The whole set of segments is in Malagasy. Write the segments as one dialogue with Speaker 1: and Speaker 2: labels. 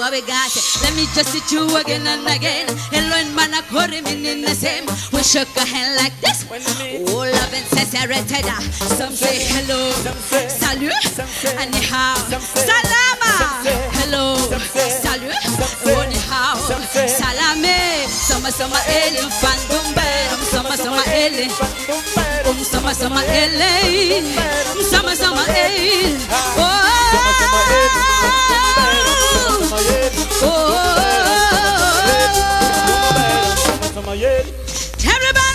Speaker 1: what we got. Let me just hit you again and again. Hello and man, I call him in the same. We shook a hand like this. All of it says some say hello, salut, anyhow, salama, hello, salut, anyhow, salame, sama ele, fandumbe, sama ele, sama ele, sama ele, everybody,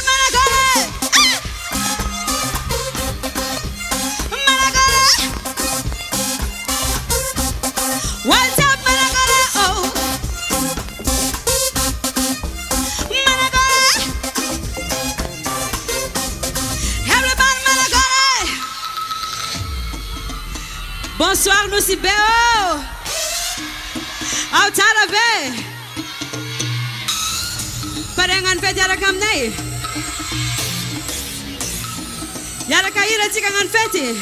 Speaker 1: what's up, Managara? Oh, Managara. Everybody, Managara. Bonsoir, nous si béo. Outside of it. Parengan fe jara kam nay. Jara kaira cikangan feti.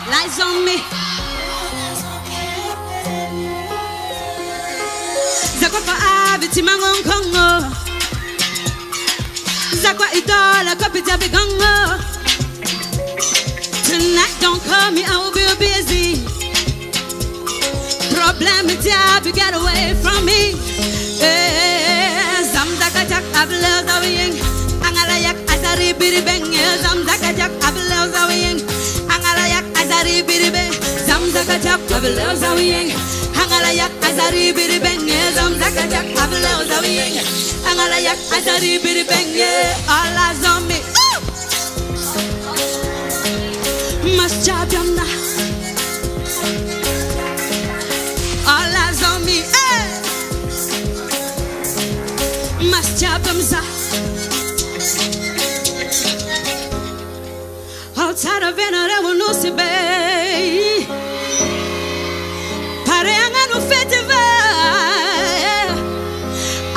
Speaker 1: Lies on me. Zakwa pa abiti mangon kongo. Zakwa idola kopita bigongo. Tonight don't call me, I will be busy. Problem is you get away from me. Zamdaka abla zawing. Angalayak azari biribeng. Zamdaka abla zawing. Angalayak azari biribe. Zamdaka abla zawing. Angalayak azari biribeng. Zamdaka abla zawing. Angalayak azari biribeng. All eyes on me. Must job yam na. All eyes on me. Must job yam za. Outside of Venere will no si be. Pareanga no festival.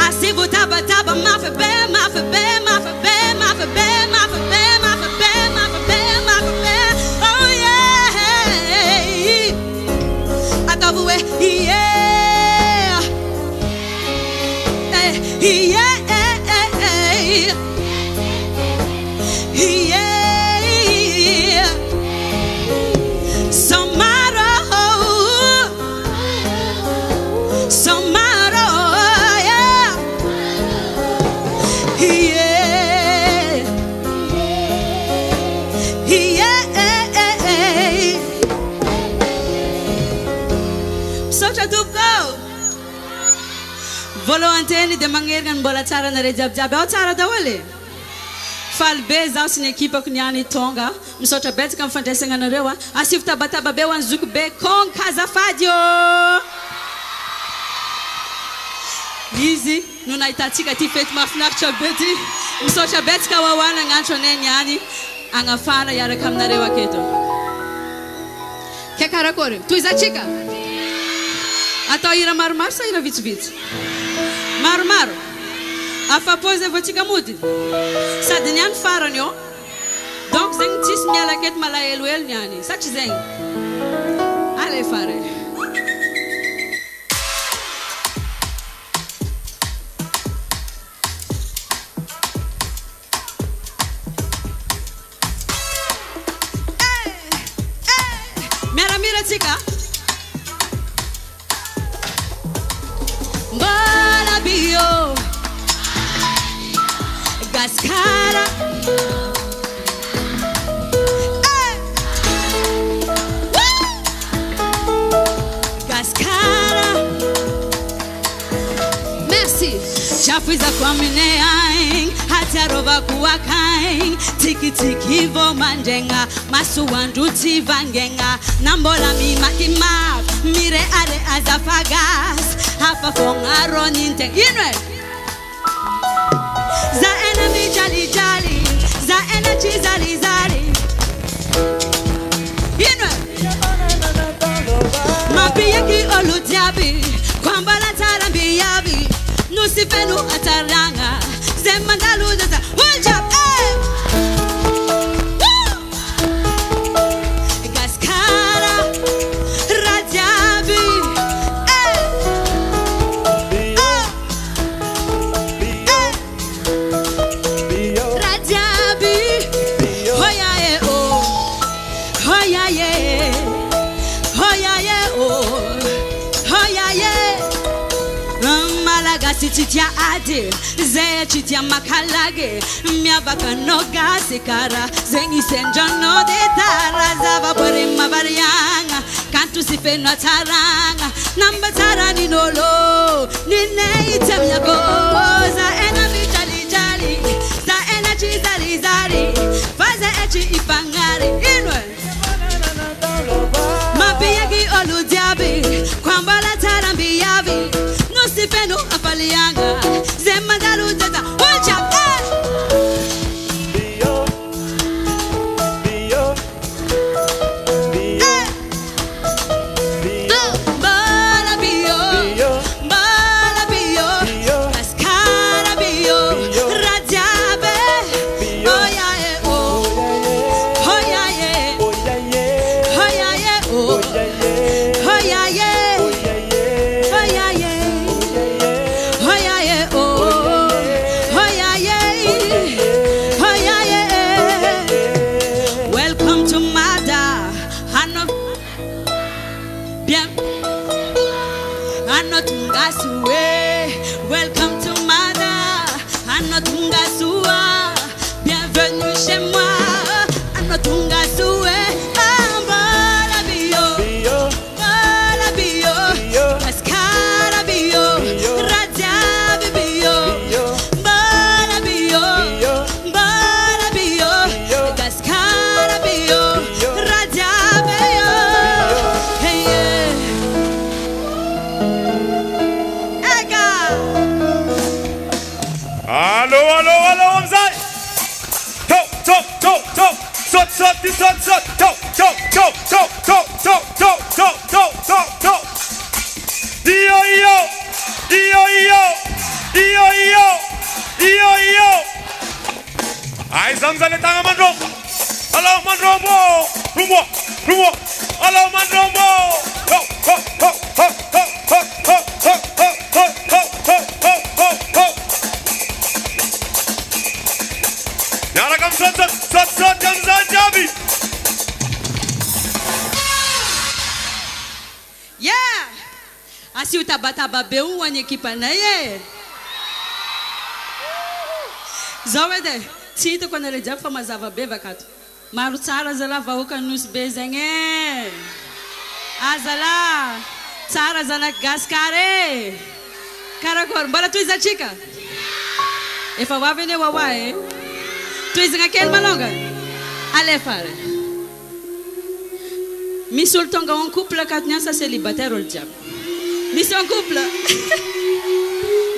Speaker 1: I see what taba ma fe be, ma fe be, ma fe be, ma fe be, ma fe be, ma fe be, ma fe be, ma fe be. Oh yeah. Atabuwe yeah. Yeah. Yeah. Volo anteni de mangergan bola tsara na rejab jab ao tsara dawale fal be zao sin ekipa kunyani tonga msota bet kam fantasy ngana rewa asifta bataba be wan zuku be kon kazafadio easy nuna itatika ti fet mafnak chabeti msota bet ka wawana ngancho nenyani angafana yara kam na rewa keto ke karakore tu izatika atau ira marmar sa ira vits Marmar, afa pose votika muti. Sa dinian faran yo. Donc zeng tis nyala ket mala elwel nyani. Sa zeng. Ale fare. Mera mira chica. Bio Gascara Gascara Merci Chafiza kwa mineaing Hatarova kuwakaing Tiki tiki vo manjenga Masuwandu tivangenga Nambola mima imap Mire are azafagas Hafa fonga roninte Inwe Za enemy jali jali Za energy zali zali Inwe Mapiyeki olutiabi Kwambala tarambi yabi Nusifenu ataranga Zemandalu dasa chitia ade ze chitia makalage miabaka no gasikara zengi senjono de tarazava pore mabarianga kantu sifeno taranga namba tarani nolo nine itemya goza enami jali jali za energy zari zari faza echi ipangari inwe mabiyagi oludiabi kwambala tarambi yabi nusifeno afalianga zemandalu tata olcha welcome to Mada, Anotunga Sua, bienvenue chez moi, Anotunga Sua, Ambala Bio, Bala Bio, Mascara Bio, Raja Bio, Bala Bio, Bala Bio, Mascara Bio, Raja Bio, hey
Speaker 2: Allo, Omzai! Ai Zamzale tanga mandro. Allo mandrombo. Rumo. Allo mandrombo. Nara kam sot kam jabi.
Speaker 1: Yeah. Asi utabata beu wanye kipana ye. Zawede, tito quando ele já famazava beba kato. Maru tsara zala vauka nus bezenge. Azala, tsara zala gaskare. Karakor, bora tu isa chica. E fa wa vene wa eh. Tu isa ngakel malonga. Ale fare. Mi sultonga un couple katnya sa célibataire ol jam. Mi son couple.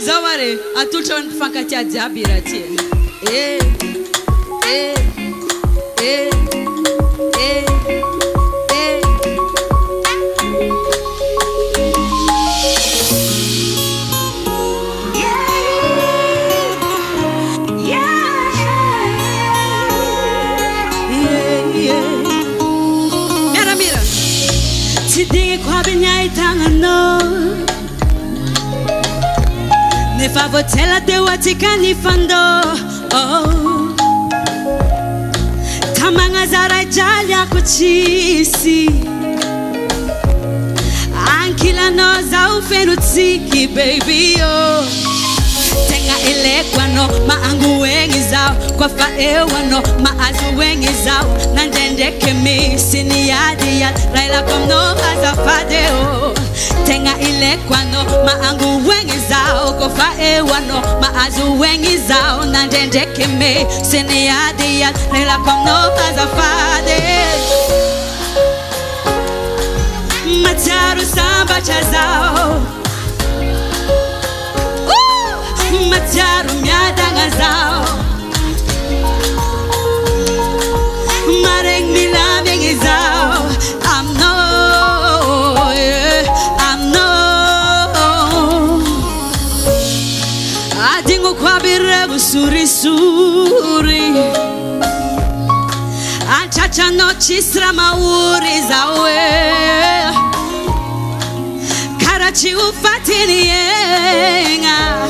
Speaker 1: Zaware, a tout chon fankatia jabirati. Mira. Si diga qua benya itangano. Ne favotela de watikani fando. Oh, tamanga zara jalia kuchisi. Ankila no za ufenutiki baby oh. Tenga ile kwano maangu wengi zao kwa faewano maazu wengi zao nanjende kemi siniadi ya raila komno azafadeo. Tenga ile kwano maangu wengi zao kwa faewano maazu wengi zao nanjende kemi siniadi ya raila komno azafadeo. Mataru samba chazao Mataru miadanga zao Mareng milaming zao I'm no Adingo kwa birebu suri Anchacha no chisra mauri zawe Karachi ufatini yenga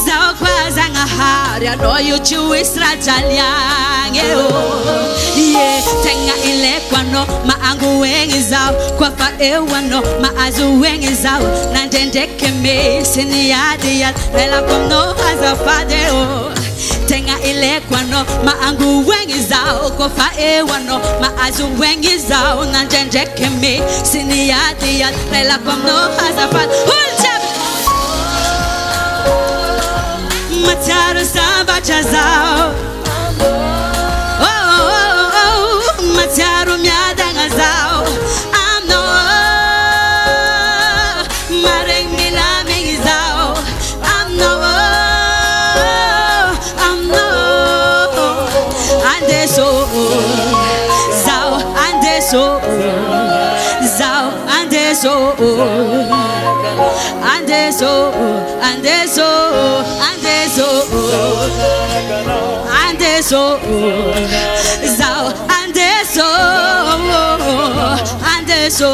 Speaker 1: Zao kwa zanga hari ano yuchu israjaliang yeah tenga ile kwano maangu wengi zao kwa fa ewano maazu wengi zao nandendeke me siniadi ya ela komno azafade tenga ile kwano maangu wengi zao kwa fa ewano maazu wengi zao nandendeke me siniadi ya ela komno azafade Mataru samba chazao Mataru miadanga zao I'm no Mareng milami zao I'm no Ande so Zao ande so Zao ande so Ande so Ande so Ande so Ande so Zao Ande so Ande so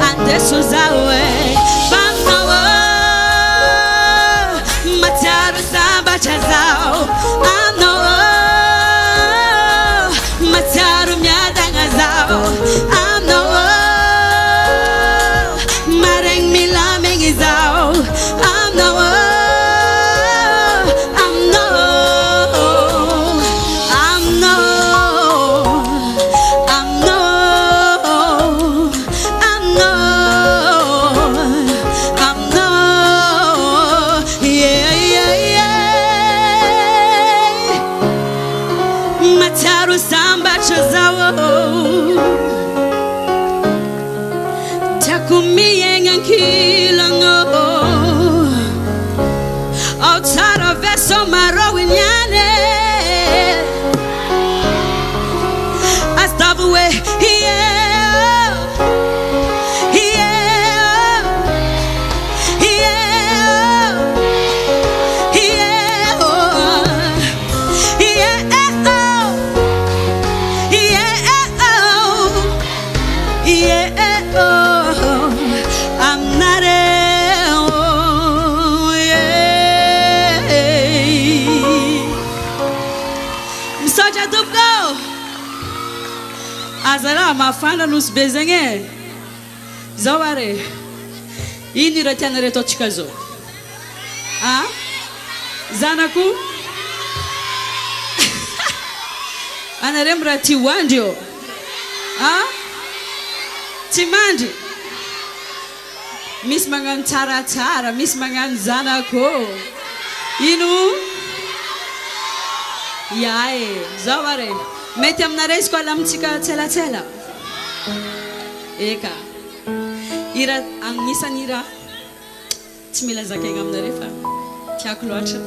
Speaker 1: Ande so Zao Bamnawa Mataru samba chazao Amnawa Mataru miadanga zao Amnawa Mareng milaming zao Amnawa outside of vessel maro winyane I stop away I'm not Azara mafana nos bezengue Zaware Ini retianere tochikazo Ah Zanaku Anarembra tiwandio Ah Timandi Miss Mangan Tara Miss Mangan Zanako Inu Yae Zaware Mete amnare escola mtika tela Eka Ira ang nisan ira Timila zakeng amnare fa Tiako loatra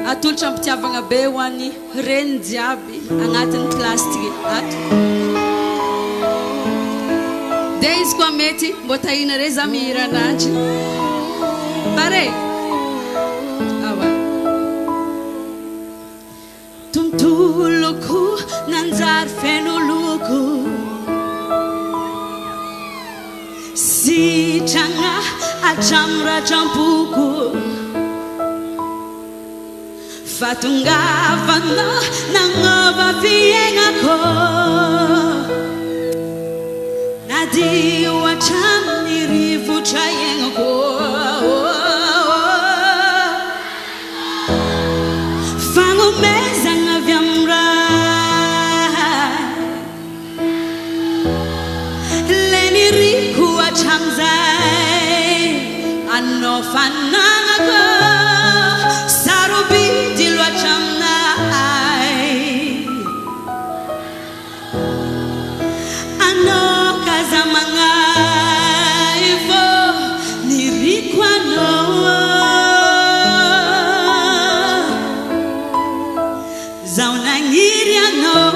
Speaker 1: Atolotry ampitiavagna be ho an'ny reny jiaby agnatin'ny plastique ato Dia izy koa mety mbô tahina re za mihira ananjy Bare Awa Tontoloko nanjary feno loko Sitragna atramratram-poko Fatongavana nanova fiainako Nadio hatramin'ny rivotra iainako Fanomezana avy am'ray Lay niriko hatramin'izay Anao fananako Sarobidy loatra aminay Anao kazamagnay fô niriko anao Zaho nagniry anao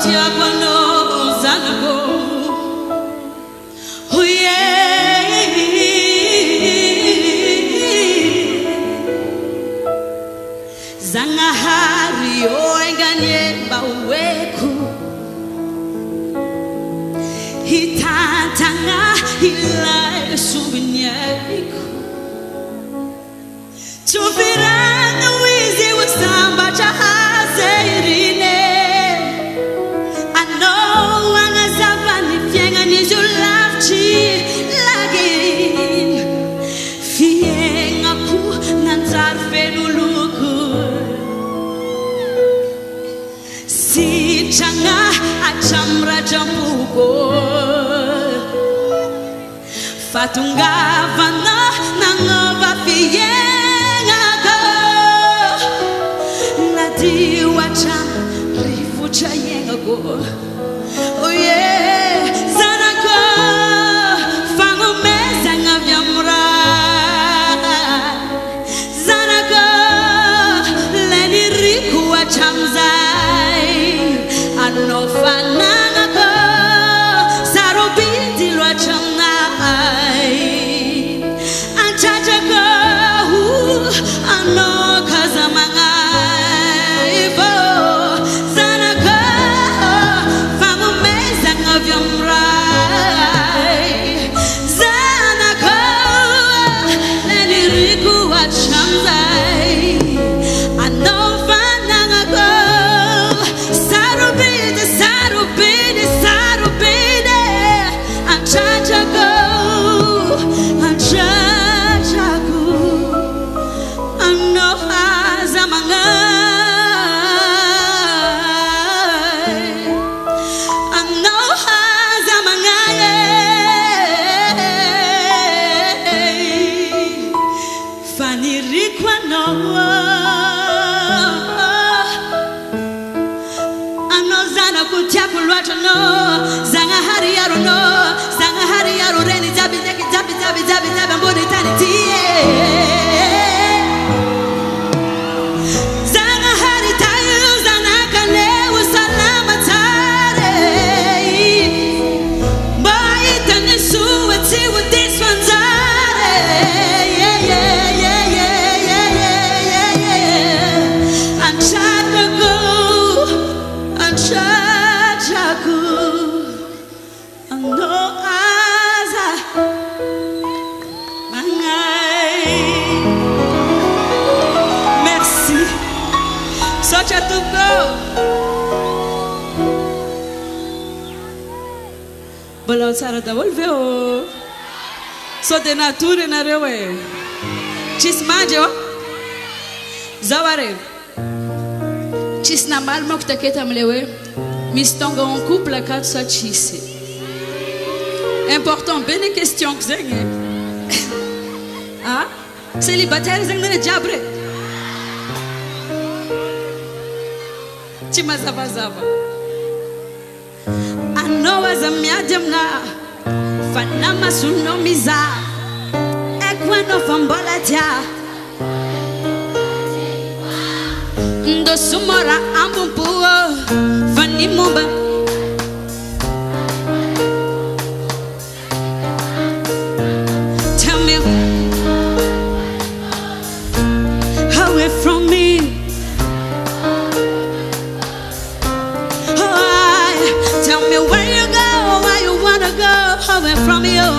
Speaker 1: Tiako anao zanako Zanahari o enganie baweko Fatungava na ngova fiyenga na diwa cha rifu cha yenga go. Oh yeah, zanako fango meza ngavyamura. Zanako leni riku wa chamzai anofana ko sarobiti lo chamnai anchacha ko anokazamangai bo. Zanako fango meza ngavyamrai. Zanako leni riku wa chamzai anofana ko sarobiti sarobiti sarobiti anchacha ko anchacha ko anohazamangai anohazamangai fanirikwa no anozana kutia kulwato no zanga hari yaro no zanga hari yaro reni jabi jabi jabi jabi jabi jabi mboni tani tie zanga hari tayo zanga kane usalama tare boy tani suwa tiwa this one's are yeah yeah yeah yeah yeah yeah yeah anchago anchago ano aza mangai. Merci. Socha tuko. Bala sara da volveu. So de nature na rewe. Chismajo. Zaware. Chisna mal mo ktaketa mlewe. Mistonga en couple kat sa chisi. Important bene question que zengue. Ah? Célibataire zengue ne jabre. Chima zava zava. Anoa zamiademna. Fanama sunomiza. Ekwano fambolatia. Ndo sumora ambumpuo. Fanimumba. Tell me away from me. Oh, tell me where you go, where you wanna go away from you,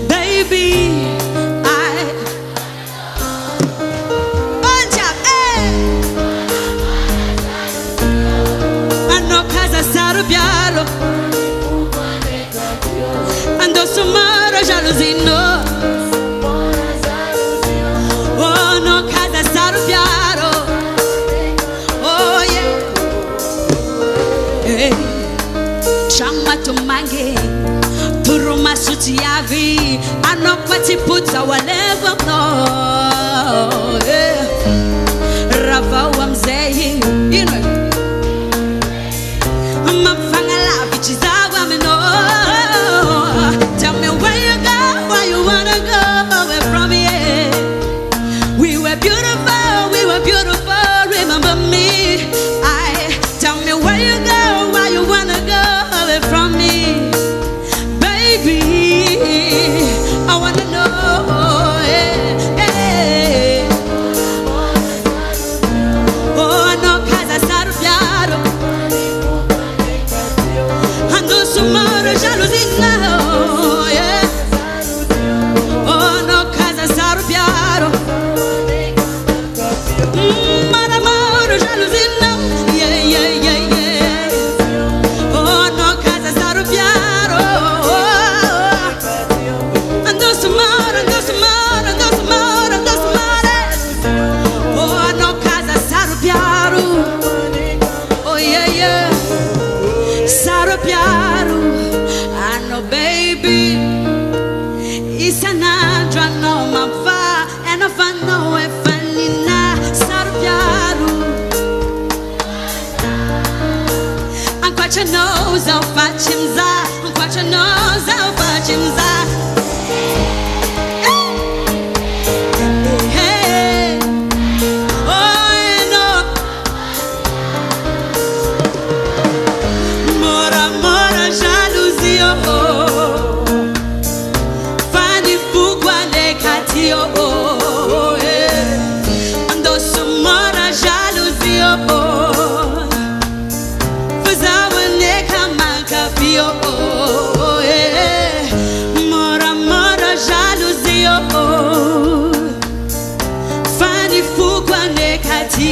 Speaker 1: baby. Sarubialo ando sumaro jalusino oh no casa sarubialo oh yeah hey chama tumange turuma sutiavi anokwati putza whatever no yeah rava wa mzee you know tell me where you go, where you wanna go away from me. We were beautiful, remember me. Tell me where you go, where you wanna go away from me, baby. I wanna know. Oh no, cause I started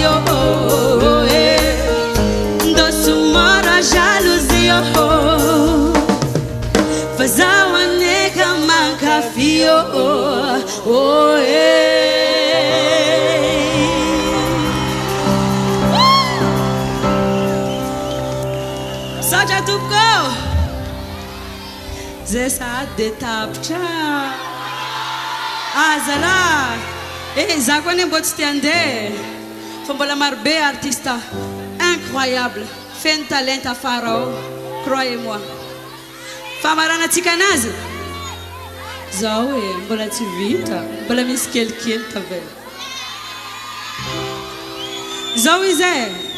Speaker 1: jalousie, oh, oh, eh. Dosumara jalousie, oh, oh. Fazawane kama kafio, oh, oh, eh. Saja tupko. Zesa de tapcha. Azala. Za koa ne mbo tsy te andeha fa mbola marobe artiste incroyable feno talent afara ao, croyez-moi. Famaranantsika anazy zao e mbola tsy vita, mbola misy kelikely tavela zao izy e.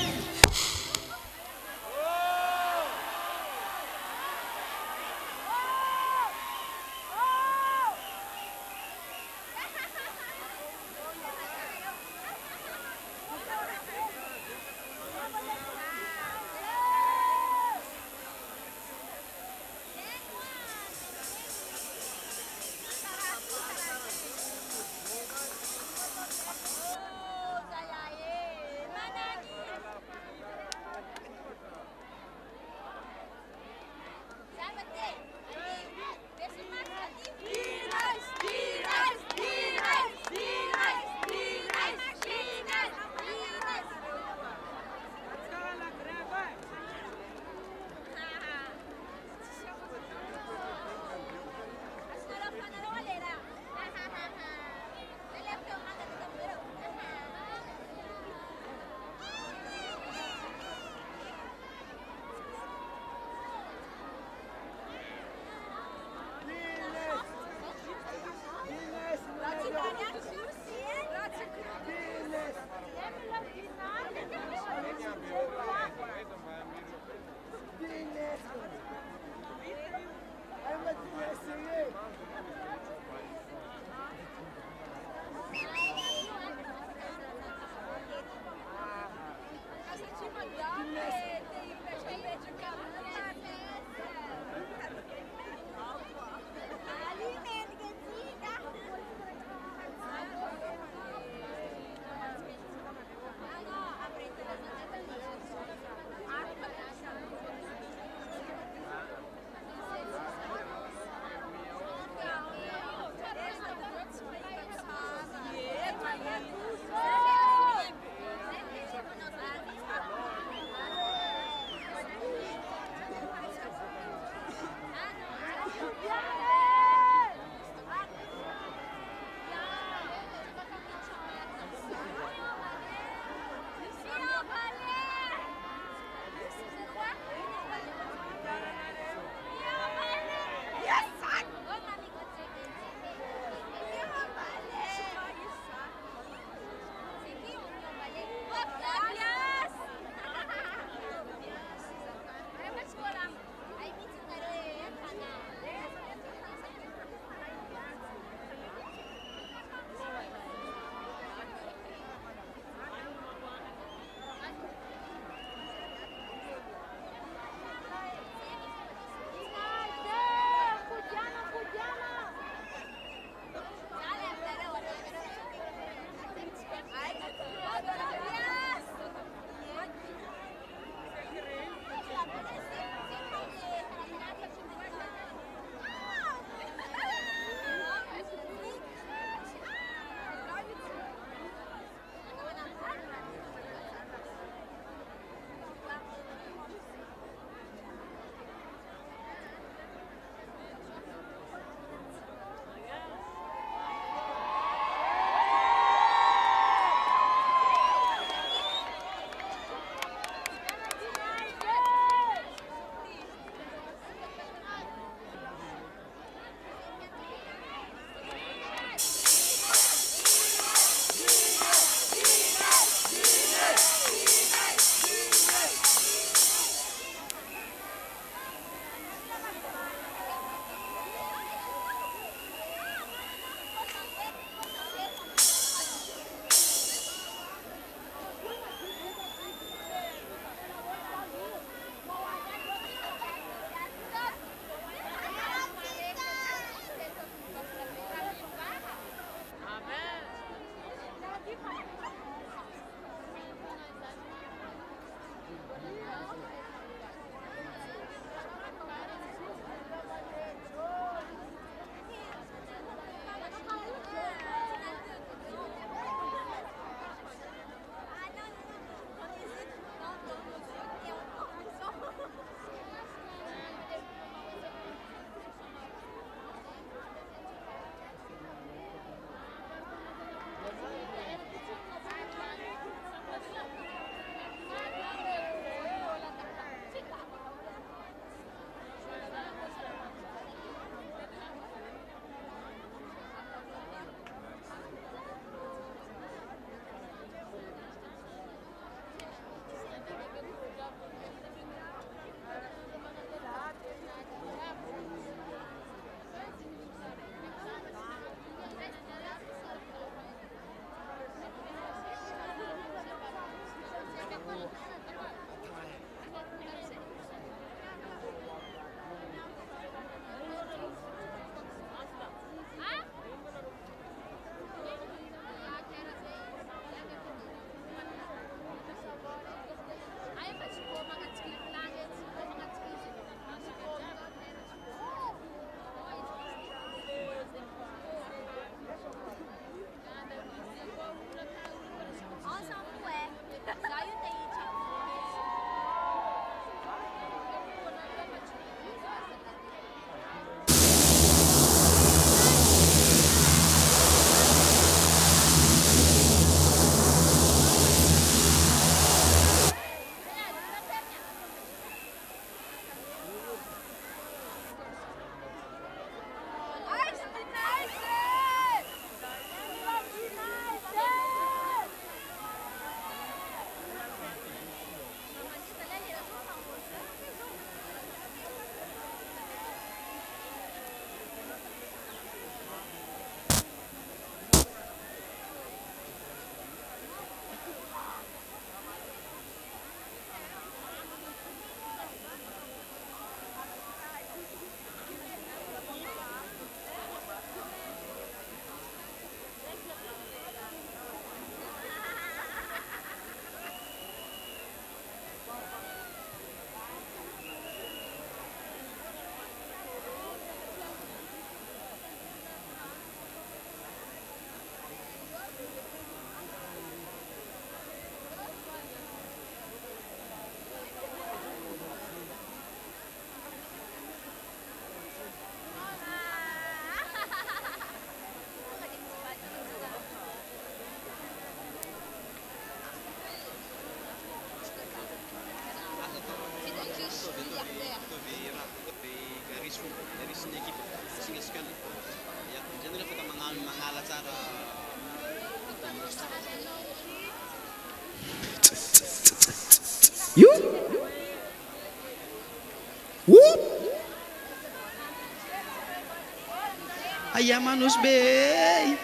Speaker 3: You? Whoop! Ayam manus be.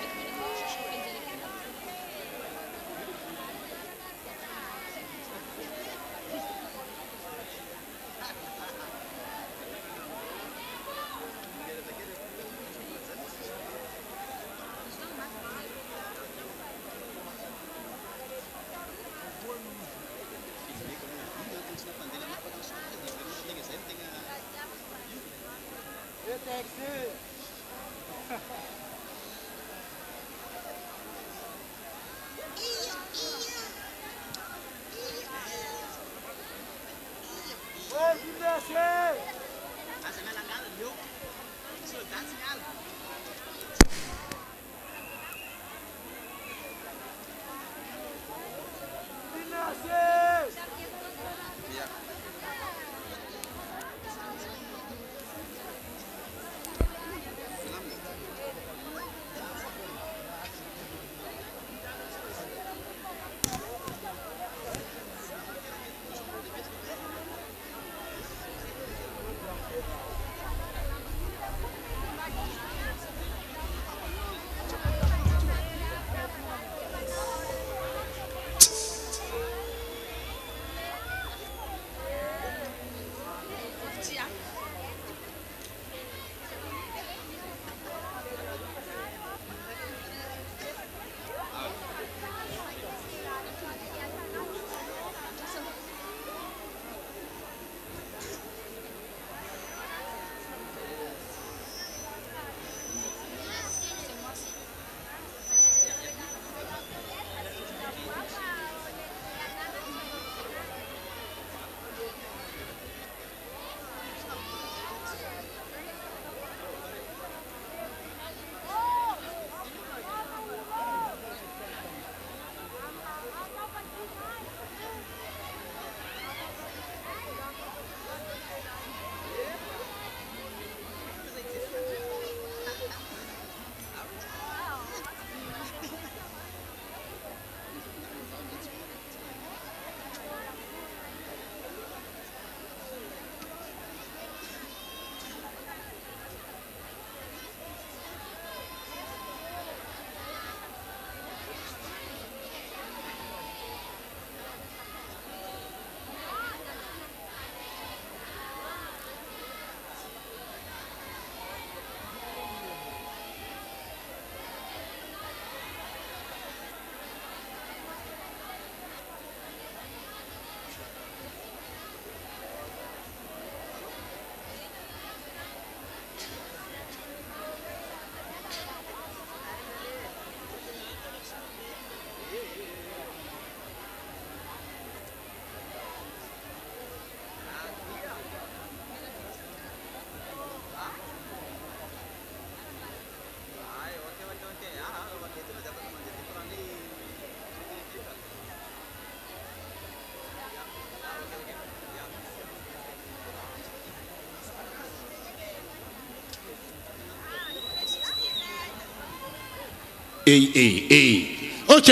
Speaker 4: Ok,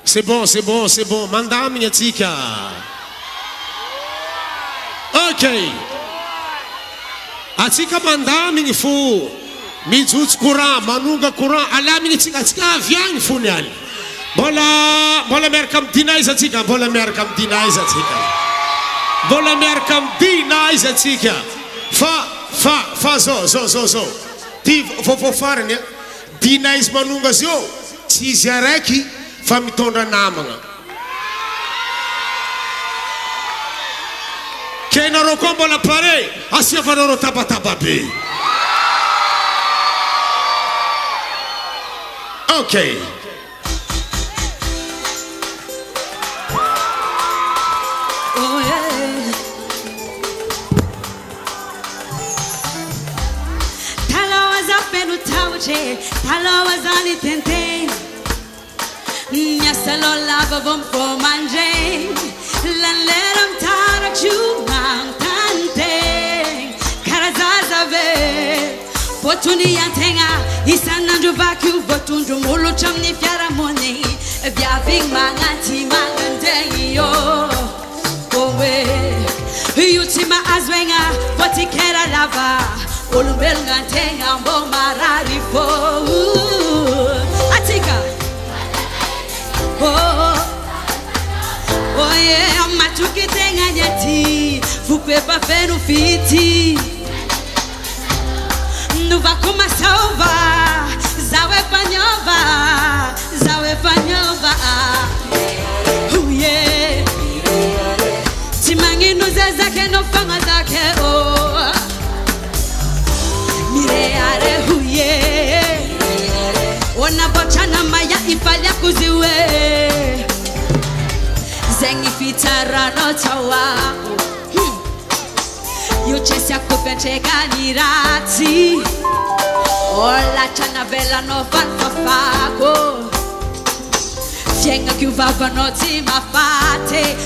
Speaker 4: c'est bon, c'est bon, c'est bon. Mandam Yatika. Ok. Atika mandam ni fu. Mizuts kura, manunga kura, alami ni tika tika viang funial. Bola merkam dinai zatika, bola merkam dinai zatika. Bola merkam dinai zatika. Fa zo. Ti fo fare ne. Dinais manunga zio, si ziaraki fa mitondra namagna. Kenaro kombo la pare, asia fanoro tabataba be. Okay.
Speaker 1: Oh yeah. Talawaza penu tauche, talawaza ni tente. Nyasalo lava vom for manje. Lanleram tarak chumang tante. Karazaza ve. Votuni yantenga Isana njuvaku votundu mulu chamni fiara moni Via ving mangati mangande yo Owe Yutima azwenga Voti kera lava Ulumbel ngantenga mbo mararifo Atika Oh yeah Matuki tenga nyeti Fukwe pa fenu fiti Nuva kuma salva Zawe panyova Oh yeah Timangi nuze zake no fanga zake oh Mireare oh yeah Ona bochana maya ifalya kuziwe Zengi fitara no tawa Yuchesia kupencheka ni rati Ola chana vela no fan fafako Fienga kiuvava no ti mafate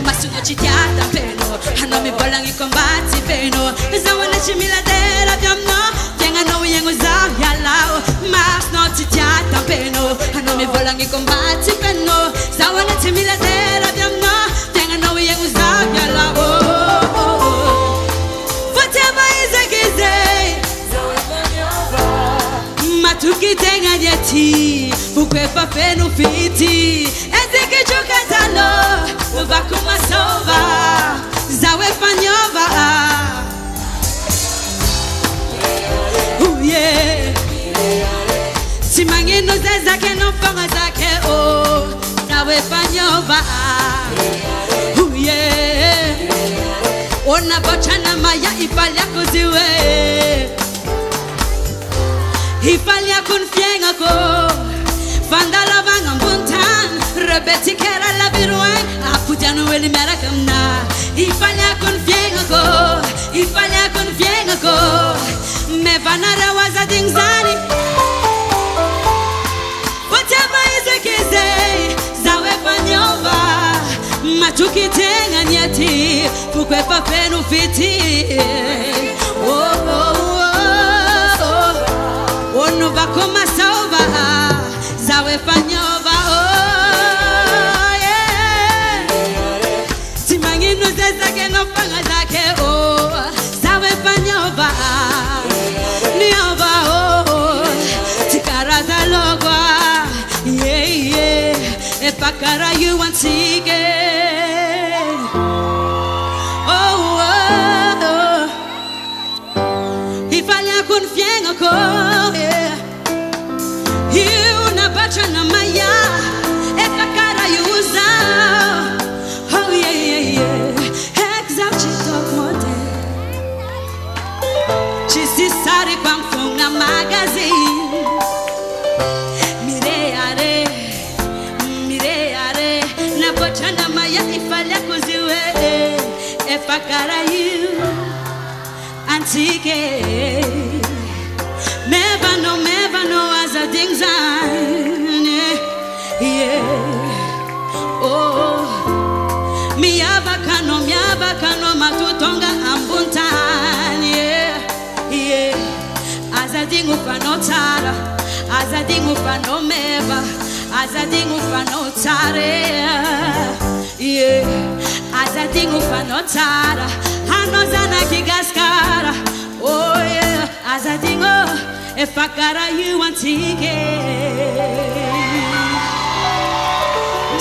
Speaker 1: Masuno chitiata peno Hano mi bolangi kombati peno Zawana chimila dera biamno Fienga no yengu zao yalao Mas no chitiata peno Hano mi bolangi kombati peno Zawana chimila dera biamno Fienga no yengu zao yalao Matuki tenga nyeti Fukwe pa fenu fiti Ezeke chukatalo Vakuma sova Zawe panyova Oh yeah Simangi no zezake no fanga zake oh Zawe panyova Oh yeah Ona bochana maya ipalya kuziwe Ifalia kun fienga ko Fandala vanga mbuntan Rebeti kera la biruan Aputanu weli merakamna Ifalia kun fienga ko Me vanara waza dingzani Whatever is a kize Zawe panyova Matuki tenga nyeti Fukwe pa fenu fiti Oh oh oh Onu vakoma salva Zawe panyova oh yeah Timangi nuze zake no fanga zake oh Zawe panyova Niova oh Tikaraza logwa yeah yeah Epakara you want sige oh oh Ifalia kun fienga ko Chana maya Ekakara yuza Oh yeah yeah yeah Exam chitok mode Chisi sari kwa mfunga magazine Mireare Nabo chana maya ifalya kuziwe Ekakara yu Antike Meva no as a dingzan Yeah, oh, miabakano matutonga ambuntan, yeah, azadingu panotara, azadingu panomeba, azadingu panotare, yeah, azadingu panotara, hanozana kigaskara, oh yeah, azadingu, efakara you antike.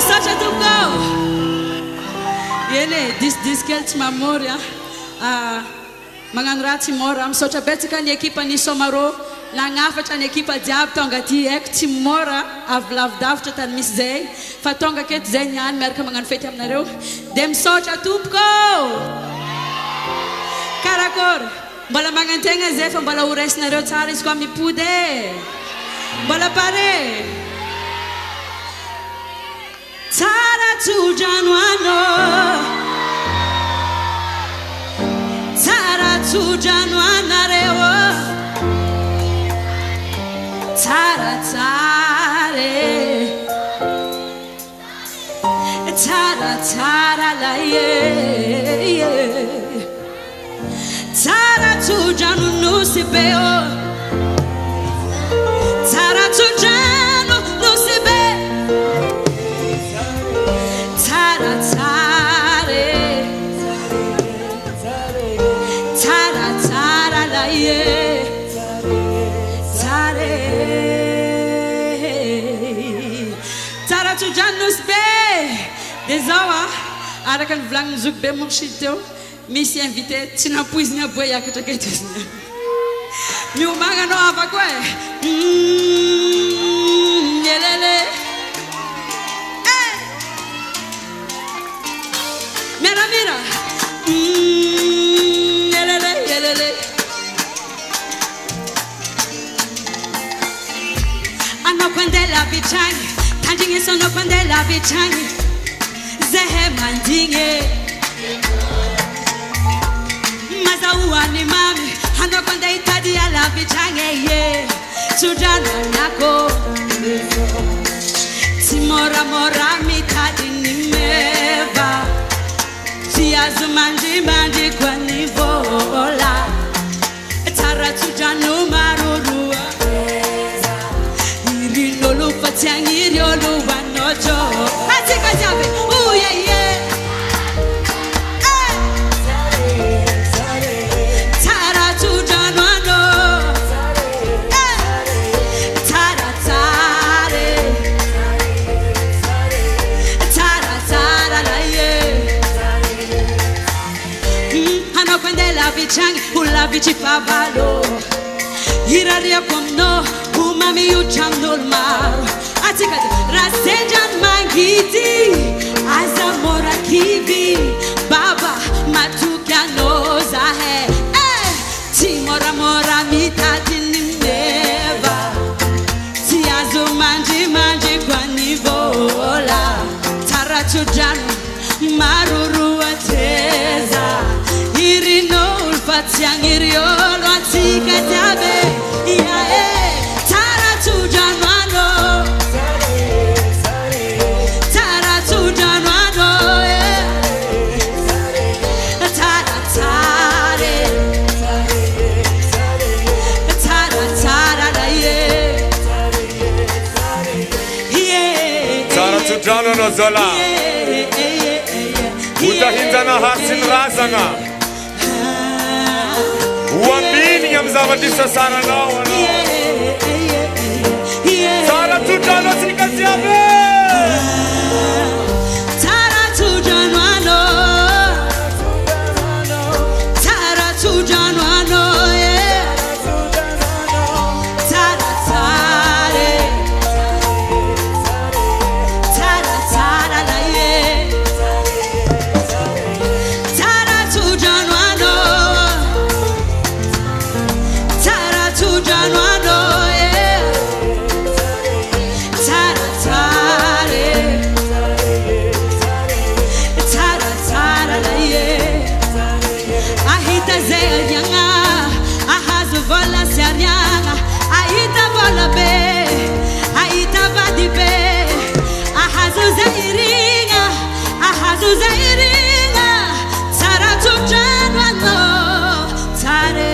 Speaker 1: Such a to go. Yele this kelt memoria. Mangangrati mora. Such a betika ni ekipa ni somaro. Langafa ni ekipa diab tonga ti ekti mora. Avlavdav tan Miss Zay. Fatonga ket zenyan merka mangan feti am nareu. Dem such a tupko. Karakor. Bala mangan tenga zefa bala ures nareu taris kwa mi pude. Bala pare. Tara tu januano Tara tu januanarewo Tara tare Tara la ye Tara Taratujano no sibeo. Taratujano no sibe. Taratare. Taratara la ye. Tare. Taratujano sbe. Desawa. Ara kan vlang zoek be mochito. Misi invité tina puisnya boya que tu queres. Mi umaga no ava kwe. Yelele. Mira mira. Yelele yelele. Ano kwende la bichani. Tanjingi sono kwende la bichani. Zehe mandinge. Mazauani mami, hano kwenda itadi ya la vichange ye. Sujana nako, timora mora mitadi nimeva. Tiazu manji manji kwa nivola. Tara tujanu marurua. Iri nolu patiangi riolu wanojo. Hati kajabe, uye ye. Vichangi ula vici favalo iraria komno umami uchamnul maro atika rasenjan mangiti azamora kibi baba matuka noza he timora mora mitati nimeva tiazu manji manji kwa nivola taratujanu maruru ateza irino Fatiang iriolo antika tabe ya taratujano taratujano taratare taratara la ye
Speaker 2: taratujano no zola utahinzana hasin razanga Wambini ya mzawadisha sana nawa Tara tujano sinikaziabe
Speaker 1: Tara tujano Tara tujano Tara tare Tara tara la ye Tara tujano Zairinga, taratujano, tare,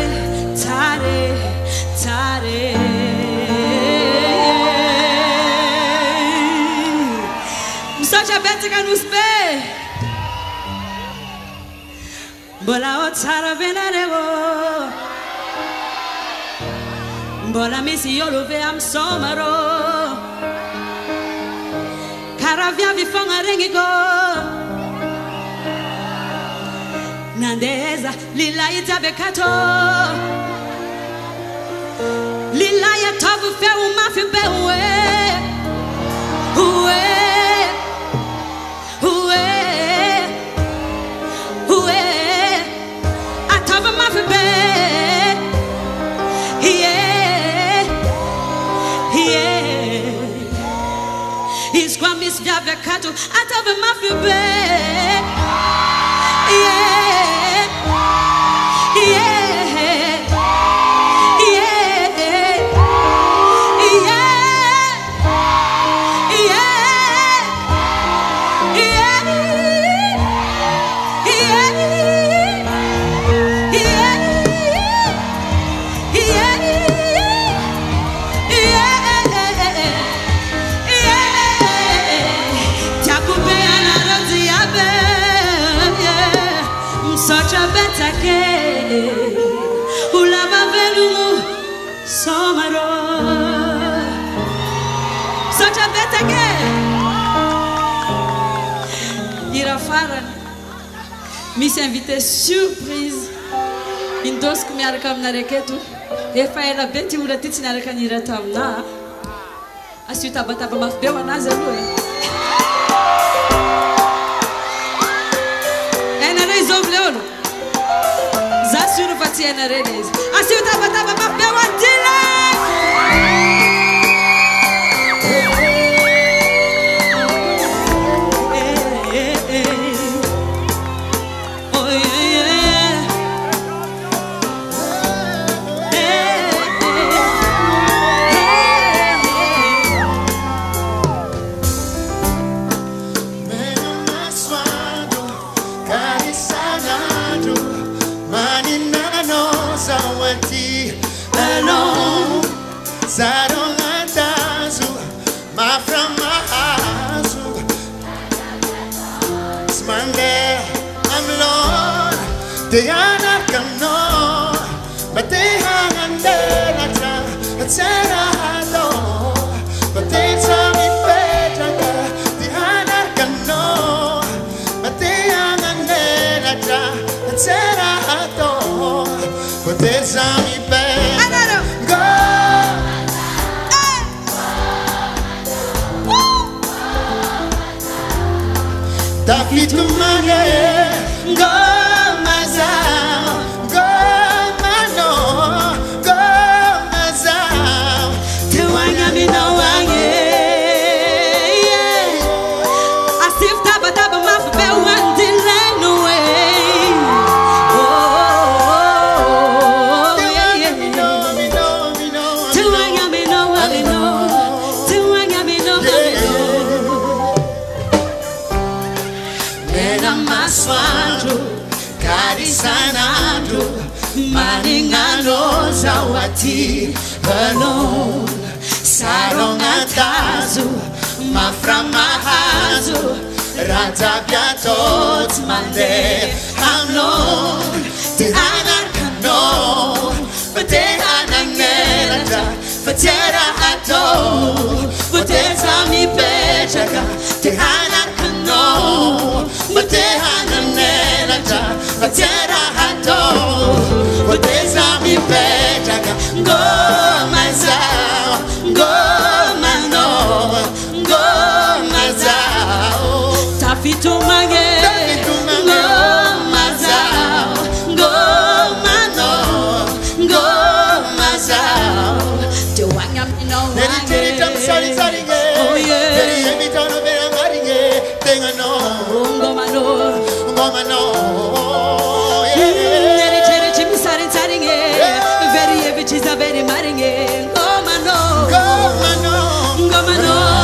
Speaker 1: tare, tare. Msocha betika nuspe. Bola o tara venarego. Bola misi yolo ve am somaro. Karavia vi fonga rengigo. Nandeza lilaya tabekato lilaya tabu fe umafi bewe uwe uwe uwe ataba mafi be yeah yeah isquamis tabekato ataba mafi be yeah Sotra betake ira farany misy invité surprise indosiko miaraka aminareo eto efa ela be ty ora ty tsy niaraka nira tamina asio tabataba mafy be ho anazy aloha hainareo izovy le olo za suro fa tsy hainareo le izy asio tabataba mafy be ho andila
Speaker 5: They are not gonna, but they hang on there. That's but they tell me better. They are not gonna, but they hang on there. That's but they tell me better. Go. David to my go. Zawati alone sarong atazu maframahazu raja biatot mande alone te anarkano bate anangelata fatera ato bate sami pechaka te anarkano bate anangelata fatera ato bate sami pechaka go mazao go mano go mazao tafito mange go mazao go mano go mazao te wanya mino wanya oh yeah very heavy tono very maringe tenga no go mano she's a very maringe go mano go mano go mano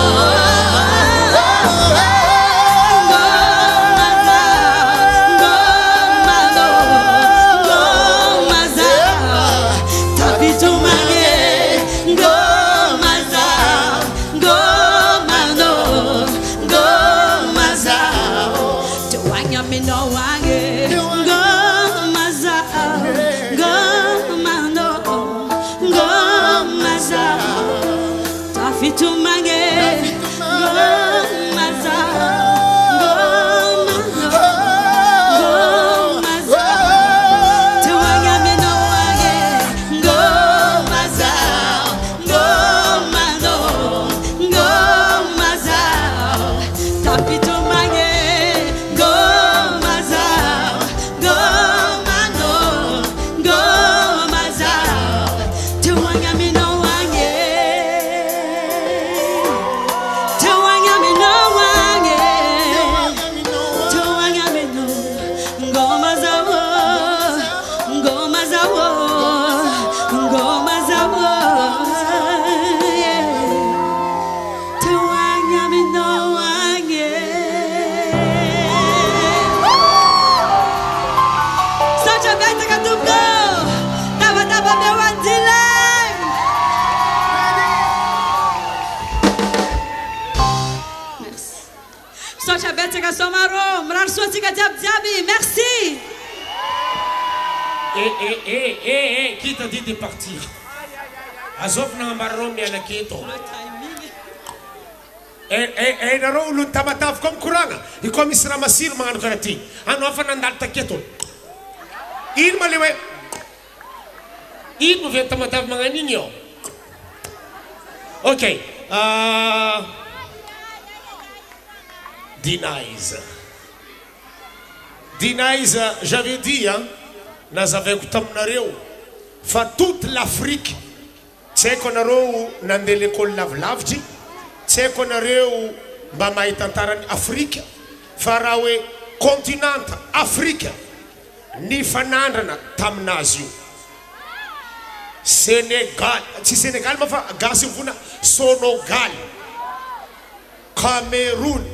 Speaker 5: Merci.
Speaker 4: Qui t'a dit de partir? Azov na mbaron miala kito. Naro ulun tamataf kom kuranga. Ikaw misra masir mga ano karati. Ano afa nandalta kito. In maliwe. In mo vien tamataf mga ninyo. Okay. Denies. Denies, j'avais dit, hein, nous avons fait toute l'Afrique. C'est qu'on a eu l'école lavlavji. C'est qu'on a eu l'Afrique. Farawe continent Afrique. Ni fanandana tamnazio. Sénégal. Si Sénégal m'a fait gaz Sonogal. Cameroun.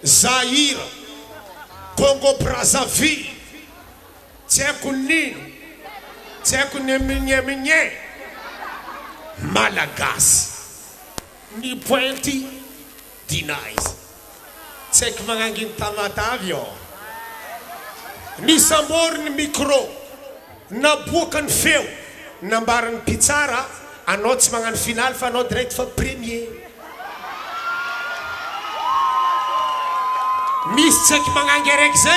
Speaker 4: Zaïre. Congo Brazzaville, Tchekounino, Tchekouniminye, Malagasy, ni pointi, denies. Tsek mangangin tamatavyo, ni samor ni micro, na bukan feu, nambaran pizara, anot mangan final, fanot direct fa premier. Mystique mangangerexé,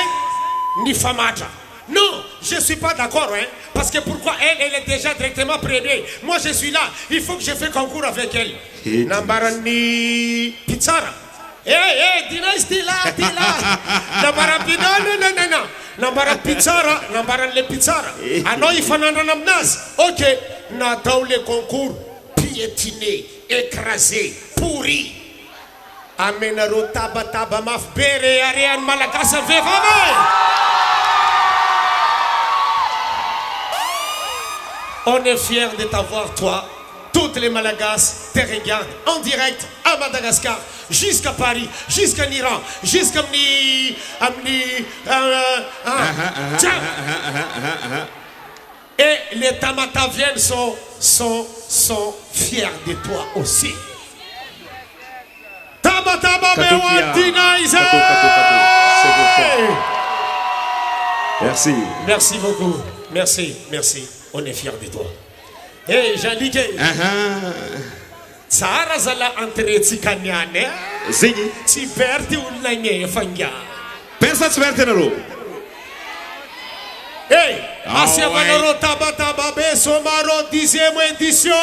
Speaker 4: ni famata. Non, je ne suis pas d'accord, hein. Parce que pourquoi elle est déjà directement prévenue. Moi, je suis là. Il faut que je fasse concours avec elle. Nambarani Pizzara. Dinaïs, t'es là. Nambaran non. Nambaran Pizzara, Nambaran le Pizzara. Ah non, il faut namnas. Ok, Natao le concours, piétiné, écrasé, pourri. Amenaro taba maf bere arian malagasa vevame. On est fiers de t'avoir, toi. Toutes les Malagasy te regardent en direct à Madagascar, jusqu'à Paris, jusqu'à Iran, jusqu'à Et les Tamataviennes sont fiers de toi aussi.
Speaker 6: Merci.
Speaker 4: Merci beaucoup. Merci. On est fiers de toi. Hey, Jean-Luc. Tsara zala antretsy kaniane.
Speaker 6: Zegny.
Speaker 4: Tsy perty olona gnefa nga.
Speaker 6: Pensa tsy perty anareo.
Speaker 4: Hey, asiavanareo tabataba be somaro 10e édition.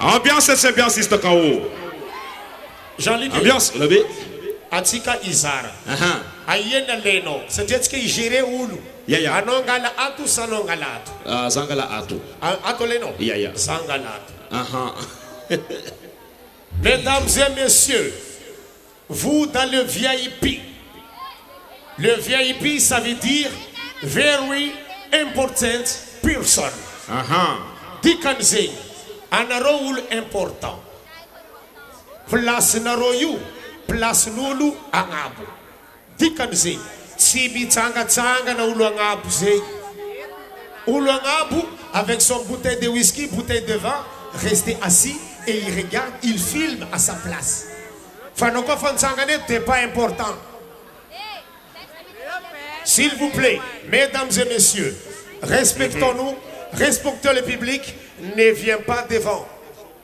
Speaker 6: Ambiance, c'est ambiance ici au
Speaker 4: Jean-Luc.
Speaker 6: Ambiance, la bé.
Speaker 4: Atika izara. Ayena leno. C'est-à-dire que géré ulu.
Speaker 6: Ya.
Speaker 4: Anongala atu sanongala atu.
Speaker 6: Zangala atu.
Speaker 4: Atu leno.
Speaker 6: Ya.
Speaker 4: Zangala atu. Mesdames et messieurs, vous dans le VIP. Le VIP, ça veut dire very important person. Dikanzing. Un rôle important. Place naroyu, place nulu angabu. Dikanzi, tibi tanga na ulu angabu zey. Ulu angabu, avec son bouteille de whisky, bouteille de vin, resté assis et il regarde, il filme à sa place. Fanoko Fansangane, t'es pas important. S'il vous plaît, mesdames et messieurs, respectons-nous, respectons le public. Ne viens pas devant.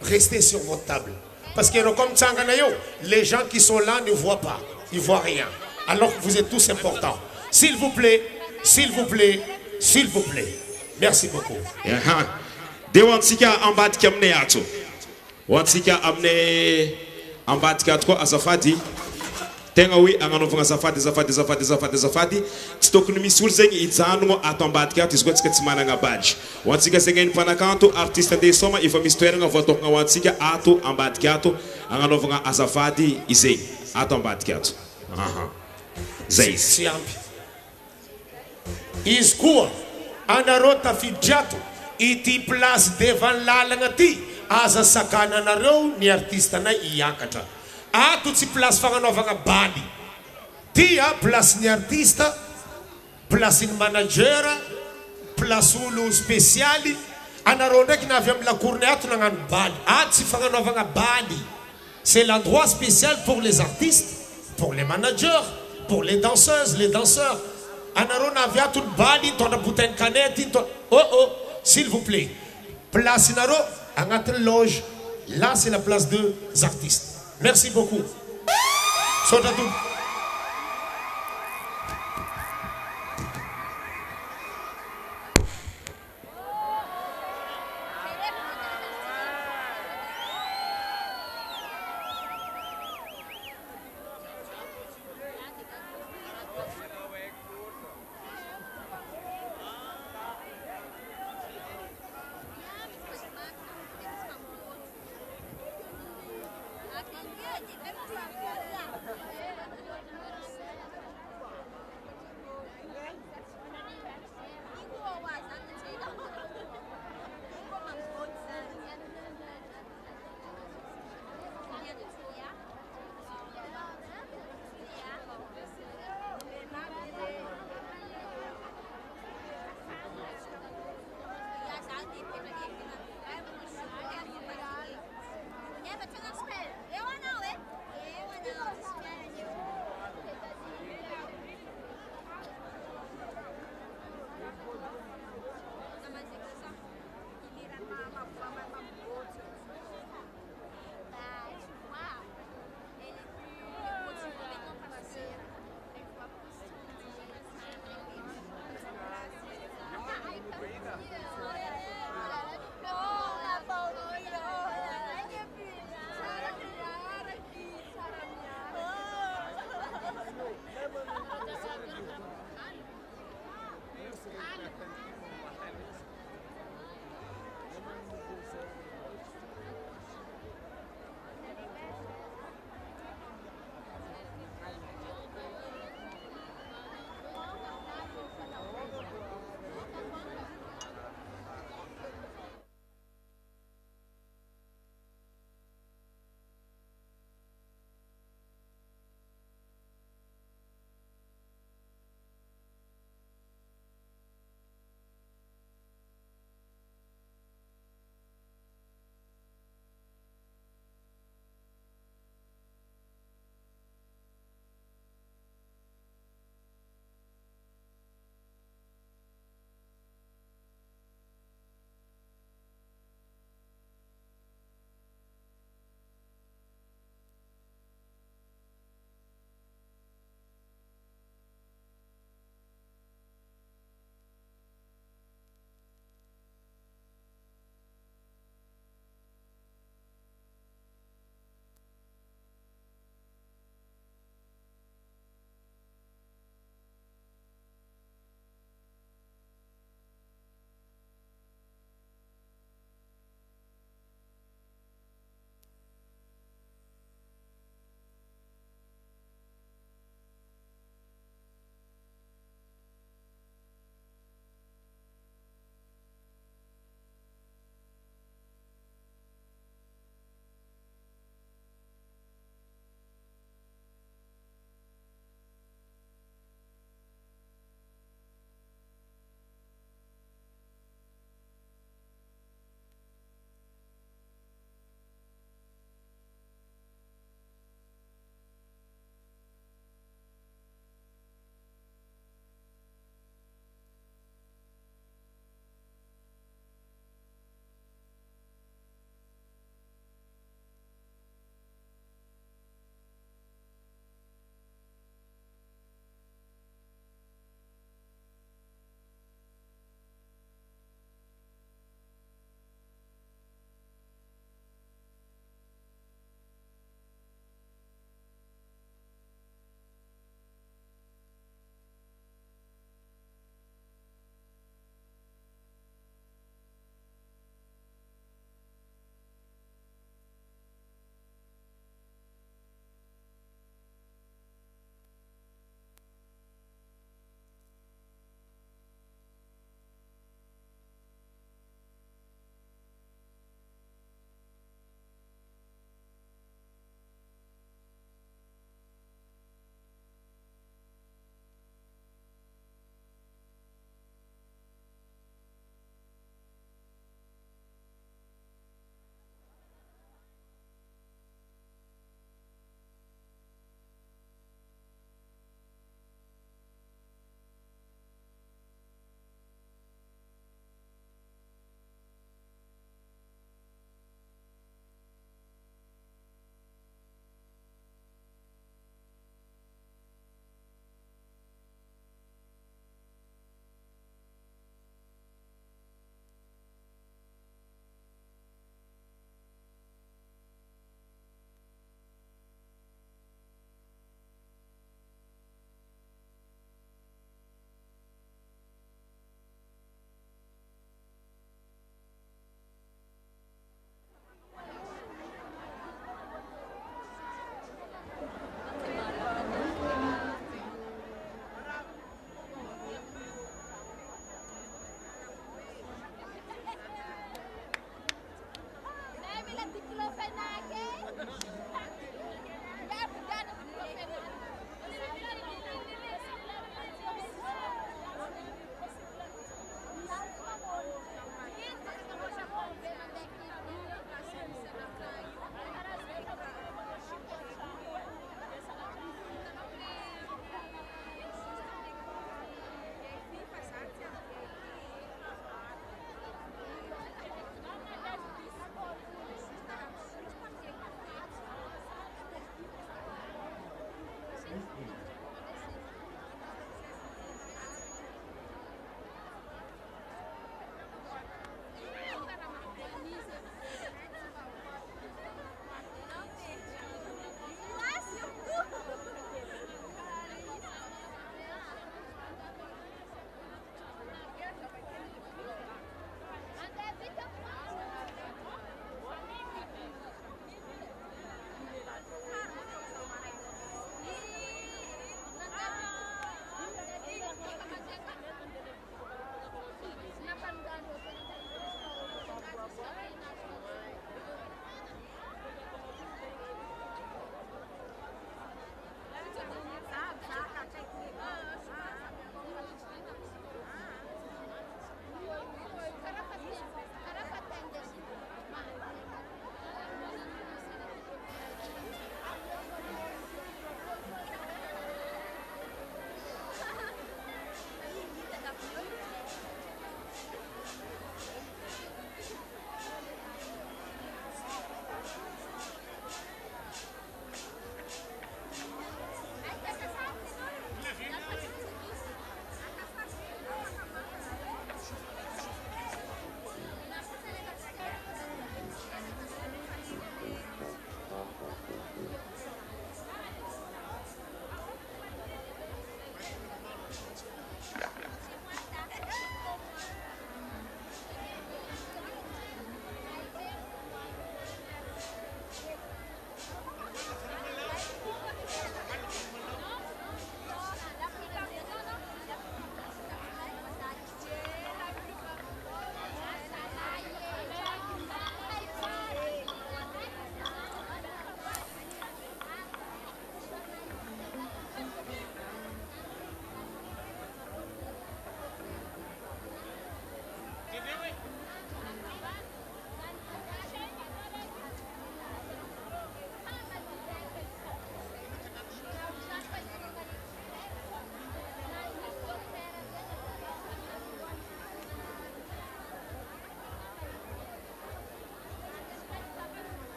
Speaker 4: Restez sur votre table. Parce que comme Tsanganayo, les gens qui sont là ne voient pas. Ils ne voient rien. Alors que vous êtes tous importants. S'il vous plaît. Merci beaucoup.
Speaker 6: De wansika ambat kamne ato. Wansika amne ambat katko azafadi. Tenga wi angano vanga zafadi stok no misul zengi itzano atombat kat isgo tsikatsimana nga badge wansika sengen panakanto artiste de soma ifa mistoire nga votok nga wansika ato ambat kato angano vanga azafadi isei atombat kato zeis
Speaker 4: Siampi Iscour anarota fidjato iti place devant lalangati aza sakana nareo ni artiste na iakatra. Ato tsy place fagnanovagna baly. Tia place ny artiste, place ny manager, place olo spécialy. Anareo ndraiky navy amin'ny lakorny ato nagnano baly. Ato tsy fagnanovagna baly. C'est l'endroit spécial pour les artistes, pour les managers, pour les danseuses, les danseurs. Anareo naviato ny baly mitondra bouteille canette oh s'il vous plaît place nareo agnatin'ny loge là c'est la place des artistes merci beaucoup Sotra tout.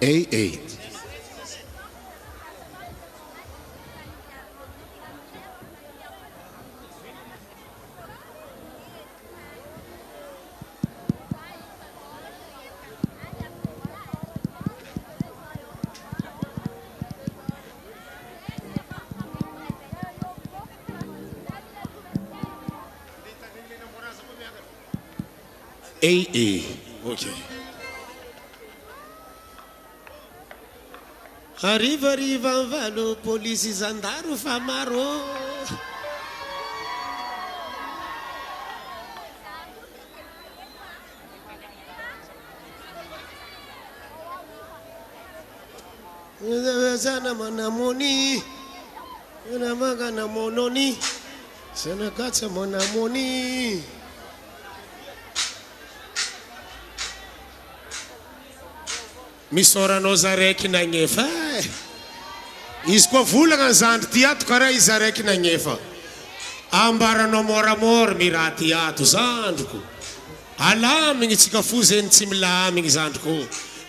Speaker 4: AA. AA. Okay. Arriva valo polisi zandaro fa maro. Sana manamoni. Sana magana mononi. Sana katsa manamoni. misy oranao zaraiky nagnefa izy koa volagna ny zandry ty ato karaha izy zaraiky nagnefa ambaranao moramora miraty ato zandriko alamigny tsika fo zeny tsy milamigny zandriko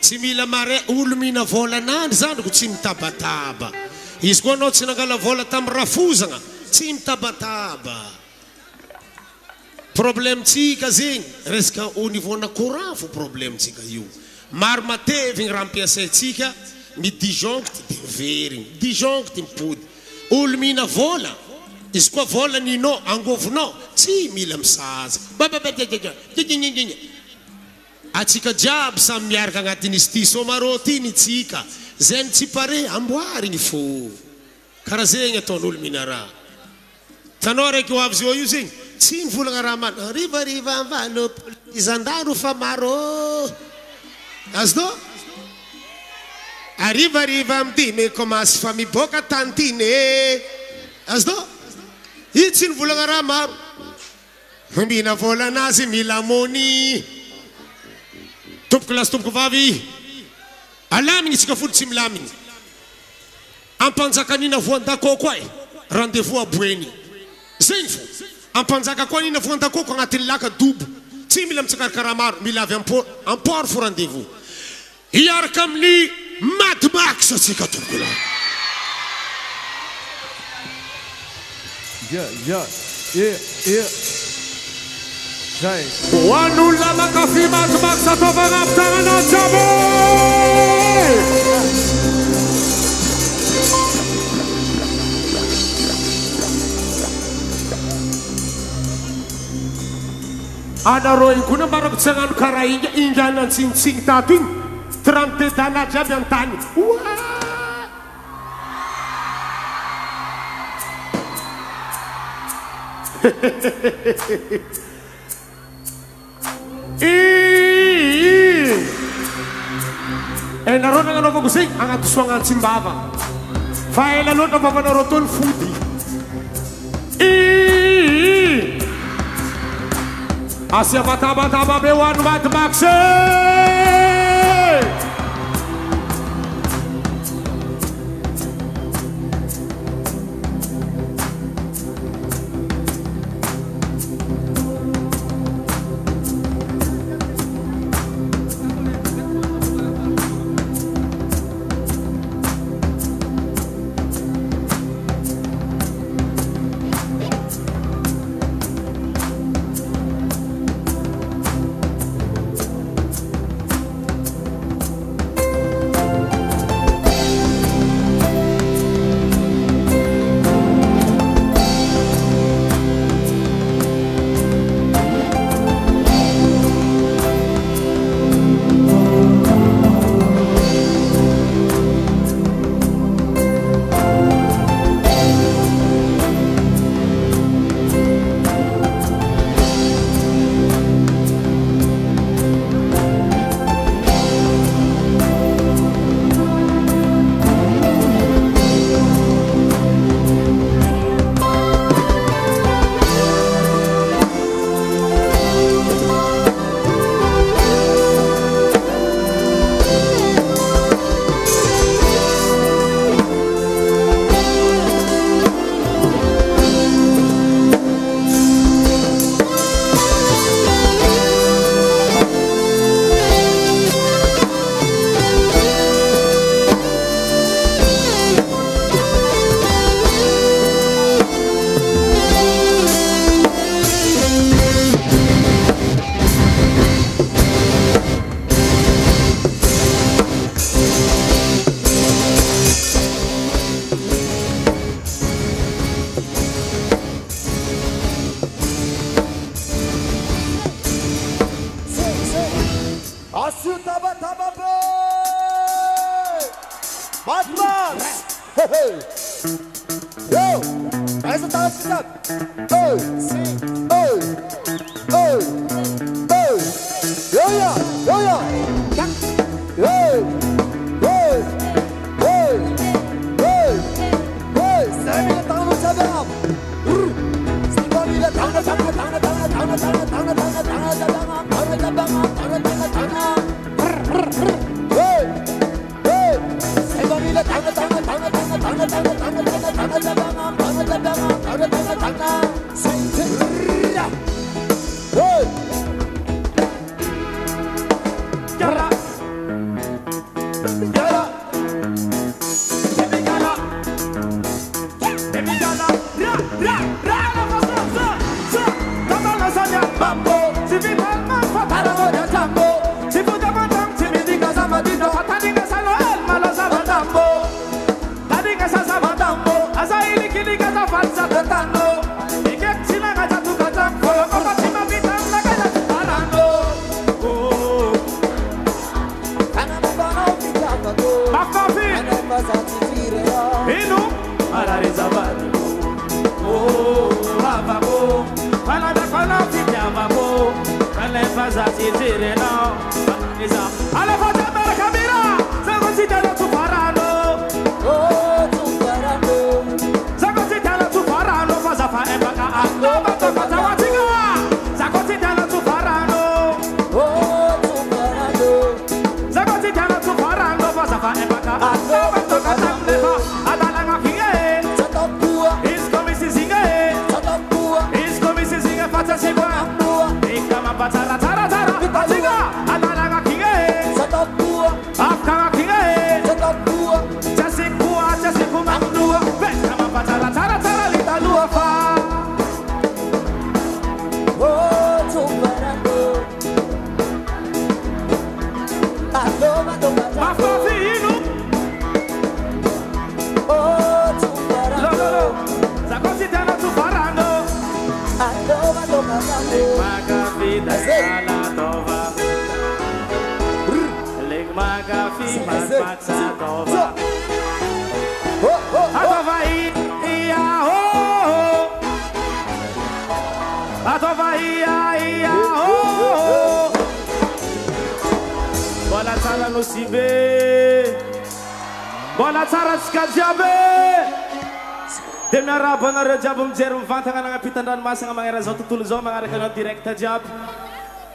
Speaker 4: tsy mila mare olo mina volanandry zandriko tsy mitabataba izy koa anao tsy nangala vola tamy rafozagna tsy mitabataba problème tsika zegny resaka au niveau na courant fo problème tsika io maro matevigny raha ampiasaitsika midijongty de verigny dijongty mipody olo mina vola izy koa vola ninao angovinao tsy mila misaza atsika jiaby samy miaraka agnatin'izy ty somaro ty ny tsika zay ny tsy pare amboarigny fo karaha zegny ataon'olo mina raha tanao raiky ho avy zao io zegny tsy mivolagna raha mana rivariva amvalo izandaro fa maro azo do arivariva amdimy komasy fa miboaka tantiny azo do io tsy nivolagna raha maro mina vola anazy mila mony tompoko lasy tompoko vavy alamigny tsika folo tsy milamigny ampanjakanina voandakô koa rendez-vous aboeny zegny fo ampanjaka koa nina voandakôko agnatin'ny laka dobo tsy mila mitsakarakaraha maro mila avy amport fo rendez-vous hiaraka amin'ny Mad Max atsika tompoko la
Speaker 2: Ho an'olona mankafy Mad Max ataovana amin'ny tagnana jiaby anareo igona marako tsy hagnano karaha inga nantsingitsiny tato igny 32 dala jiaby antany nareo nagnanaovako zegny agnadosoagna antsimbava fa ela loatra vavanareo tony fody asia batabataba be ho an'ny Mad Max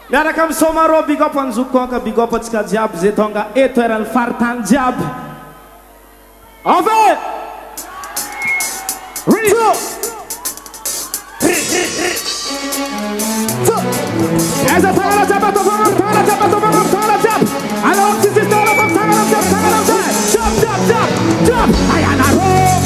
Speaker 7: Miarakam somaro big up on Zukoka, big up on Skajab, Zetonga, Eter and Fartan Jab. Over! Real! As a Tara Jab, I love this is all about Tara Jab, jump, Ayana roll,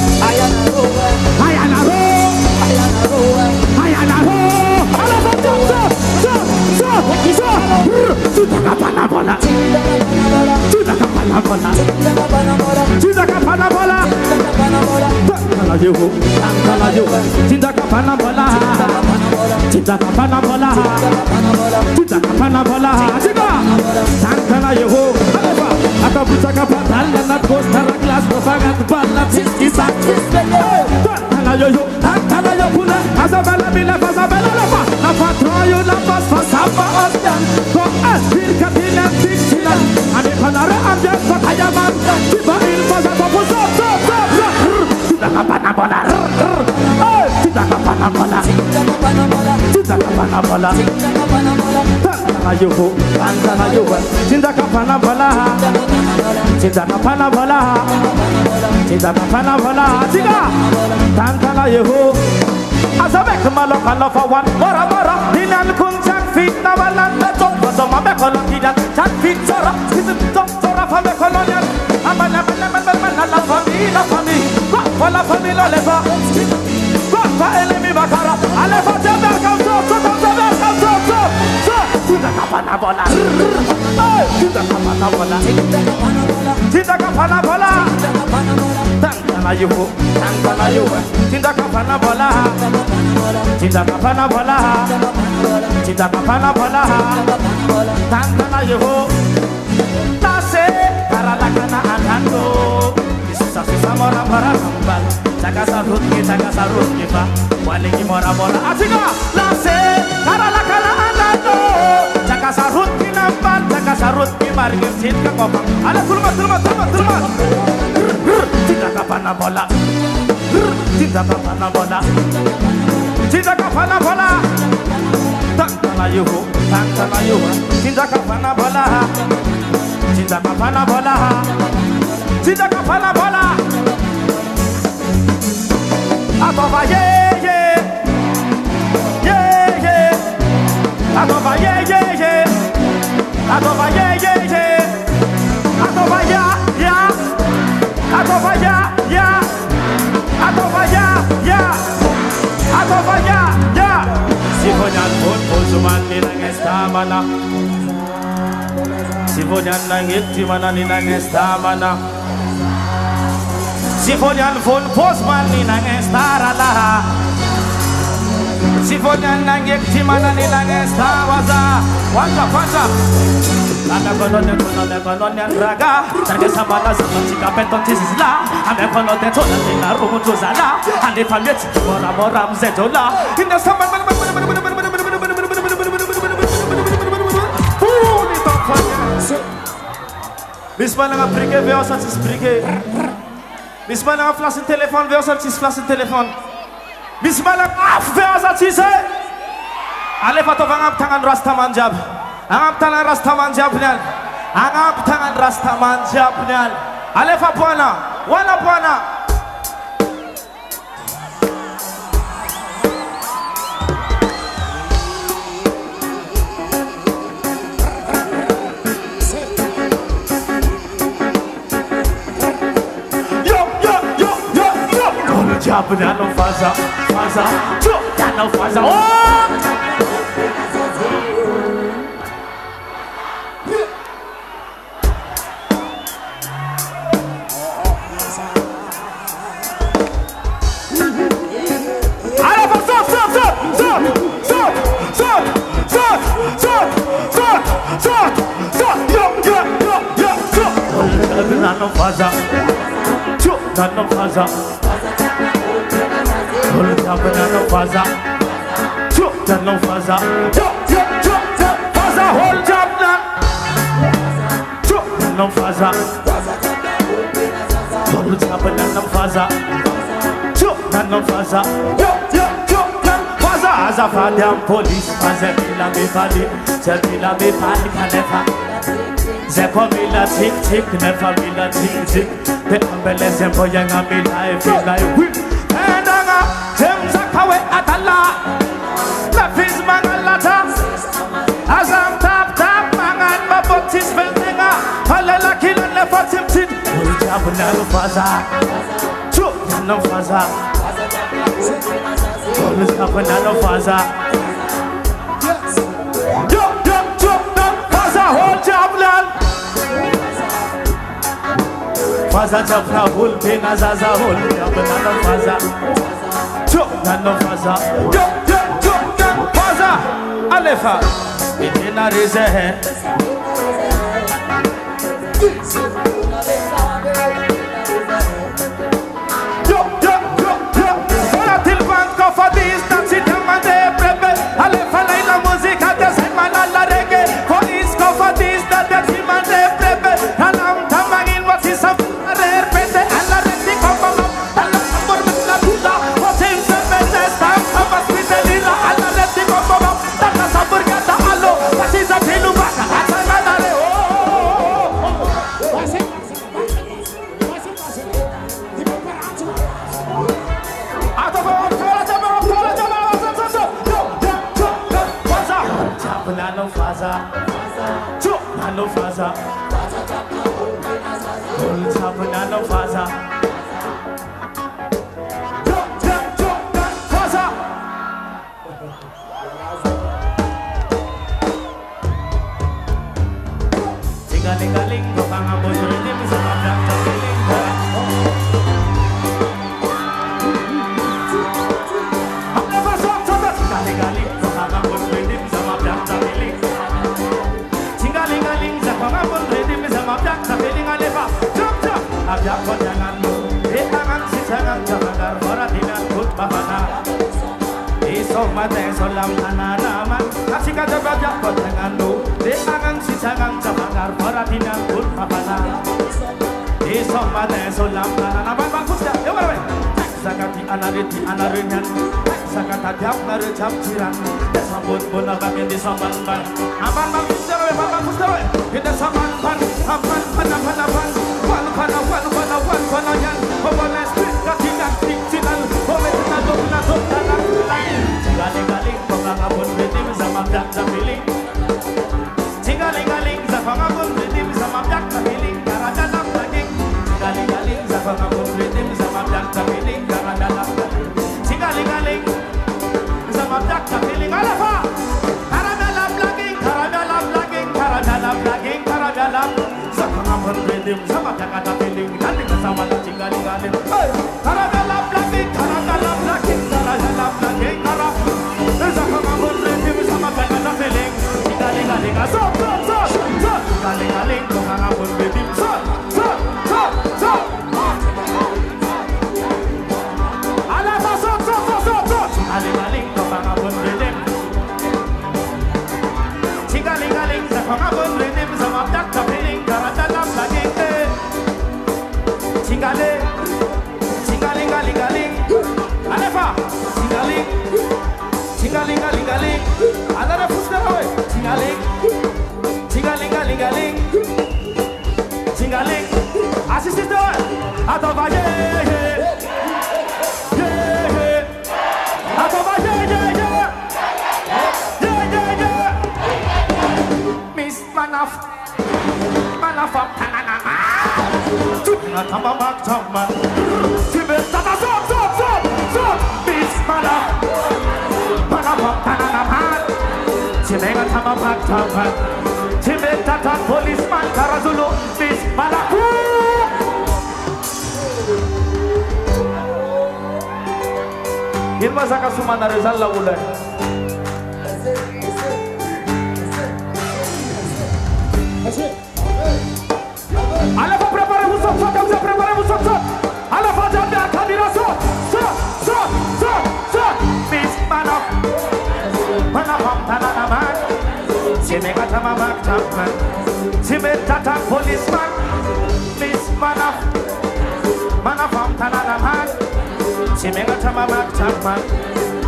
Speaker 7: ninangestamana. Sifonian nangit di mana ninangestamana. Sifonian phone postman ninangestarala. Sifonian nangit di mana ninangestawaza. Wasa. Ame kono raga. Tergesa mana zaman jika beton tisla. Ame kono detona tina rumu zala. Ande pamit mora mzedola. Inna sama Bismillah nga brike veo sa tis brike. Bismillah nga flash telefon veo sa tis flash telefon. Bismillah nga veo sa tis. Ale fato angap tangan Rastaman jab. Angap tangan Rastaman jab nyan. Angap tangan Rastaman jab nyan. Ale fa puana. Wala puana. Japan no faza, no faza. Oh! No faza, no faza. Hold up and no faza. Chuk, no faza. Faza, hold up now. Chuk, no faza. Hold up and no faza. Chuk, no faza. Faza, as a father, police, as a killer, me body, Zepila, me body, Kanefa. Zepomila, tick, never mila, tick. The ambulance, and boy, young, I'm in life, whip. Kawe atala, lafis mangalata. Azam tap mangan mabotis veltenga. Halala kila nefatim tin. Ulu jabu nano faza, chuk nano faza. Ulu jabu nano faza. Chuk nano faza. Hold jabu nan. Faza japna hul pina zaza hul jabu nano faza. Nano faza, faza, alefa, itina rize. Ora tilban kofa dis dansi tamande prebe. Alefa laila musica de semana la reggae. Police kofa dis dansi tamande prebe. Alam tamangin wasisa repete. Alla reti kofa ma. Nano faza, nano faza, nano faza, faza. Tinggaling, tukang ambon ini bisa nabrak terpiling. Tinggaling, tukang ambon ini bisa nabrak terpiling. Tinggaling, tukang ambon ini bisa nabrak terpiling. Alepa, jump, abjak janganmu, tangan si jangan jangan perhatian put bahana. Isomate solam tananaman, kasih kata abjak janganmu, tangan si jangan jangan perhatian put bahana. Isomate solam tananaman, bagus ya, ya boleh. Zakati anarinan, zakata tiap hari jam jiran, desambut bola kami di saman ban. Aman bagus terus, kita saman ban, aman pan, wan yan, bawa street katingan tiksinan, boleh kita dok tangan lain. Galing pengabun betim sama dak pilih. Galing pengabun betim sama dak pilih, karena dalam daging. Galing pengabun betim sama dak pilih, karena dalam daging. Galing sama dak pilih, apa? Karena dalam rhythm sama Jakarta feeling galing sama tinggaling galing kara dalam lagi kara dalam lagi kara dalam lagi kara sama ngabun rhythm sama Jakarta feeling tinggaling galing so tinggaling galing ngabun rhythm so ala so tinggaling galing ngabun rhythm tinggaling galing ngabun rhythm sama Jakarta feeling kara dalam lagi tinggaling galing alefa tinggaling galing ada pusna hoy tinggaling assistant doy atau baje atau baje Miss Manaf Tama mak taman Tibe tata stop Miss Manaf tananaman Timenga tama mak taman Tibe tata policeman Karazulu Miss Malaku Hilma Zaka Sumana Rezalla Ulay Alafa preparamos o soco, preparamos o soco. Alafa jambe akadira so. Miss Manaf tananaman. Timenga tama mak taman. Tibe tata policeman. Miss Manaf tananaman. Timenga tama mak taman.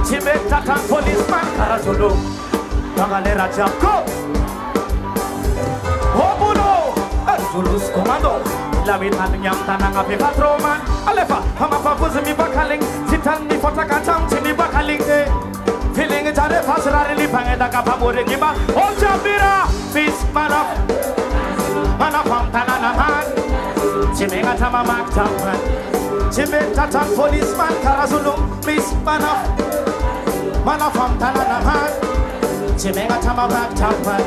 Speaker 7: Tibe tata policeman Karazulu. Bangalera Jaco. Obuno. Zulus komando lawitan nyam tanang api patroman alefa hama papuz mi bakaling sitan mi fota kacang sini bakaling feeling jare fasrari li pangeda kapamore giba on jambira Miss Manaf tananaman chimenga tama maktaman chime tata policeman Karazulu Miss Manaf tananaman chimenga tama maktaman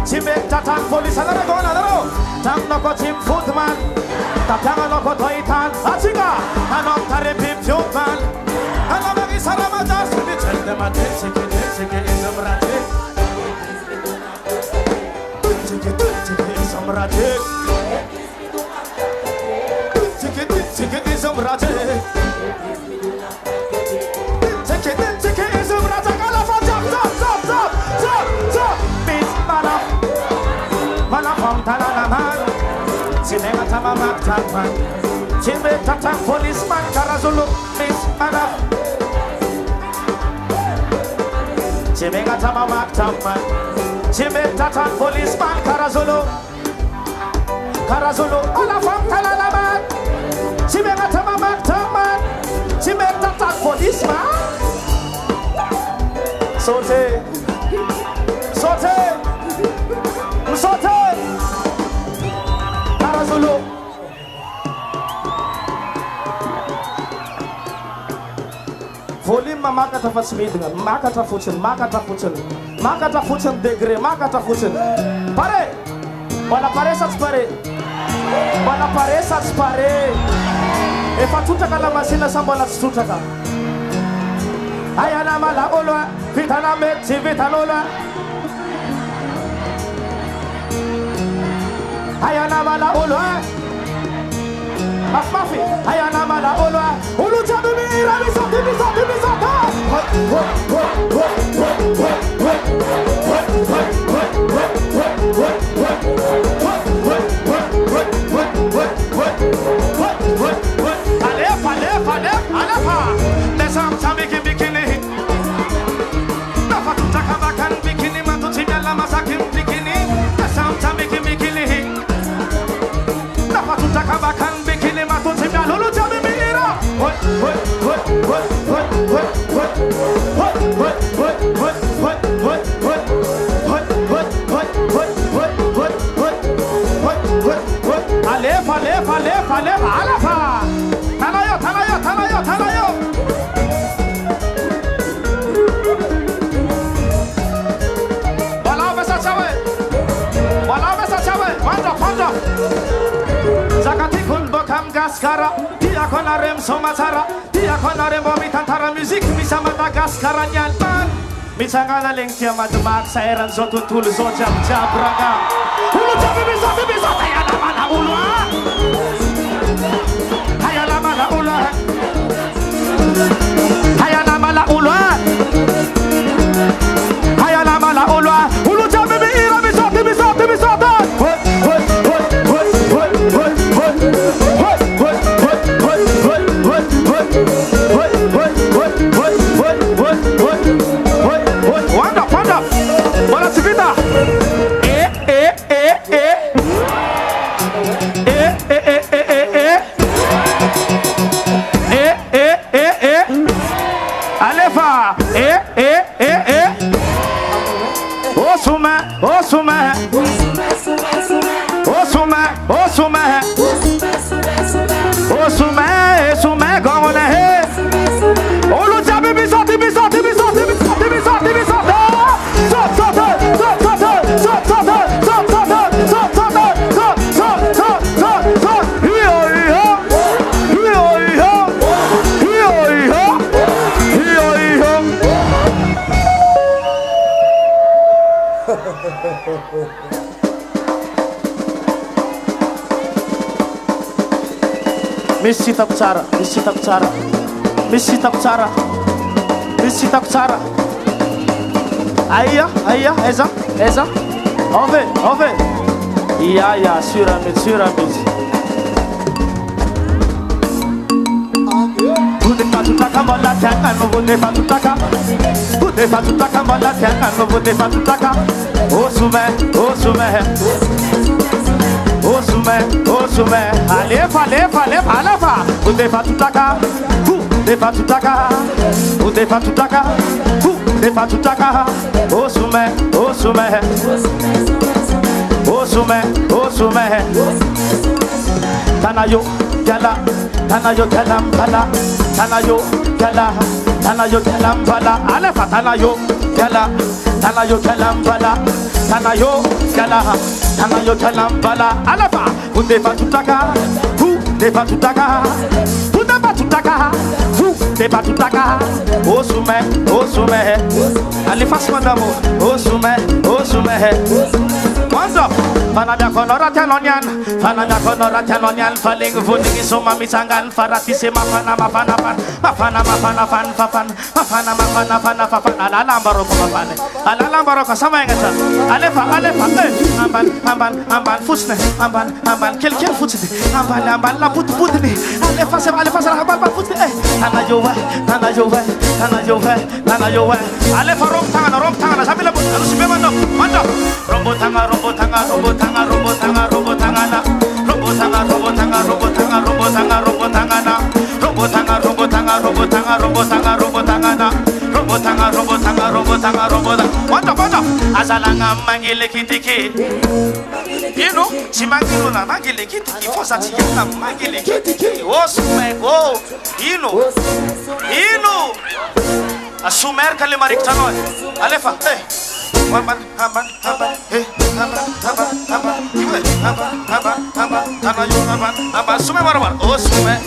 Speaker 7: chime tata police alaro gonalaro tam noko chim footman tapanga noko toitan achiga anom tare pip jokman anamagi saramadas mi chelde mate sike izamrate sike izamrate sike izamrate sike izamrate kala fajak stop Miss Manaf tananaman Timenga tama mak taman Tibe tata policeman Karazulu Miss Manaf Timenga tama mak taman Tibe tata policeman Karazulu Alafam tananaman Timenga tama mak taman Tibe tata policeman Sote Karazulu Volume maka tafat speed maka tafucen degré maka tafucen pare wala pare sats pare e fatuta kala masina sambala tutaka ayana mala olwa vitana me vitanola ayana mala olwa Mafi, ayana mala olwa ulu jabimi rabisa Alefa Nesam samiki bikini Nafa tutakabakan bikini Matutimya lama sakim bikini Nesam samiki bikini Nafa tutakabakan bikini Matutimya lulu jami mira Alefa Tanayo Wala besa chawe Wanda Madagascar. Dia konarem somatara. Dia konarem bomitantara musik misa Madagascar nyanman. Misa ngalaling tia mademak sairan zotutul zojam jabraga. Ulu jabi bisa tayana mana ulu. Hayana mana ulu. Hayana mana ulu. Hayana mana ulu. Ulu jabi ira bisa. Wanda, bora Civita. Alefa, Osume, gone ahead. Olu jabi bisot. Misi tak cara. Ayah, eza. Ove. Ya, suramit. Bude patutaka bola tangan, bude patutaka bola tangan, bude patutaka. Osume. Alefa. Bude patutaka. Osume. Tanayo galambala. Alefa tanayo galambala. Alefa bude patutaka. Osume. Alifas madamo. Osume. Mwanzo Fanada konora telonian Faling vunding isoma misangan Farati se mafana Alalam baroko sama yang kata Alefa Amban fusne Amban kel fusne Amban la put ni Alefa amban fusne Tana jowe Alefa rom tangan Sambil labut Harus bemano Mando Rombo tanga Mando Azalanga mangile kitiki Ino Chimangilo na mangile kitiki Fosa chiyana mangile kitiki Osume Ino Asumer kalimarik tanoi Alefa Amban sume barbar Osume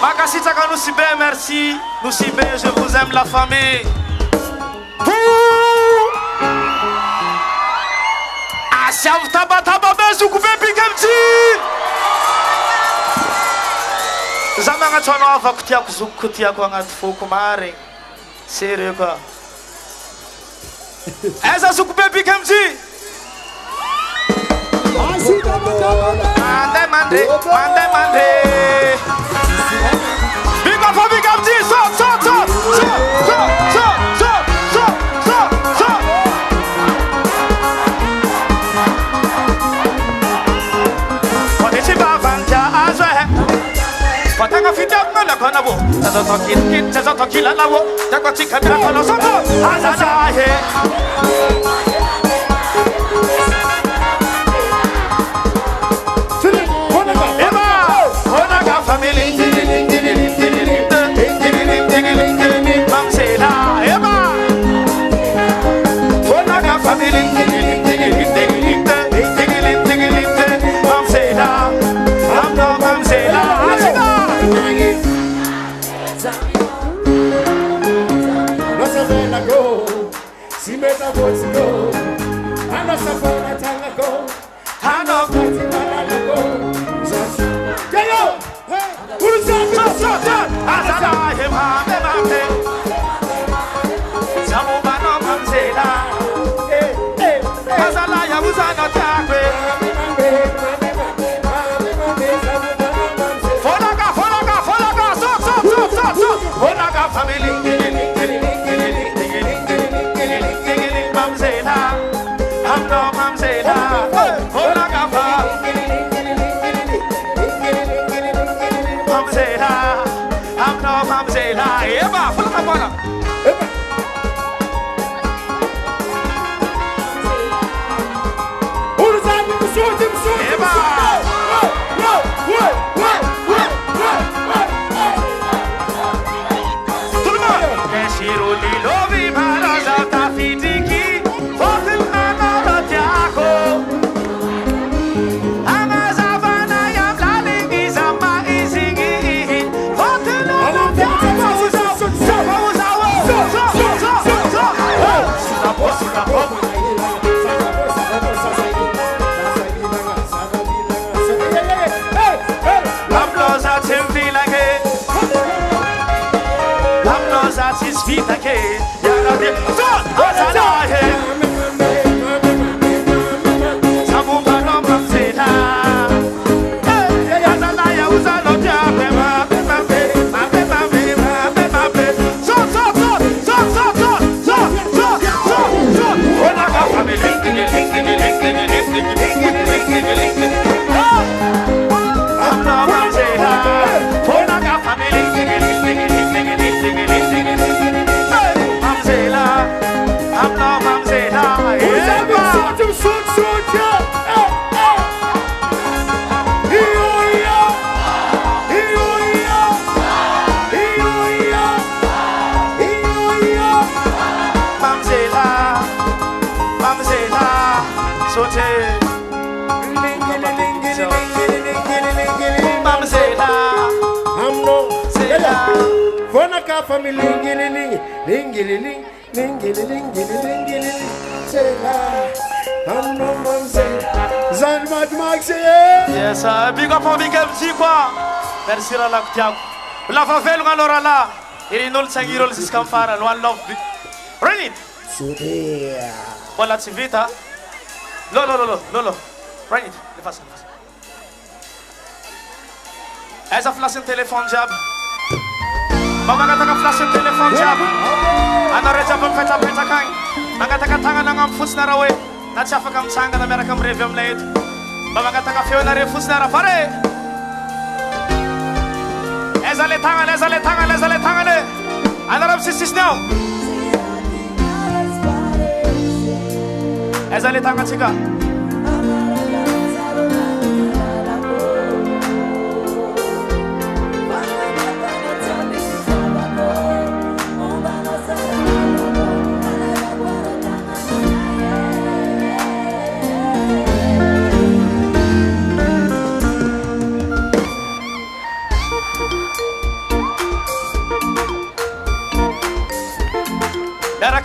Speaker 7: Makasih cakap Nusibe, merci Nusibe, je vous aime la famille Asyaf taba bezu kubepi kemti Zama nga chono ava kutia kwa nga tufuku maring Sere kwa Eza su kubepi kemti Mande Bika fa bika kemti So Patanga fitak mana kona bo, tato tokin, tato tokila lawo, tato chikan na kono soto, azasa he. Eba, onaga family, mam se Yes, big up on big MC quoi. Merci la laktiam. La favela allora là. Il non sa girol si scampara, one love. Ready? Voilà, c'est vite hein. Lolo. Ready? Le fast. Esa flash téléphone jab. Mama kata flash téléphone jab. Ana reja pun feta kang. Nakataka tangan ng fus na rawe. Natsafa kam sanga na merakam review late. Mama kata fio na refus na pare. Ezale tangan. Ana rap sis now. Ezale tangan sika.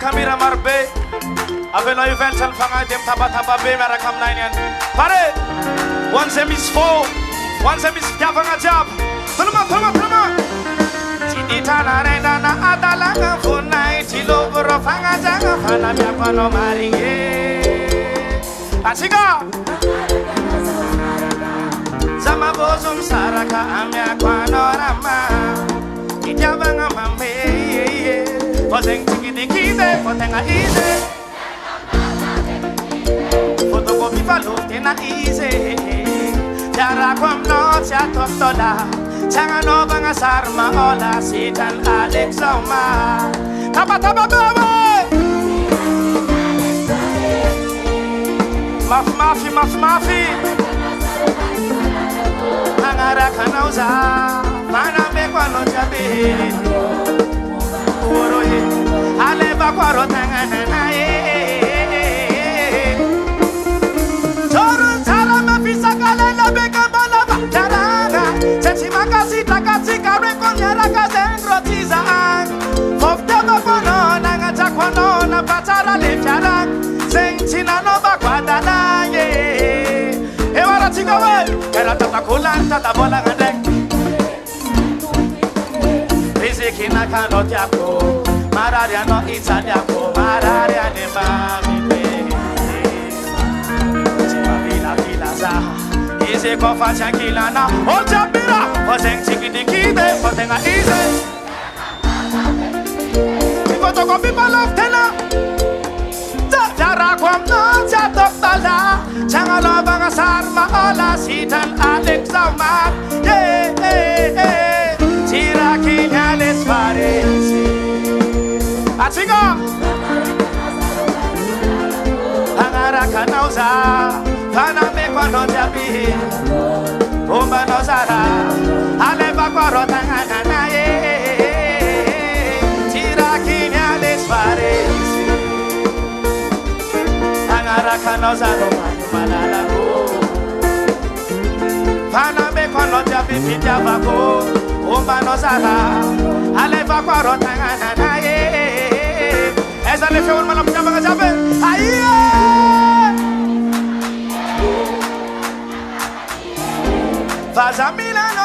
Speaker 7: Kamera marbe avela eventual fanga dem taba be mera kam nainian pare one semis 4 one semis javanga jab tolma titi na adala nga funai tilo bro fanga jaga fana mi apano maringe asika sama bozum saraka amya panorama kijavanga mambe Poteng tikidikide, poteng aize Fotokopi valute tena ize Jara kwam no tia toktola Changa no banga sarma ola Sitan Alex Oma Taba bawe Mafi Angara kanauza Mana mekwa no jabe Aleba kwaro tangana Chorun charama fisakale na bekambala bataranga Chechi makasi takati kare konyara kazendro tizaan Foftema kono nanga chakwano na patara lepcharang Senchina no bakwada Tara tata kulan tata bola ngandek Riziki na kanot yako Mararia no isan yako Mararia ni mami kwe Chima vila vila za Ize ko facha kila na Oja mira Foseng chikidikide Fosenga ize Chikoto ko pipa love tena Jara kwam no jatok tala Changalo banga sarma ola sitan Alex Zaumat Tira kinyales paresi Atingo Angara kanauza Fana me kwano jabi Umba no zara Aleba kwaro tangana na Tira kinyales paresi Angara kanauza Malala Fana me kwano jabi Pijabako Umba no zara Aleba kwaro tangana na Esa le fue un malo que llama Gazabe. ¡Ahí! Vas a Milano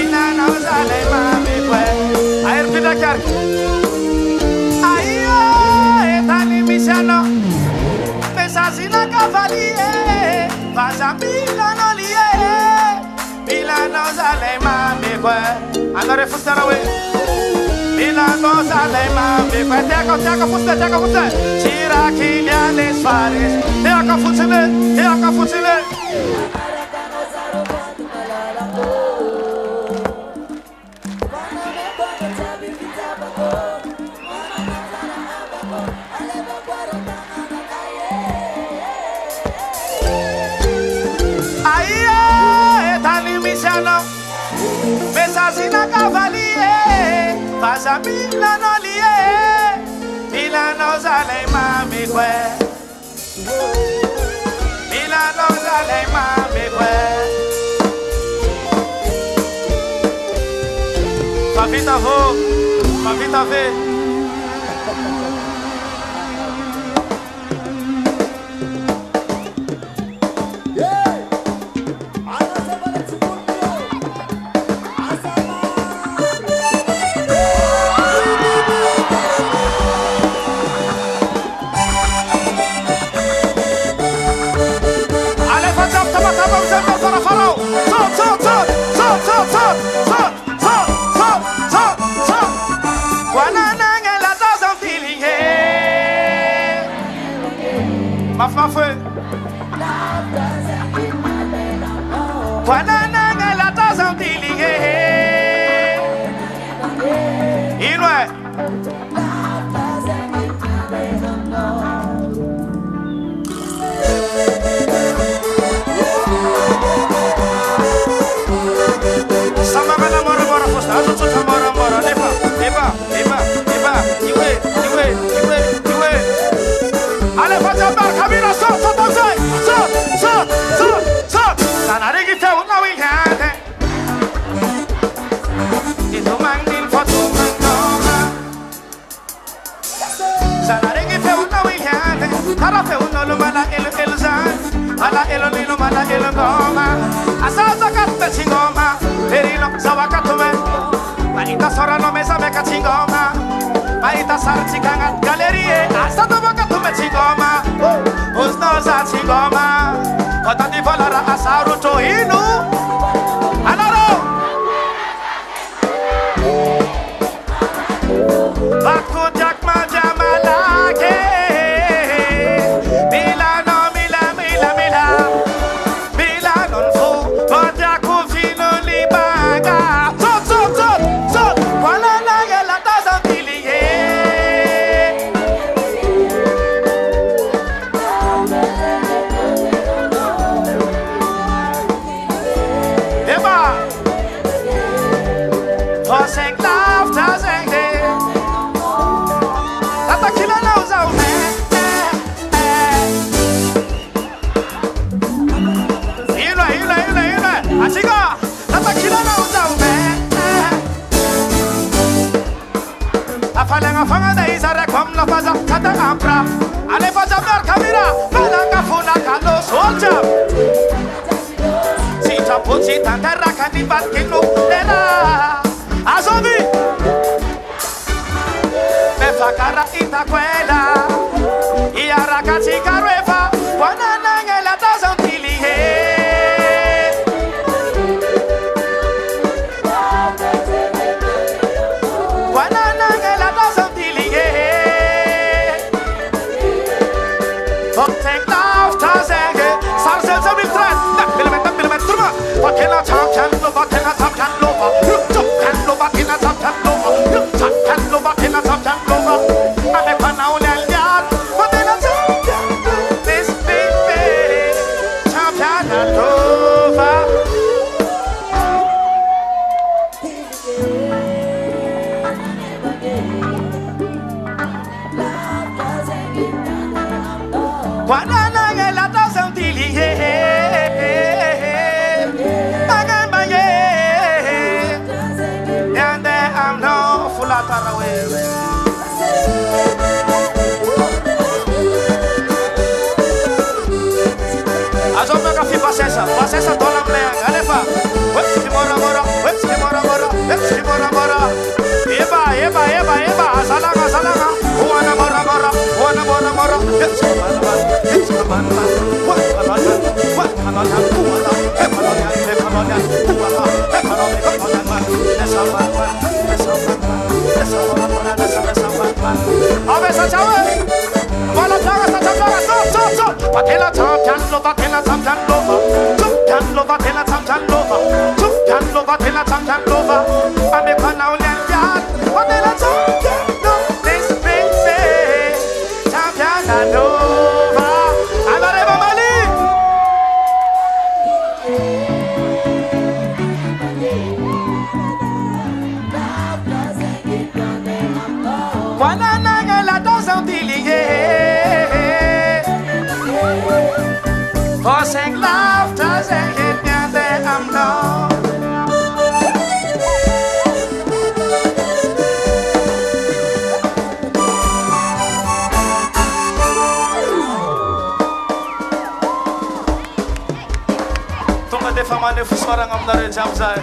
Speaker 7: Inana usale mami pues. Ayer pida kyar. ¡Ahí! Etani misiano. Pesasina cavalie. Vas a Milano Milano sale mami kwe Andare fusta na we Milano sale mami kwe Teka fusta Chira kilia les fares Teka futile Mesasina cavalie Pasa Milano lie Milano sale mami kwe Milano sale mami kwe Papita ve Ma feu Wanana la taza tilige Inwe Samangana mora posta Azutu mora Eba Iwe Ale faca barca mira sot Sanarigi fe una wingate Tito mangil foto mangoma Sanarigi fe una wingate Tara fe uno lumala elzan Mala nilo mala goma Asaza katte chingoma Perino sawakatume Maita sora no me sabe kachingoma Maita sarchi kangat galerie Asado wakatume chingoma Usno za chingoma Otati volara asaru tohinu Anaro Baku jakma jamalake Milano Milano fu Bajaku fino libaga Zot Wala laga la taza tilige Fosek laf tazengde falenga fanga de isare kom la faza kata ampra. Ale faza mer kamera, falenga funa kalo soldier. Si chapo si tantera kanibat kinu lela. Azovi. Me fakara itakwela. Ia ragazzi careva, banana nella tazza Pasesa tola mlea, alefa. What's mora mora, what's mora mora, what's mora mora. Eba, salanga salanga. Wana mora mora, wana mora mora. It's mama, what Suara ngamdare jam saya.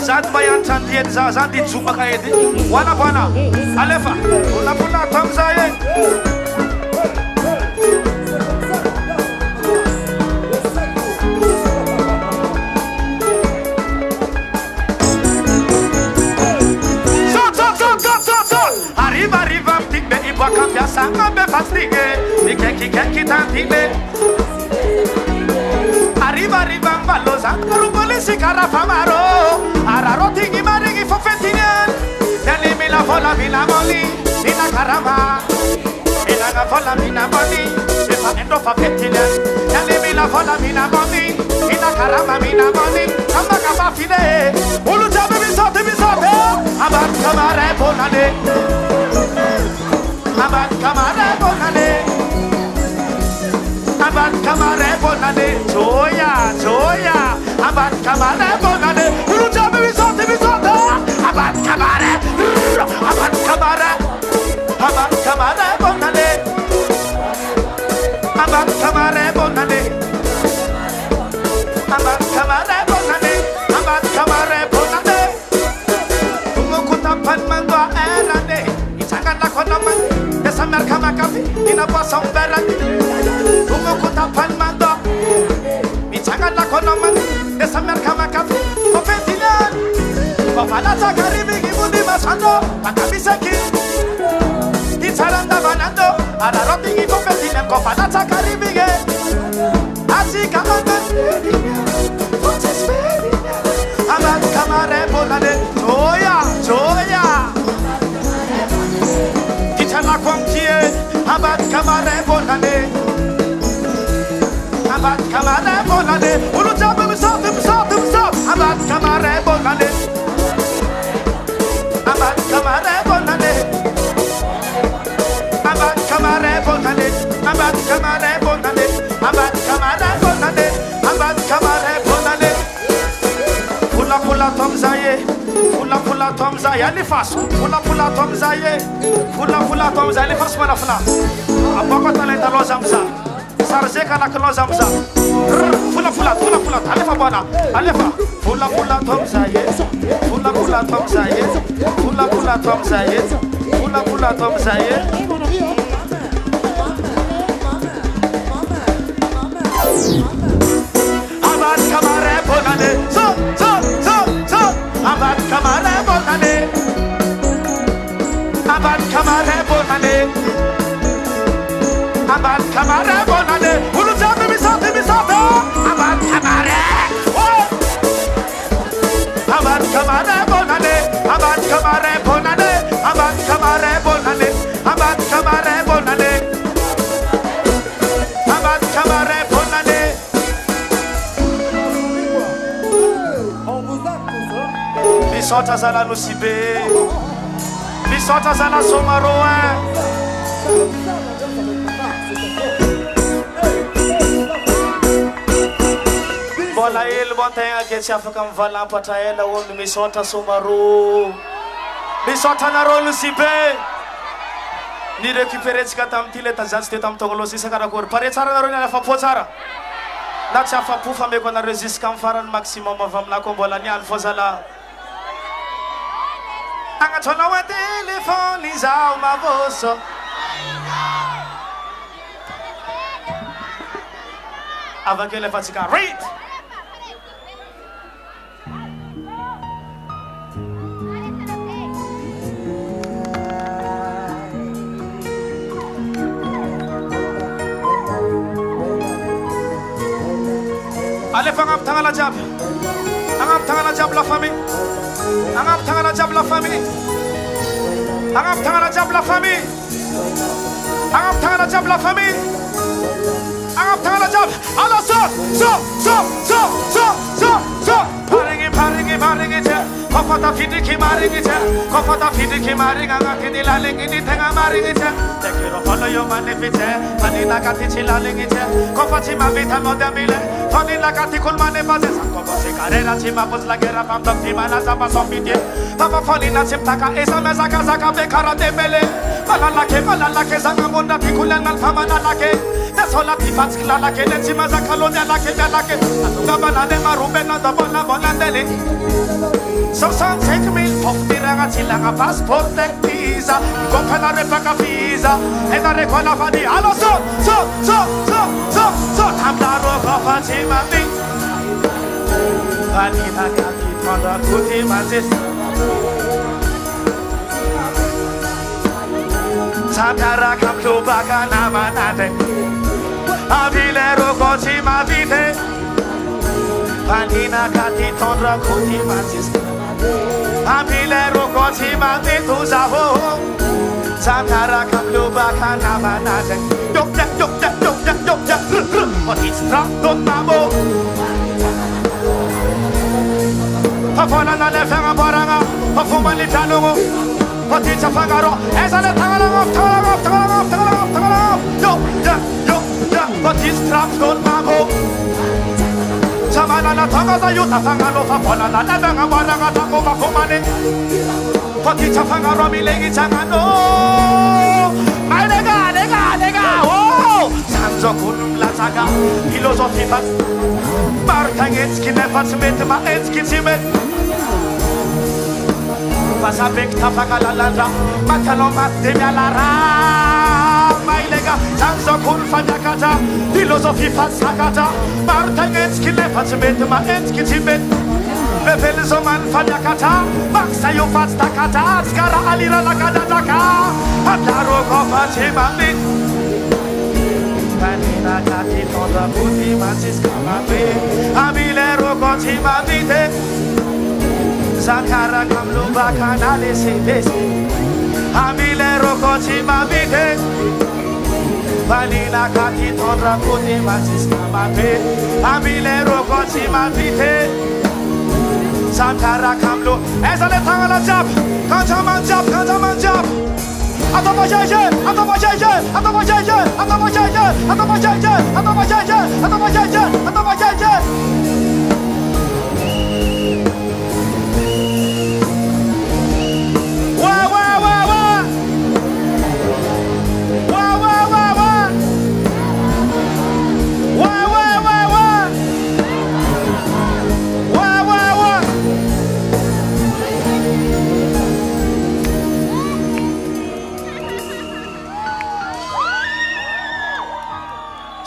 Speaker 7: Saat bayan cantian zanti cuma kayak ini. Wana alefa, puna tam saya. Sanga be fastige, kiki tantime. Arriva mbalosa, rubole si carafamaro. Araro tingi maringi fofetinian. Nani mina fola mina moli, mina carama. Mina fola mina moli, mina endo fofetinian. Nani mina fola mina moli, mina carama mina moli. Samba kapa fide, ulu jabe bisote. Abat kamare bonane. Abat kamare bonane, joya. Abat kamare bonane, ulu jabe bisote. Abat kamare bonane. Abat kamare bonane. Tumukutampan mando erane, itangan lakonaman, desamer kamakafi, inapasang berani. Tumukutampan mando, itangan lakonaman, desamer kamakafi, kofetinan. Kofalata karibi gibudi masando, pakabiseki. Itaranda banando, araroti gifofetinan, kofalata karibi ge. Asika angan, abat kamare bonane, joya. Itana konkie, abat kamare bonane. Ulu jabe bisop. Abat kamare bonane. Abat kamare bonane. kamare bonane, abat kamare bonane, abat kamare bonane, abat kamare bonane. Pula Tom Zaye, pula Tom Zaye, les faces, pula Tom Zaye, pula Tom Zaye, les faces mana fla. Apa kau talent lo zamza, sarje kana klo zamza. Pula, alefa bana, alefa. Pula Tom Zaye, pula Tom Zaye, pula Tom Zaye, pula Tom Zaye. Abat kamare bonane, so. Abat kamare bonane, abat kamare bonane, abat kamare bonane. Ulu jam misate, abat kamare. Abat kamare bonane, abat kamare bonane, abat kamare bonane, abat kamare bonane, abat kamare bonane. Bisota zala nusibe, bisota zala somaroa. Bola il bontenga che ci afakam vala pataela won bisota somaro. Bisota na rolo sibe. Ni récupérer tsikatam tile tazanste tam togolosi sakara kor pare tsara na rona fa potsara. Na tsafa pufa me kona resist kam faran maximum avam na ko bola ni alfozala. Anga tona wa telefoni za uma voso. Avake le fatica read. Allez, fangam tangala jab. Angam tangala jab la famille. Angam tangala jab la famille. Angam tangala jab la famille. Angam tangala jab la famille. Angam tangala jab. Allah so. Paringi je. Kofata fidiki maringi je. Kofata fidiki maringa ngakini lalingi ni tenga maringi je. Tekiro follow yo manifite. Panina kati chilalingi je. Kofati mavita modamile. Fanila kati kulmane baze. Kofosi karera chima bus la guerra pam top timana zaba sofidie. Papa fanina chiptaka esa meza kazaka bekara debele. Malala ke zanga monda pikulen malfamana lake. Desola tifats klala ke nechima zakalonya lake jalake. Atunga banane marumbe na dabona bonandele. So son take me off the ranga chilanga passport tek visa. Kopana repaka visa. Ena rekola fadi alo so. Tamdaro kofa chimami. Vanina kaki tonda kuti mazis. Samdara kamlu baka namanate. Avile roko chimavite. Vanina kaki tonda kuti mazis. Avile roko chimavite zavo. Samdara kamlu baka namanate. Dok. But it's not done now. Pafona na lefanga baranga, pafuma litano. But it's a fangaro. Esa le tangalo. Yo. But it's not done now. Samana na tangaza yuta fangalo pafona na lefanga baranga tango pafuma ne. But it's a fangaro milegi tangano. My nega. Oh. Sanzo kun lazaga. Philosophie fast. Martangetski nefats mit ma etski zimet. Pasabek tafakala landra. Makalo mat demialara. Mailega. Sanzo kun fanyakata. Philosophie fast sakata. Martangetski nefats mit ma etski zimet. Befel so man fanyakata. Maxa yo fast takata. Skara alira lakada daka. Adaro kofa chimamit. Vanina kati tonda puti mansis kamabe. Abile roko chimavite. Zakara kamlu bakana lesi. Abile roko chimavite. Vanina kati tonda puti mansis kamabe. Abile roko chimavite. Zakara kamlu. Esa le tangala jab. Kanjaman jab.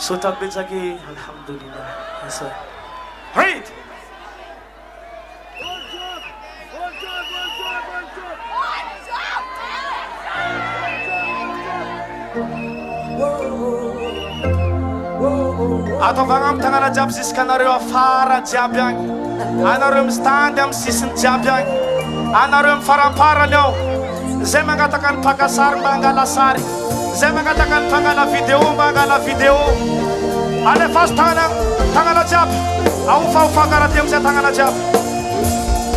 Speaker 7: Sutak bitsaki, alhamdulillah. Yes, sir. Read. Atau bangam tangan ajab sis kanario fara jabang, anarum stand am sisin jabang, anarum fara para lo. Saya mengatakan pakasar bangala sari, saya mengatakan bangala video. Ale fast tangan ajab, au fagarat yang saya tangan ajab.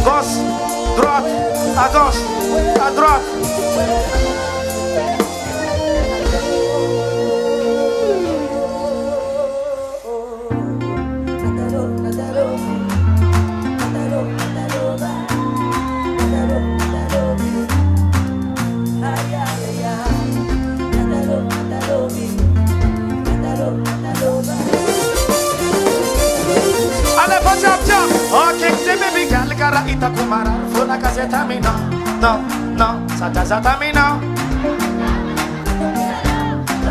Speaker 7: Gos, droit, à gauche, à droite. Cara ita kumara, funa kaseta mi no, sata mi no.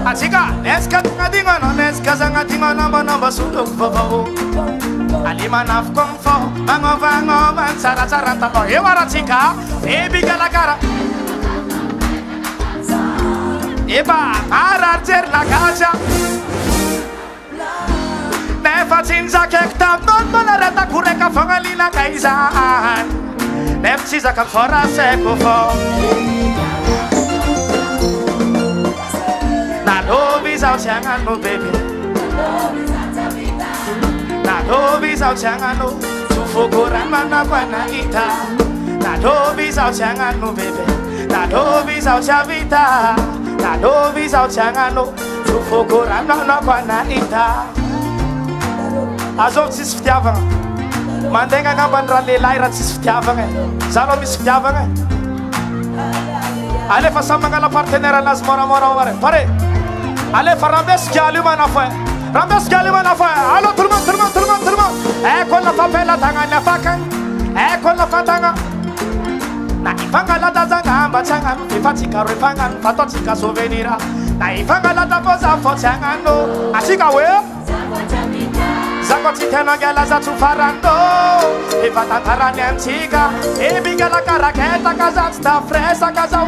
Speaker 7: Asika, neska tingadingo no, neska zangatingo no suduk bobo. Alima naf kongfo, mango sara tato. Ewara chika, biga la cara. Eba, ararjer la kaja. Nefa cinza kekta non monareta kureka fongalina kaizaan. Nef ciza kam fora sekufo. Na dobi zao changan no baby. Na dobi zao changan no sufukuran mana kwana ita. Na dobi zao changan no baby. Na dobi zao chavita. Na dobi zao changan no sufukuran mana kwana ita. Azov tsisy fitiavagna mantegna angambany raha lehilahy raha tsisy fitiavagna za aloha misy fitiavagna alefa samy magnala partenaire anazy moramora mare pare alefa rambesigaly io manafo rambesigaly io manafo allo tout le monde ecco la favela tagnany afakagny ecco la fatagna na ifangalata zangamba tsy agnano efatsika ro efagnano fataotsika souvenira na ifangalata fô za fô tsy agnano atsika hoe Zango titeno gela za tufarando Eva tantarani antiga Ebiga la karaketa kaza sta fresa kaza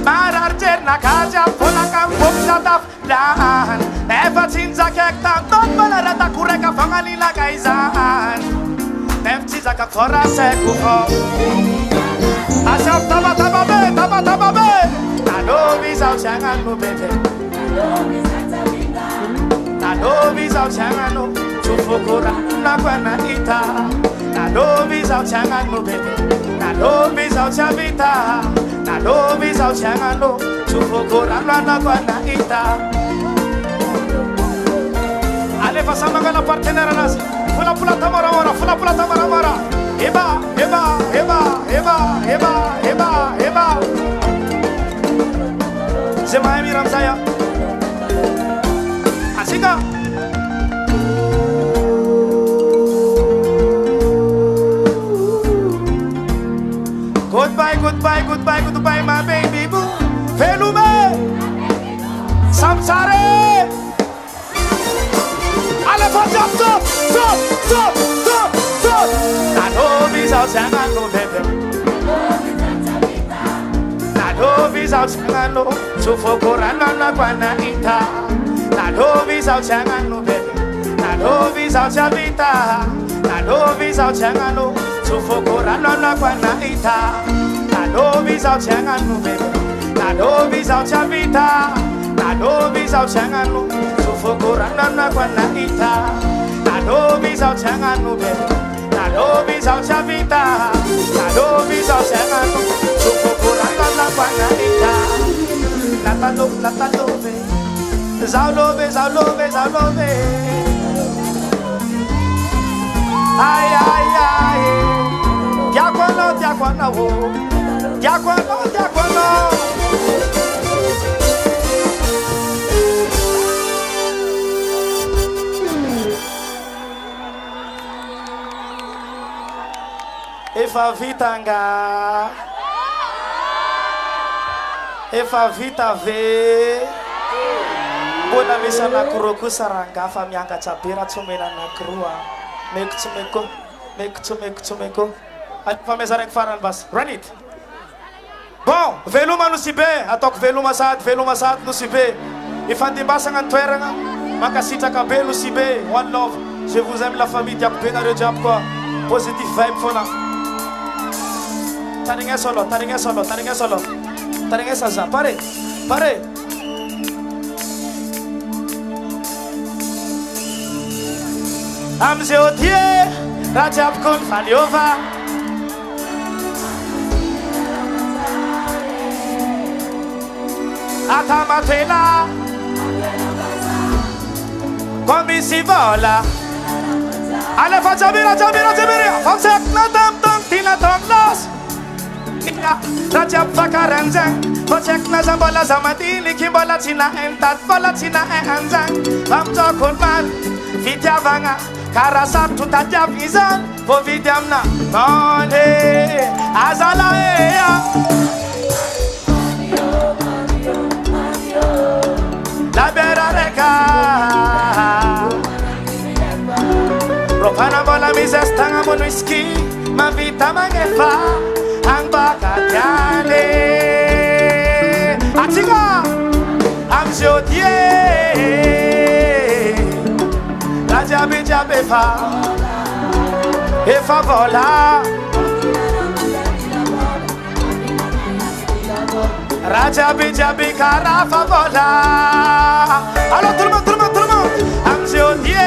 Speaker 7: Mararjer na kaja Pula kampung jataf dan Eva cinza kekta Don balarata kureka fangalila kaizan Nef ciza kak fora sekufo Asap taba be Nado bisa jangan mu bebe Nado bisa jangan no Sufukura na kwana ita Nado bisa jangan no bebe Nado bisa chavita Nado bisa jangan no Sufukura na kwana ita Ale pasama gala partenera nasi Pula tamara mara Eba Semai miram saya Asika Goodbye my baby boo Felume Samsare Ale fajab stop Nado bisa jangan lo bebe Nado bisa jangan lo Sufukuran na kwana ita Nado bisa jangan lo bebe Nado bisa chavita Nado bisa jangan lo Sufukuran na kwana ita Nado bisa jangan lo bebe Nado bisa chavita Nado bisa jangan lo Sufukuran na kwana ita Nado bisa jangan lo bebe Nado bisa chavita Nado bisa jangan lo Sufukuran na kwana ita natalove. Zaulove. Ai. Diaquano, wo. Diaquano. Efa vita ve. Bona misa nakuroku saranga fa mianga cabira tsumena nakrua. Mektsumeko. Fa mesarek faran bas. Run it. Bon, veluma no sibe, atok veluma saat no sibe. Ifandibasangan toeranga, makasita kabelo sibe. One love. Je vous aime la famille diap pena de diap quoi. Positive vibe fona. Taringa solo. Taringa saza. Pare. Amze odie, Rajab kun Faliova. Atamatela, come si vola. Ale facciamira, faccia tam tina tonglos. Rajab fakaranzang, faccia zambola zamatili kimbola tina entat bola tina anzang. Vamjo kunman, vanga. Karasap tutajab izan, po vidyamna. Mone, azala eya. La berareka Ropana bola mizes tanga mon whisky Ma vita mangefa Ang bakatane Atinga Am jodie La jabe fa Efa vola Raja bijabi karafa bola. Alors tout le monde. Amziodie.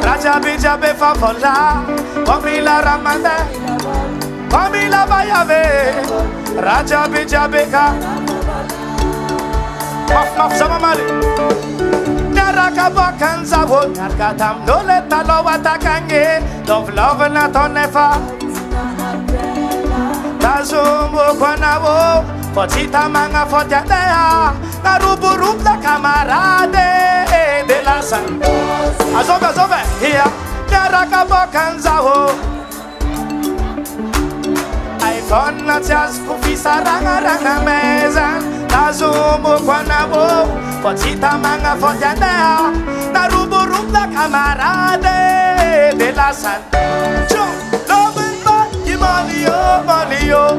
Speaker 7: Raja bijabi fa bola. Komila ramande. Komila bayave. Raja bijabi ka. Maf sama mali. Naraka bakan zabo. Narkatam dole talo watakange. Love na tonefa. Tazumbo kwanabo, potita manga fotiadea, naruburup la camarade de la san. Azove, here, naraka bokanzao. iPhone na tias kufisa ranga meza. Tazumbo kwanabo, potita manga fotiadea, naruburup la camarade de la san. Malio,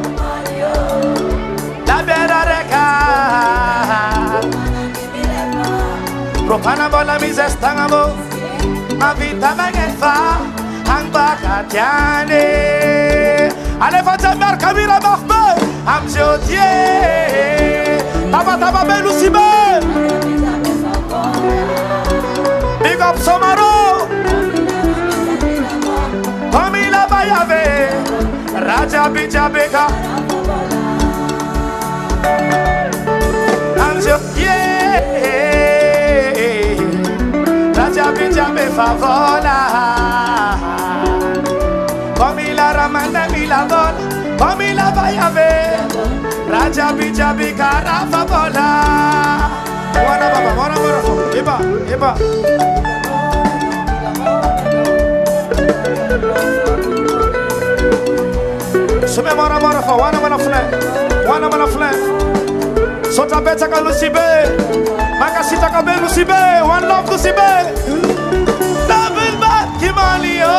Speaker 7: la berareka. Propana bola mizes tangamo, ma vita mangefa, ang bakatiane. Ale faccia mercamira mahbe, am jodie. Taba belu sibe. Big up Somaro. Komila bayave. Raja bijabeka Anjo Raja bijabe favola Komila ramanda milabon Komila bayave Raja bijabe karafa bola Wana baba Eba Sume mora fa wana mana fle Sota beta ka lusibe Makasita ka be lusibe One love lusibe Double back ki malio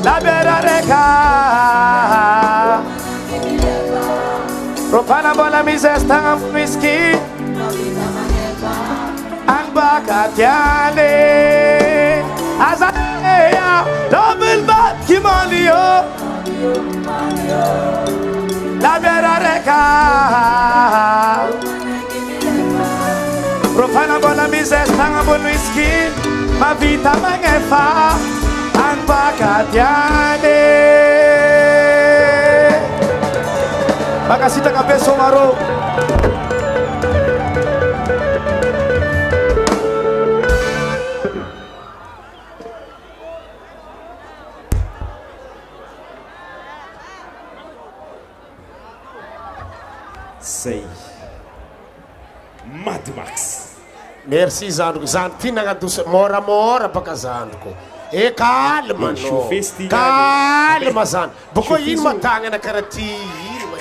Speaker 7: La berareka Propana bola mizes tanga whisky Ang bakatiane Azaleya Double back ki malio La berareka Profana bola mizes tanga bon whisky Ma vita mangefa Ang bakatiane
Speaker 2: Kadiane. Makasih TKP Somaro.
Speaker 6: Say Mad Max.
Speaker 2: Merci zandriko, zandriko ty nagnadosa moramora baka zandriko. Calma no. Calma zandriko. Boko ino matagnana karaha ty ino.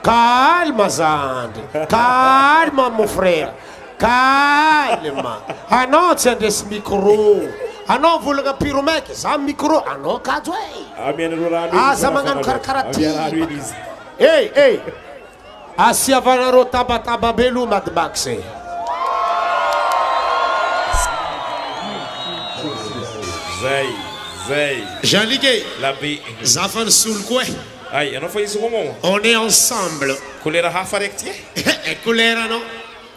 Speaker 2: Calma zandriko. Calma mon frère. Calma. Anao tsy andresy micro. Anao volagna piromèque, za micro, anao kajo e. Aza magnano karakaraha ty. Hey. Asiavanareo tabataba be lo Mad Max e.
Speaker 6: Zay.
Speaker 2: Jaligué.
Speaker 6: Labi.
Speaker 2: Zafan sulko e.
Speaker 6: Ay, anao fa izy homo.
Speaker 2: On est ensemble.
Speaker 6: Couleur hafa raiky ty e.
Speaker 2: Couleur non?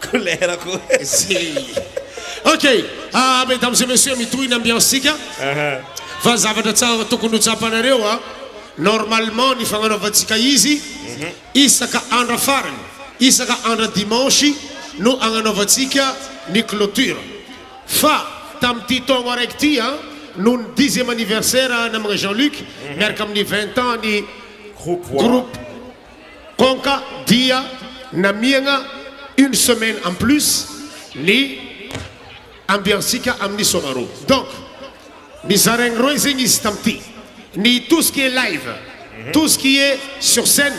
Speaker 6: Couleur ko.
Speaker 2: Si. Ok, mesdames et messieurs, mitohina ambiansika. Fa zavatra tsara tokony ho tsapanareo a. Normalement ny fagnanaovantsika izy isaka andra farany, isaka andra dimanche no agnanaovantsika ny clôture. Fa tamin'ity taogno araiky ty a no ny 10e anniversaire namagna Jean-Luc miaraka amin'ny 20 ans ny groupe Konka dia namiagna une semaine en plus ny ambiansika amin'ny Somaro. Donc ny zaraigny roy zegny izy tamin'ity. Ni tout ce qui est live, tout ce qui est sur scène,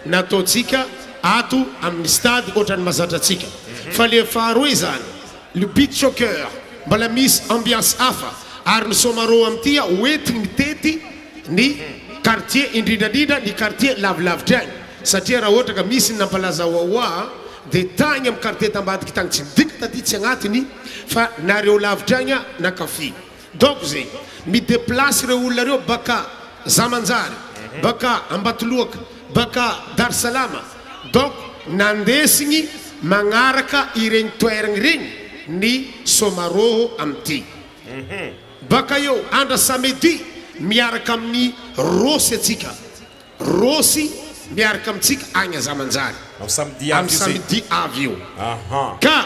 Speaker 2: nataotsika ato amin'ny stade ohatrany mazatratsika. Fa le faharoa zany, le beat choker, mbala misy ambiance hafa ary ny Somaro amty hoentigny mitety ny quartier indrindrandrindra ny quartier lavilavitra agny. Satria raha ohatra ka misy nampalaza wawa de tagny amin'ny quartier tambadiky tagny tsy midika taty tsy agnatiny fa nareo lavitra agny nakafy. Donc zegny mi déplace reo olona reo baka Zamanjary, baka Ambatoloaka, baka Dar es Salaam. Donc nandesigny magnaraka iregny toeragny regny ny Somaro amty. Baka eo andra samedi miaraka amin'ny Rosy atsika. Rosy miaraka amitsika agny Zamanjary. Am samedi avy eo. Ka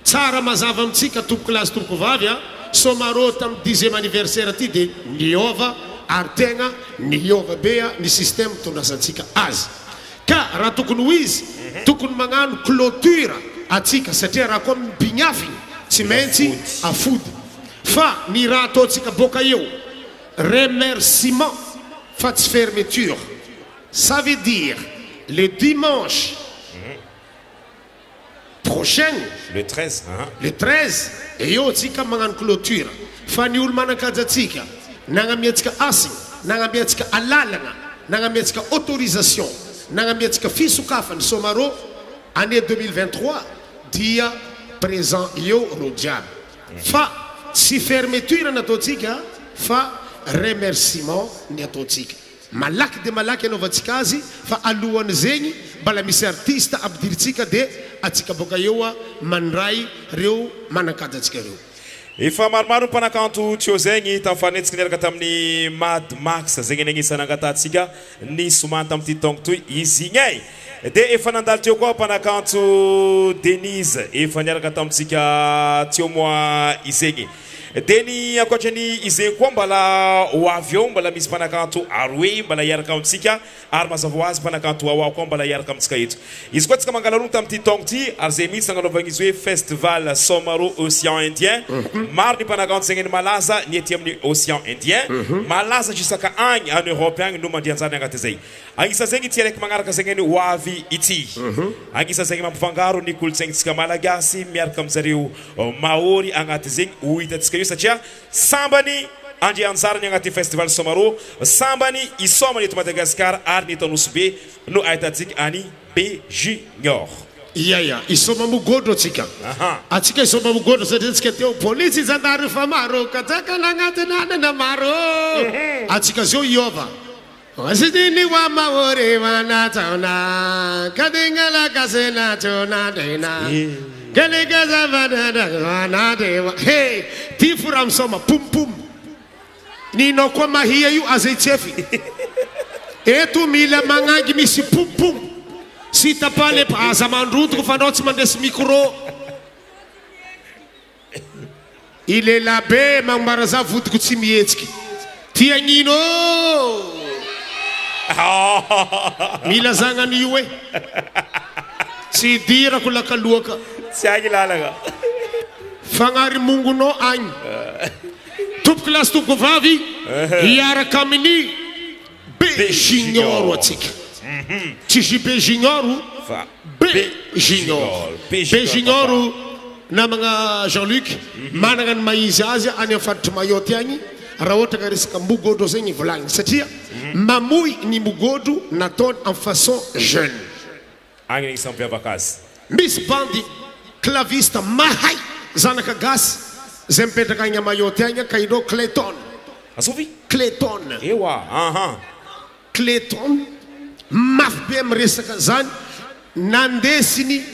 Speaker 2: tsara mazava amitsika tompoko lazy tompoko vavy a. Somaro tam 10e anniversaire ty de niova ary tegna niova be ny système tondrasantsika azy. Ka raha tokony ho izy tokony magnano clôture atsika satria raha koa mibignafigny tsy maintsy afody. Fa ny raha ataotsika boka eo remerciement fa tsy fermeture. Ça veut dire le dimanche prochain,
Speaker 6: le 13,
Speaker 2: le 13 eo tsika magnano clôture. Fa ny olo manakajatsika nagnamiatsika asigny, nagnamiatsika alalagna, nagnamiatsika autorisation, nagnamiatsika fisokafany Somaro année 2023 dia présent eo ro jiaby. Fa tsy fermeture nataotsika fa remerciement ny ataotsika. Malaky de malaky anaovantsika azy fa alohany zegny mbala misy artiste ampidiritsika de atsika boka eo a mandray reo manakajatsika reo.
Speaker 6: Efa maromaro mpanakanto teo zegny tamin'fanetsika niaraka tamin'ny Mad Max zegny agnisany angatatsika ny somany tamin'ity taongo toy izy igny. De efa nandalo teo koa mpanakanto Denise efa niaraka tamintsika teo moa izegny. De ny ankoatrany izegny koa mbala ho avy eo mbala misy mpanakanto aroe mbala hiaraka amitsika ary mazava ho azy mpanakanto ao koa mbala hiaraka amitsika eto. Izy koa tsika mangalarony tamin'ity taongo ty ary zay mihitsy nagnanaovagna izy hoe festival Somaro Océan Indien. Maro ny mpanakanto zegny ny malaza ny ety amin'ny Océan Indien. Malaza jusaka agny en Europe agny no mandianjany agnaty zay. Agnisa zegny ty araiky magnaraka zegny ho avy ity. Agnisa zegny mampifangaro ny kolontsaintsika malagasy miaraka amin'zareo Maory agnaty zegny ho hitatsika io satria sambany andianjarany agnaty festival Somaro, sambany isomany eto Madagasikara ary ny Tanosbe no ahitatsika any B Junior.
Speaker 2: Ia, isoma mogodro atsika. Atsika isoma mogodro satria atsika teo police zandary fa maro katsaka nagnatiny anana maro. Atsika zao iova. Wasidini wa Maory wanataona kadingala kasena chona dena Galegeza vanade. Hey, tifuram soma pum pum. Nino kwa mahia yu azechefi. Etu mila mangangi misi pum pum. Sita pale pa zamandrutu kufanots mandes mikro. Ile labe mambaraza vutu kutsimietski. Tia nino. Mila zanga niwe. Si dira kula kaluaka.
Speaker 6: Siya kilala.
Speaker 2: Fangari mungu no any. Tup klas tup kuvavi. Iara kamini. Beijinhoro atika. Tishi beijinhoro. Beijinhoro. Beijinhoro na mga Jean-Luc. Manangan maizazia ani afatra mayote ani. Raota karisaka mugodo zegny volagny satria mamoy ny mugodo nataony en façon jeune.
Speaker 6: Agny isang piavakazy.
Speaker 2: Misy bandy claviste mahay zanaka gasy zay mipetraka agny mayote agny kainao Clayton.
Speaker 6: Asovy?
Speaker 2: Clayton.
Speaker 6: Ewa,
Speaker 2: Clayton mafy be miresaka zany nandesiny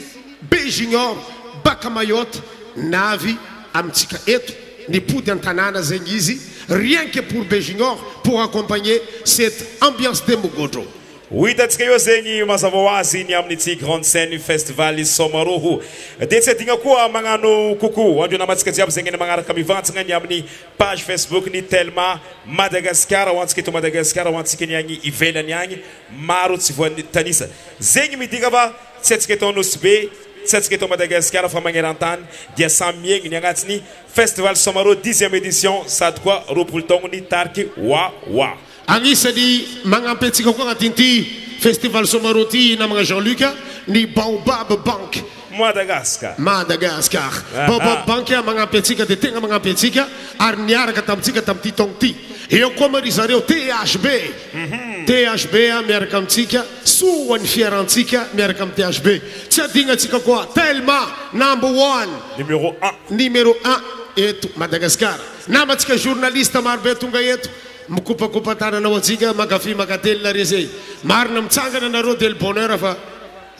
Speaker 2: be junior baka mayote navy amitsika eto nipody an-tanàna zegny izy rien que pour Béjinor pour accompagner cette ambiance de Mugodro.
Speaker 6: Oui, tatsika io zegny mazava hoazy ny amin'ity grande scène festival Somaroho. Dia tsy adinga koa magnano koko andro namatsika jiaby zegny magnaraka mivantsagna ny amin'ny page Facebook ny Telma Madagascar ho antsika eto Madagascar ho antsika ny agny ivelany agny maro tsy voatanisa. Zegny midika fa tsy atsika eto Nosbe tsy atsika eto Madagascar fa magnerantany dia samy miegny ny agnatiny festival Somaroho 10e édition sady koa roapolo taogno ny tariky wa.
Speaker 2: Anisany magnampy antsika koa agnatin'ity festival Somaroho ty namagna Jean-Luc ny Baobab Bank
Speaker 6: Madagascar.
Speaker 2: Baobab Bank magnampy antsika dia tegna magnampy antsika ary niaraka tamintsika tamin'ity taogno ty. Eo koa mari zareo THB miaraka amintsika soany fiarantsika miaraka amin'ny THB. Tsy adigna antsika koa Telma #1 numéro 1 eto Madagascar. Namantsika journaliste marobe tonga eto mikopakopa tanana antsika magafi makatelina rezay. Marina mitsangana anareo dia le bonheur fa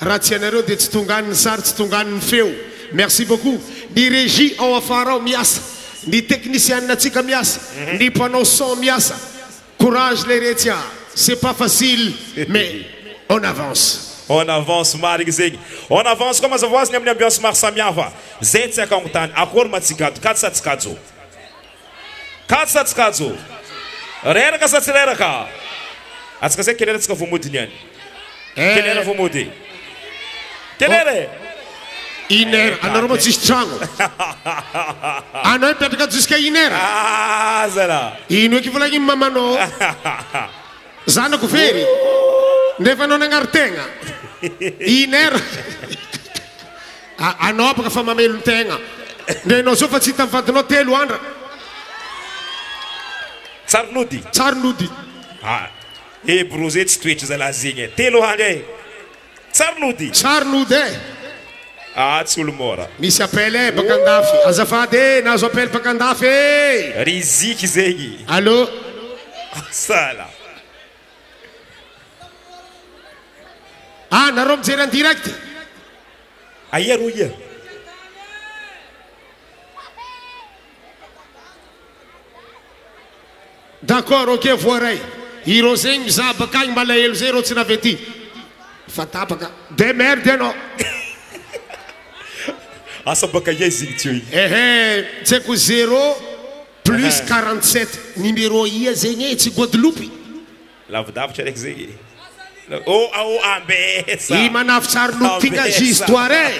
Speaker 2: raha tsy anareo dia tsy tongan'ny sary tsy tongan'ny feo. Merci beaucoup. Ny régie ao afara ao miasa, ny technicien atsika miasa, ny mpanao son miasa. Courage les retia. C'est pas facile mais on avance.
Speaker 6: On avance marigny zegny. On avance comme mazava hoazy ny amin'ny ambiance maro samihafa. Zay tsy akagno tany akory matsikado katsatsikajo. Katsatsikajo. Reraka sa tsy reraka. Atsika zay kelera tsika vomody niany. Kelera vomody. Kelera.
Speaker 2: Iner, anareo ma tsisy tragno. Anao mipetraka jusqu'à iner.
Speaker 6: Zala.
Speaker 2: Ino eky volagny mamanao. Zanako fery. Nefa anao nagnary-tegna. Iner. Anao baka fa mamelony tegna. Ndre anao zao fa tsy hita mivadinao 3 andra. Tsarnody.
Speaker 6: Brosé tsy toetra zala zegny. 3 andra. Tsarnody. Tsy olo mora.
Speaker 2: Misy appel baka andafy. Azafady nazo appel baka andafy.
Speaker 6: Riziky zegny.
Speaker 2: Allô?
Speaker 6: Sala.
Speaker 2: Nareo mijery en direct.
Speaker 6: Aia ro ia.
Speaker 2: D'accord, ok, voiray. Ireo zegny mizaha bakagny malahelo zay reo tsy navety. Fatapaka. De merde anao.
Speaker 6: Asa baka ia zegny tio igny.
Speaker 2: Tsy haiko 0 plus 47 numéro ia zegny tsy Guadeloupe.
Speaker 6: Lavidavitra raiky zegny. Ambesa.
Speaker 2: I manafitsary lotika histoire.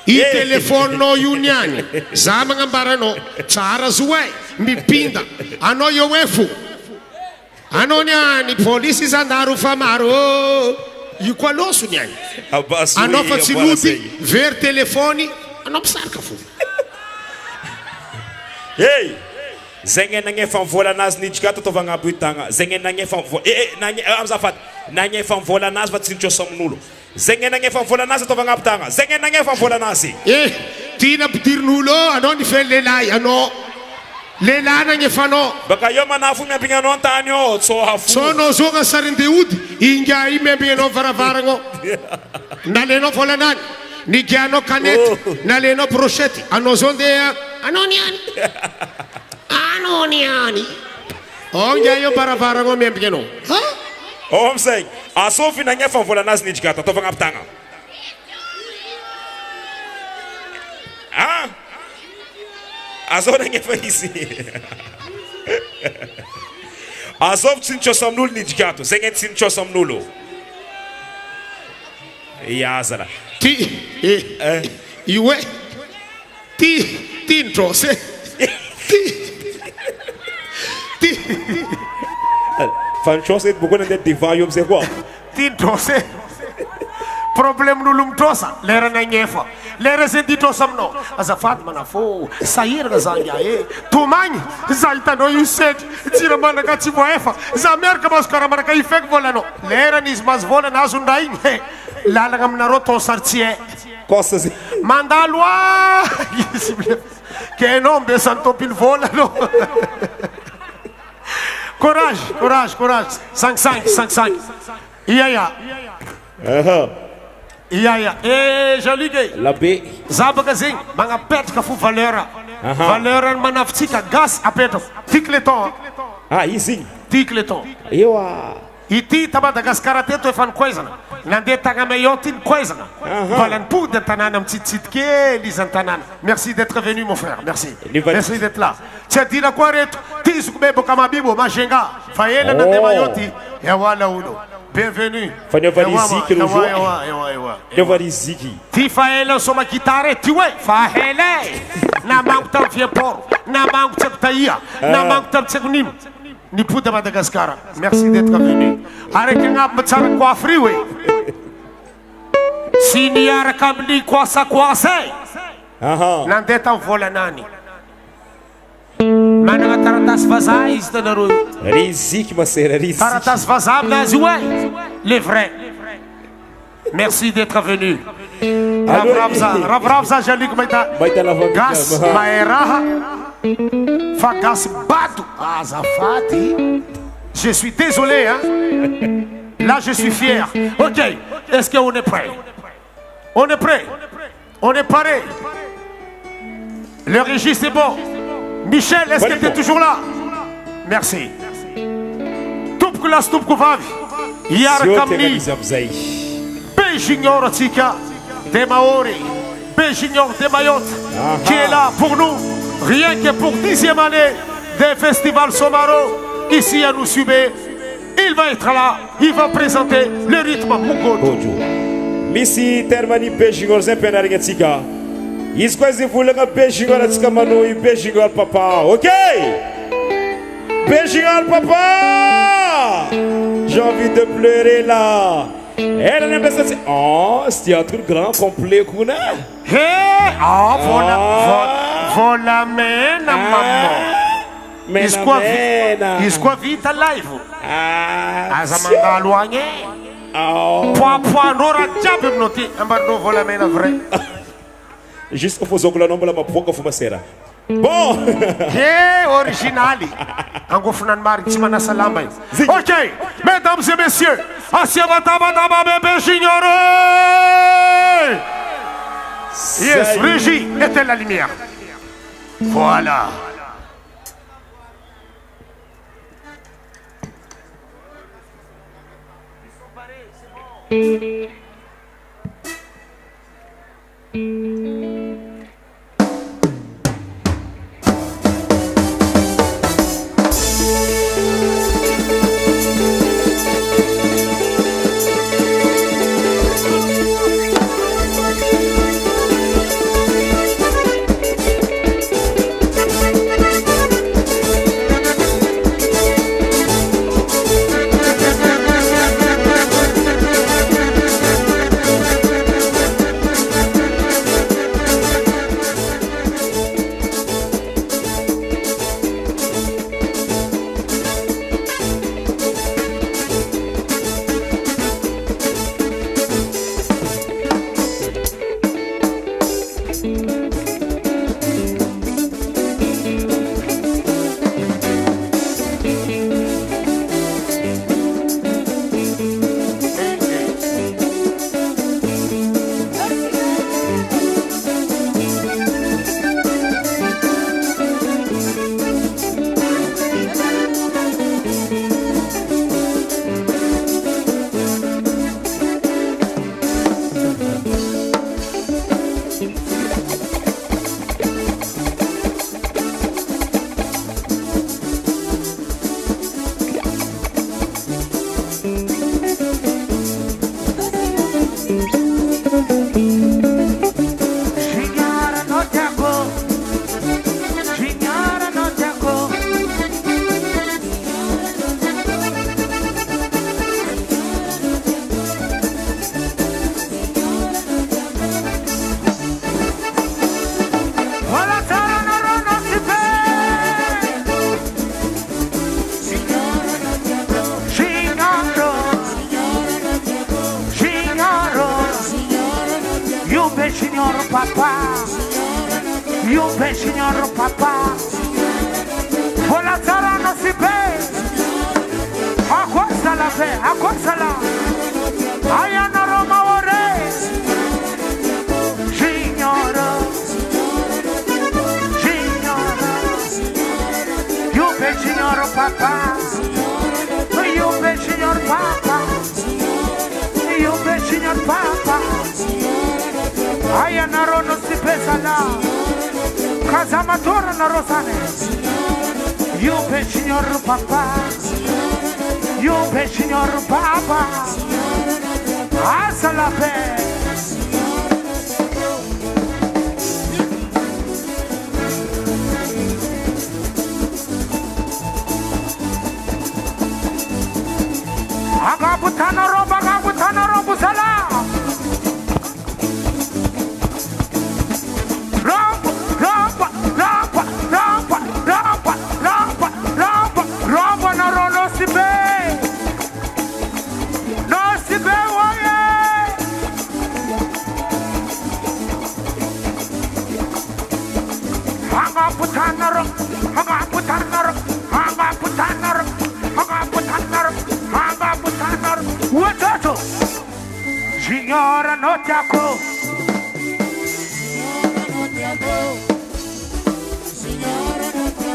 Speaker 2: I telefonao io niany. Za magnambaranao. Tsara zoe. Mipinda. Anao io efo. Anao niany polisy zandaro fa maro. Io koa loso niany. Anao fa tsy lody. Very telefony. Anao pisaraka fo.
Speaker 6: Hey. Zegny nagnefa mivola anazy nidika tataovagna aby tagna. Zegny nagnefa amzafady. Nagnefa mivola anazy fa tsy nitrosa amin'olo. Zegny nagnefa mivola anazy tataovagna aby tagna. Zegny nagnefa mivola anazy.
Speaker 2: Tina ampidirin'olo anao ny fe lehilahy anao. Lehilahy nagnefanao.
Speaker 6: Baka io manafo miambigna anao antany ao.
Speaker 2: So anao zao gna sarindeody. Inga i miambigna anao varavaragna ao. Nalenao vola anany. nigianao kanety nalenao brochety anao zao ndeha anao niany anao niany onga io baravarana miambika anao
Speaker 6: amizay asao finagnefa vola anazy nijigata ataovagna aby tagna azao nagnefa izy azao tsy nitrosa amin'olo nijikato zegny tsy nitrosa amin'olo ya zala
Speaker 2: ty io e ty nitrose ty
Speaker 6: fa nitrosa edy boko nandeha devant io amizay koa
Speaker 2: ty nitrose problème n'olo mitrosa lera nagnefa lera zay ditrosa aminao azafady manafô sahirana za ngia tomagny za hitanao io setry tsira manaka tsy voaefa za miaraka mazo karaha manaka io feky volanao lera n'izy mazo volana azondra igny lalagna aminareo ton sartie
Speaker 6: kosa zay
Speaker 2: mandalo izy ke anao mbesany tompiny volanao courage sangisangy ia Jean-Luc
Speaker 6: labe
Speaker 2: za baka zegny magnapetraka fo valeur manafitsika gas apetrako ty cléton
Speaker 6: izy
Speaker 2: ty cléton ity ta Madagasikara teto efa nikoezana nandeha tagna maillot ty nikoezana mbola nipody an-tanàna amitsititsity kely izy an-tanàna merci d'être venu mon frère merci d'être là tsy adina koa reto ty izoko me boka mabibo magenga fa ela nandeha maillot ty eawala olo bienvenue
Speaker 6: faniovaliziki
Speaker 2: ty fa ela soma gitare ty hoe fa hele na mango tam vieporo na mango tsy ako taia na mango tam tsy ako nino nipody a Madagasikara merci d'être venu araiky agnabo tsara coiffre hoe sy niaraka amin'ny koasakoasa nandeha tam volanany manana taratasy vazaha izy tanareo
Speaker 6: riziky masera riziky
Speaker 2: taratasy vazaha aminazy io e le vrai merci d'être venu ravoravo za Jean-Luc mahita gasy mahay raha fa gasy bato azafady je suis désolé hein là je suis fier ok est-ce qu'on est prêt on est paré le registre est bon Michel, est-ce que tu es toujours là? Merci. Tup kulas tup kuvavi. Yara kamni. Béjignon Tika des Maori. Béjignon des Mayotte. Qui est là pour nous. Rien que pour 10e année des festivals Somaro. Ici à nous subir. Il va être là. Il va présenter le rythme Mugodo.
Speaker 6: Missy Termani Béjignon Zempenaringatika. Izy koa izy volagna Béjignon atsika manohy Béjignon papa, ok? Béjignon papa! J'ai envie de pleurer là. Elle en aime ça. Oh, ce théâtre grand complet qu'on a.
Speaker 2: Hé! Oh, voilà mena maman. Izy koa vita live. Aza mandalo agny. Poipoandreo raha jiaby aminao ty ambarinao volamena vrai.
Speaker 6: Juste faut zogola nombo la mapoka fuma sera. Bon.
Speaker 2: Originali. Angofonany mari tsy manasa lamba io. Ok, mesdames et messieurs, asiavatavadava bébé junior. Yes, Régie, éteins la lumière. Voilà.
Speaker 7: papà, io per signor papà, buona zara non si vede, a cosa la ve, a cosa la, ayana Roma ore, signora, io per signor papà, io per signor papà, io per signor papà, ayana Roma non si pesa là, casa matura na rosane, io per signor papà, io per signor papà, alza la pe. Agabutana roba sala. Roba na rono si be. No si be waye. Agabutana Watoto, signora non ti acco.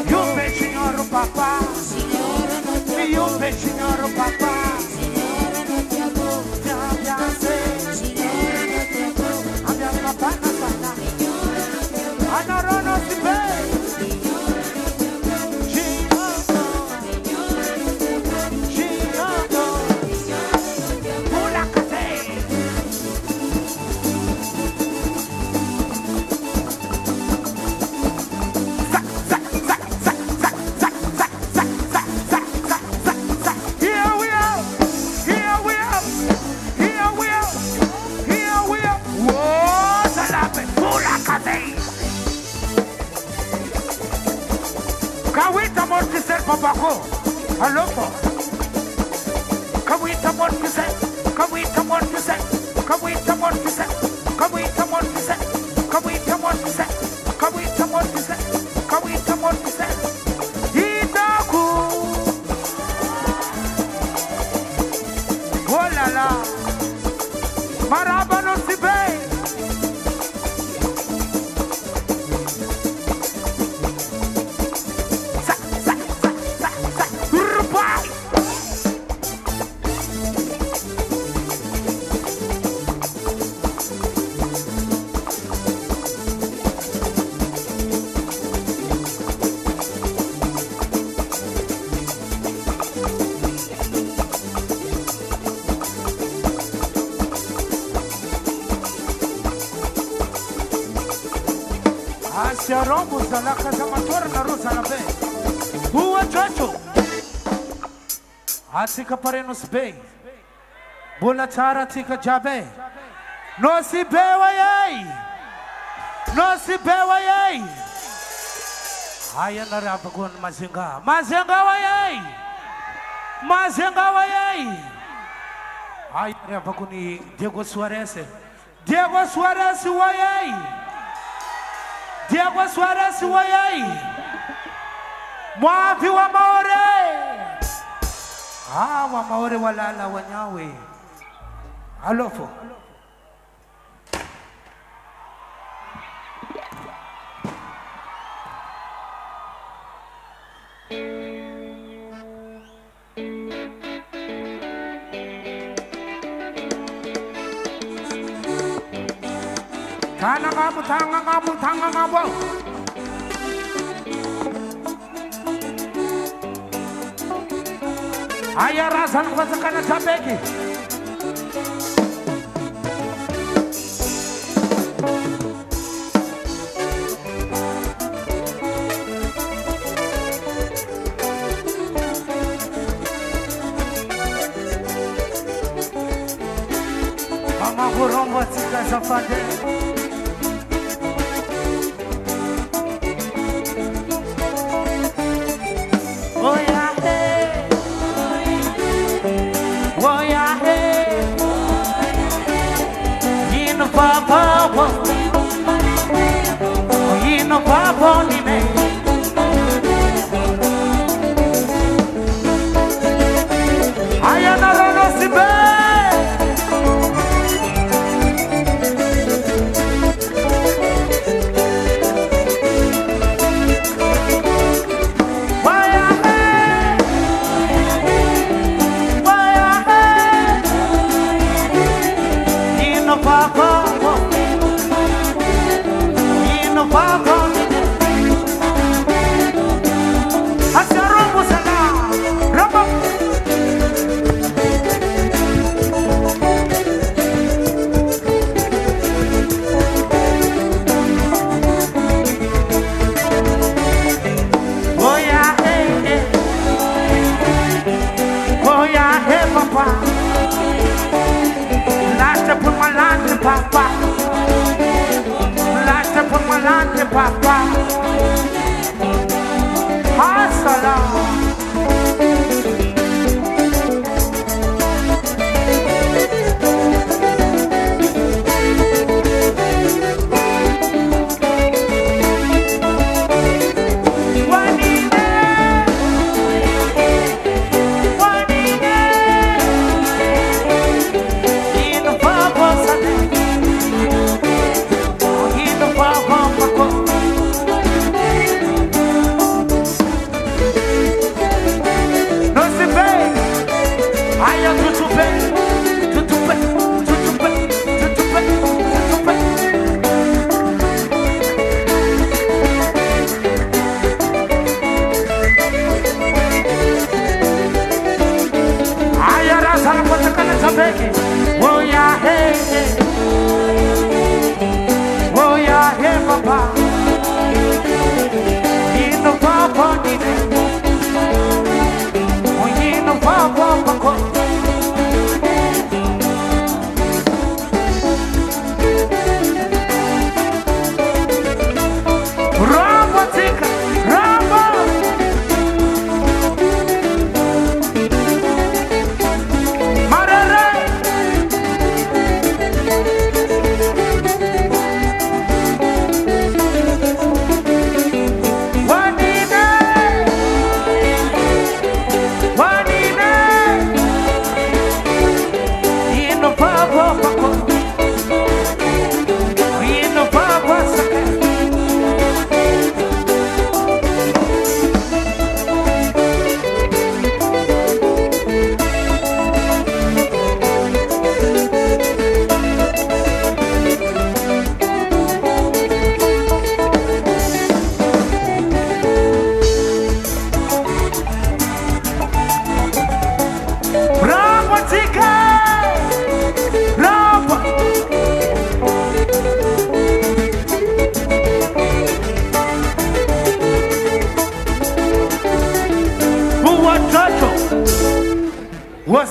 Speaker 7: Io per signor papà, io per signor papà, abbiamo una panna sana, allora non si vede. Kawita mortise papako, aloko. Kawita mortise, kawita mortise, kawita mortise, kawita mortise, kawita mortise, kawita mortise, kawita mortise. Idaku, oh la la, maraba no si ve. Asia rombus dalla casa matura na rosa na be. Uwa chocho. Atika pareno sbe. Bula chara tika jabe. No si bewa yei. No si bewa yei. Aya na rapagun mazinga. Mazinga wa yei. Mazinga wa yei. Aya rapaguni Diego Suarez. Diego Suarez wa yei. Diego Suarez wayai Mwavi wa maore wa maore walala wanyawe Alofo Tanga kamu Ayah rasan pasakana sabeki Mama kurombo sika safade Papa,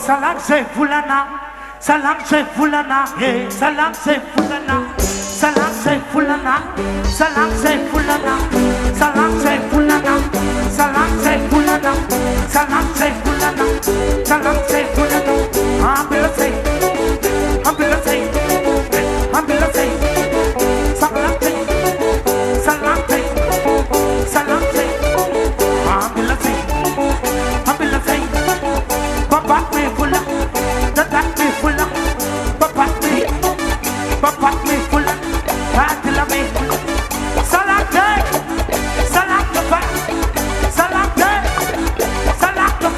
Speaker 7: Salam se fulana, salam se fulana, hey, salam se fulana, salam se fulana, salam se fulana, salam se fulana, salam se fulana, salam se fulana, salam se fulana. Ambulance, ambulance, ambulance, salam se, salam se, salam se, ambulance, ambulance. Papa me full up, that me full up. Papa me full up, Atila me. Salate, salate, salate, salate.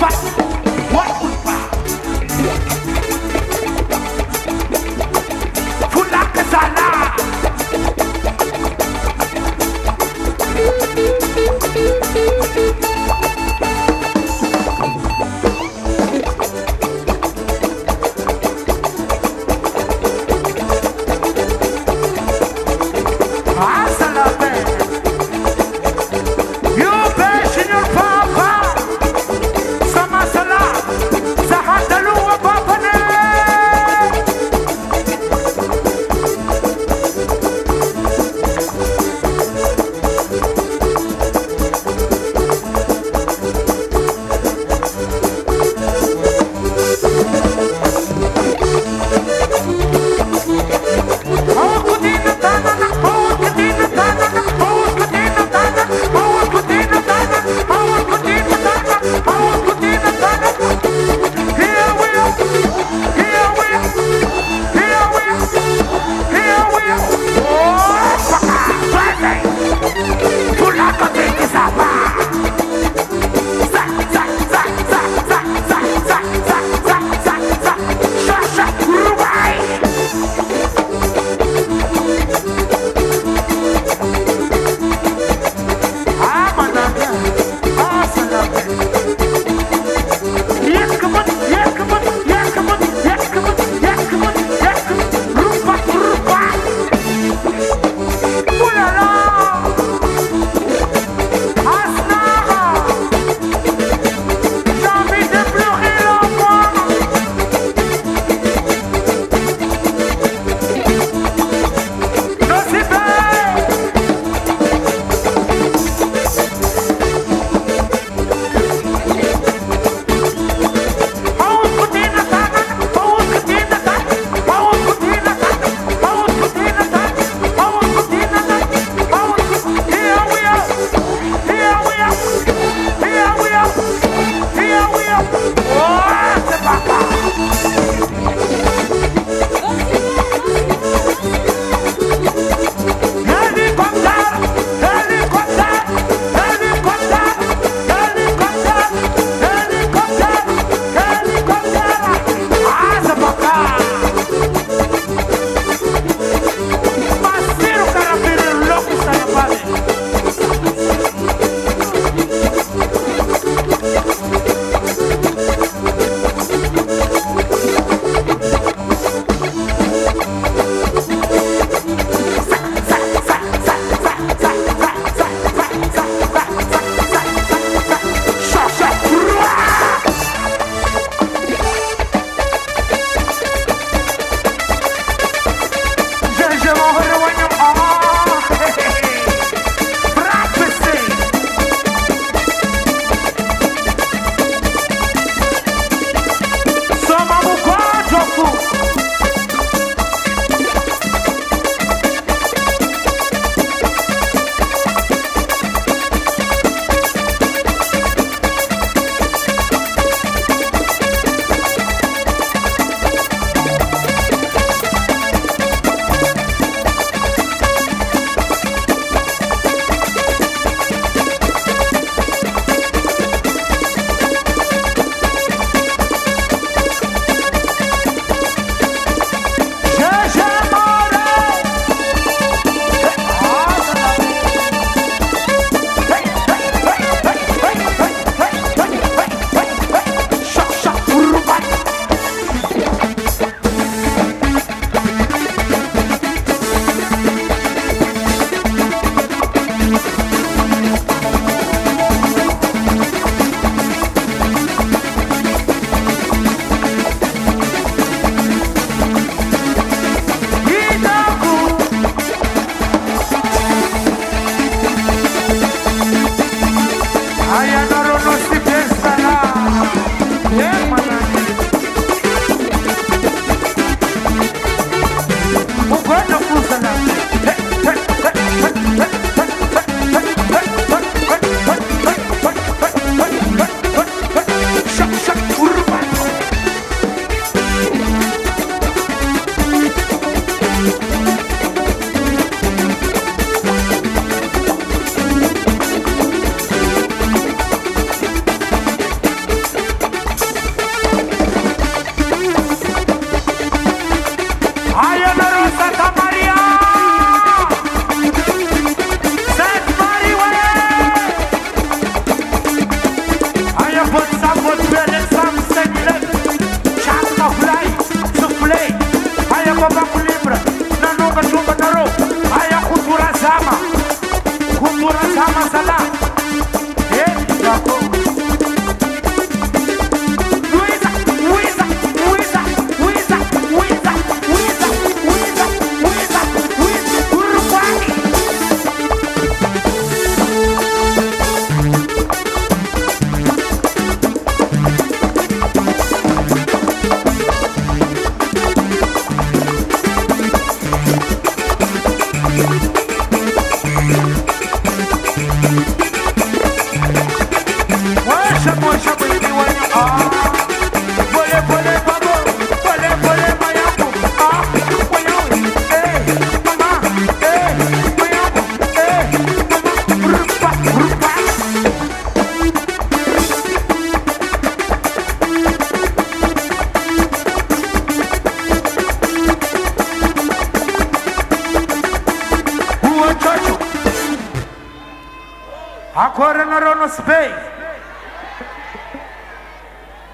Speaker 7: Coronel Spey.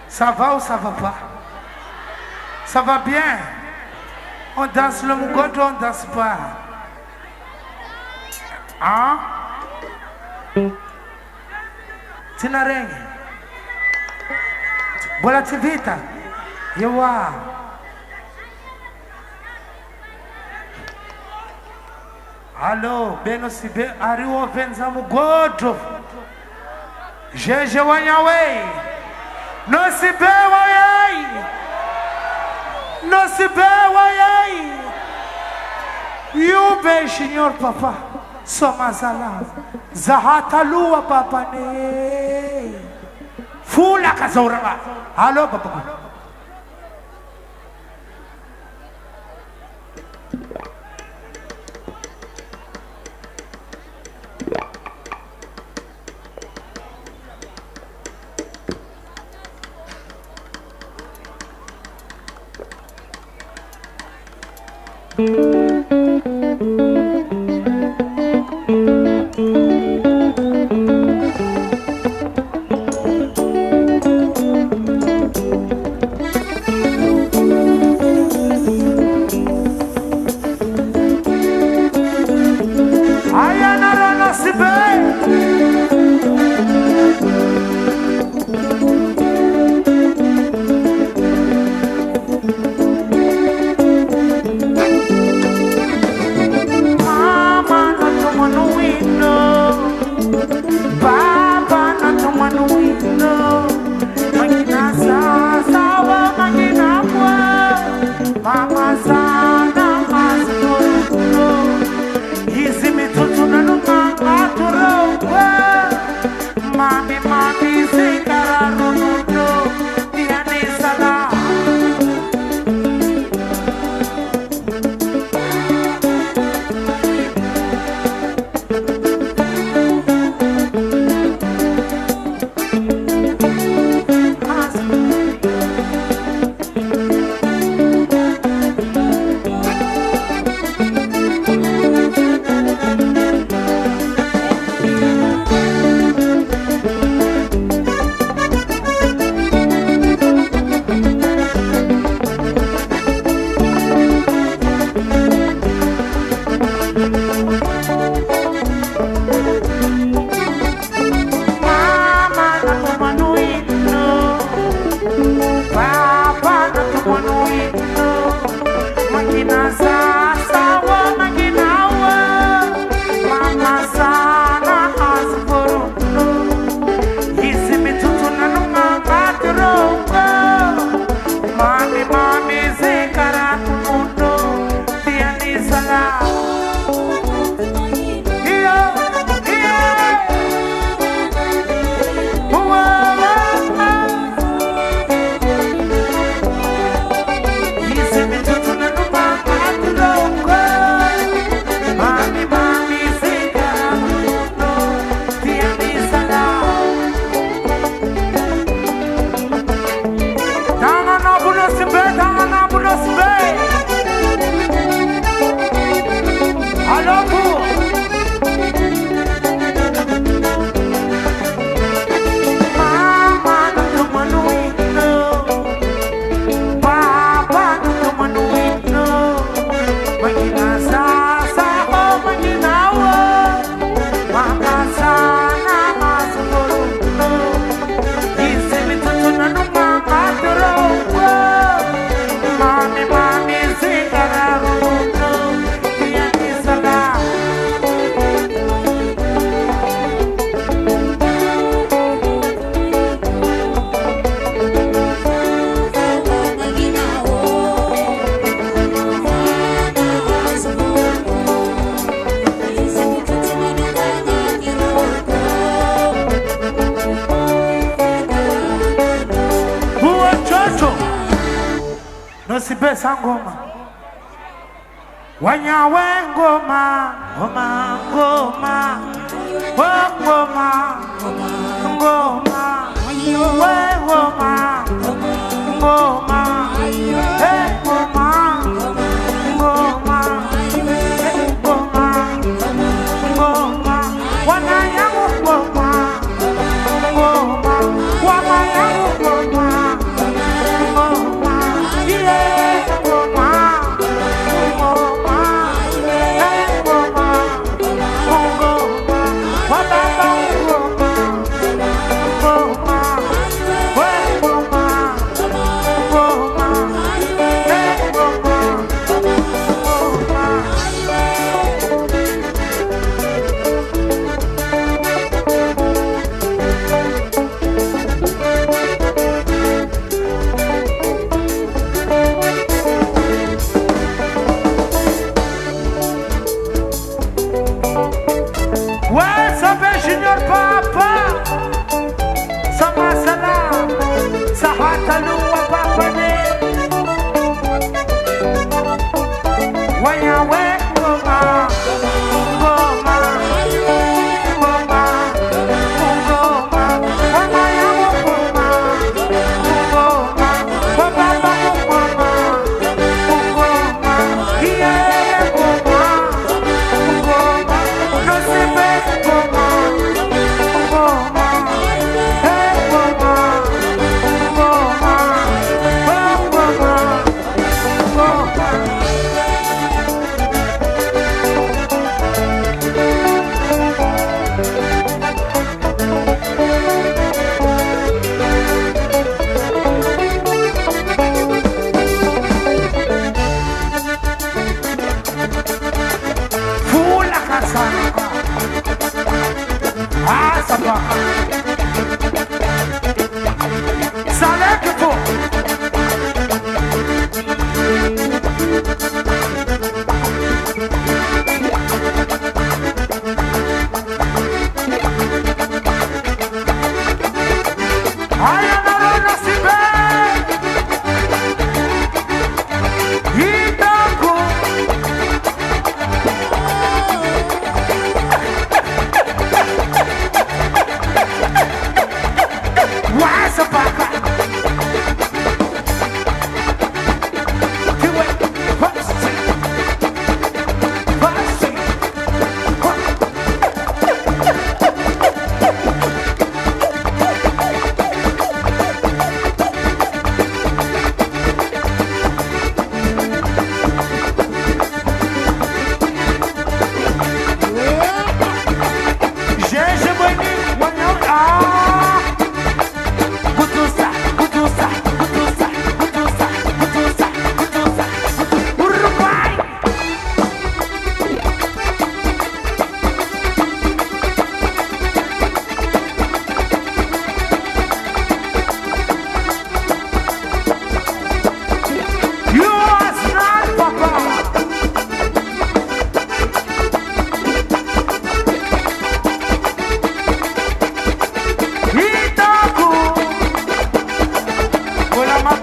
Speaker 7: Ça va ou ça va pas? Ça va bien. On danse le mougodo, on danse pas. Hein? Tina rengi. Bola tivita. Yewa. Allo, beno sibe ariwo venza mugodo. Jeje wanyawe. No sibe wayai. No sibe wayai. Yube signor papa. Soma zala. Zahata luwa papa ne. Fula kazauranga. Allo papa. Nosibesa ngoma wanyawe ngoma ngoma ngoma ngoma ngoma we ngoma ngoma hey ngoma ngoma ngoma ngoma wananyangu ngoma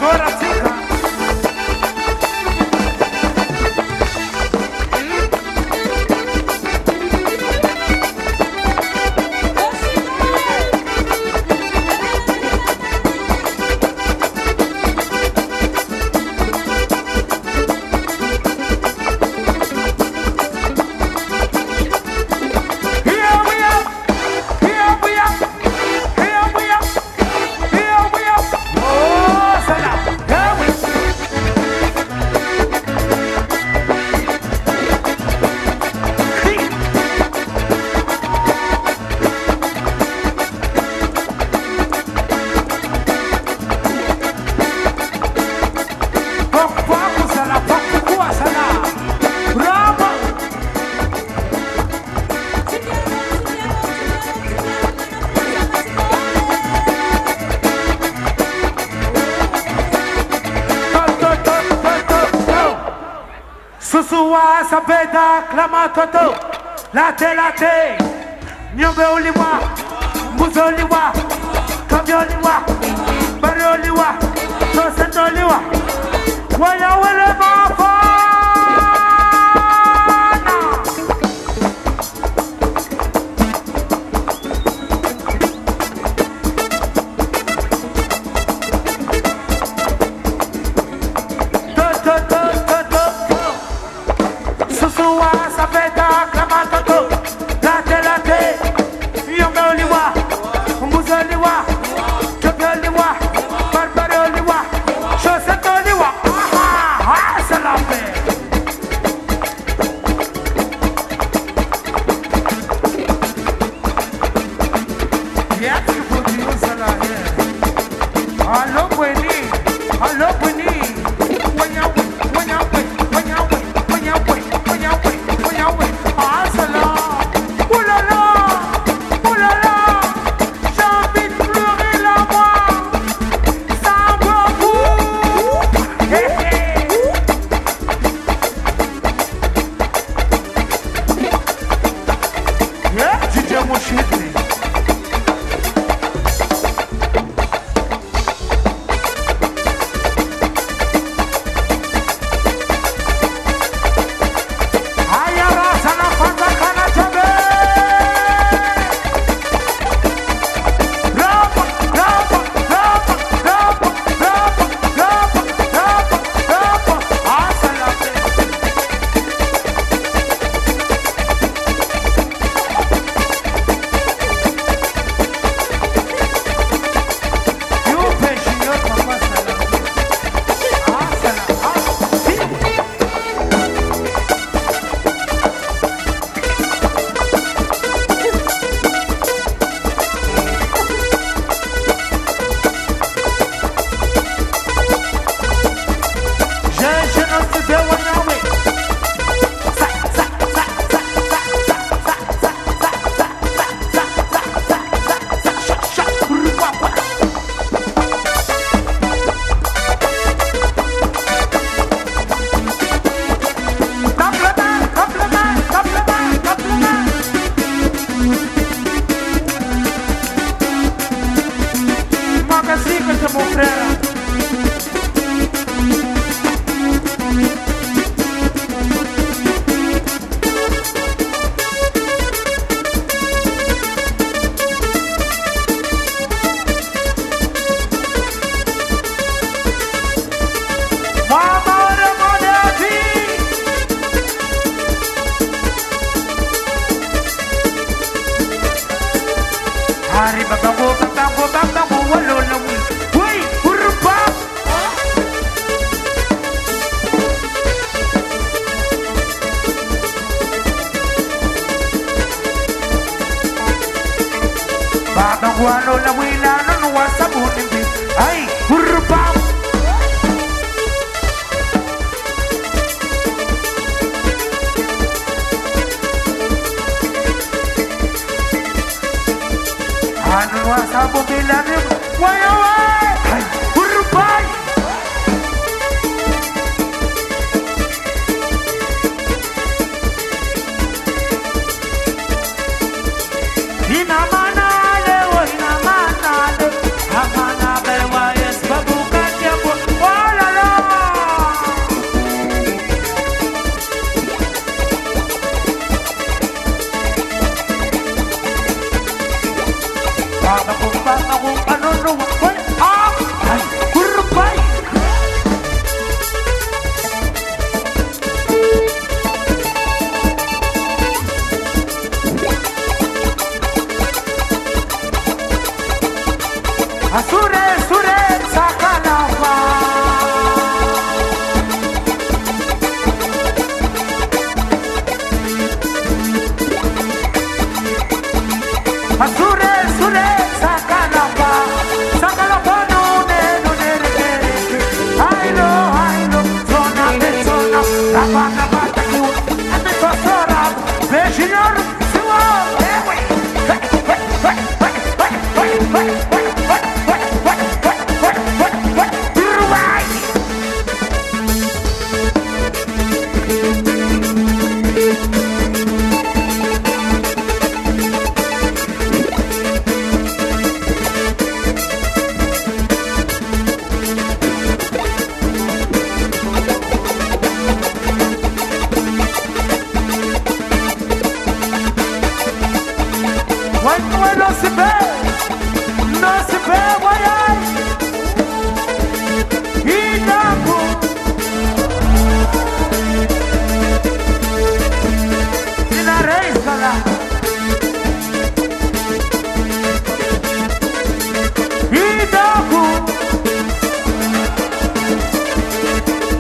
Speaker 7: agora fica. Susua sapeda clama toto late late nyombe uliwa mbuzo uliwa kabyo uliwa bari uliwa sosendo uliwa waya wele mafana Susua sapeta clama toto late late nyombe uliwa mbuzo uliwa kabyo uliwa bari uliwa sosendo uliwa aha salam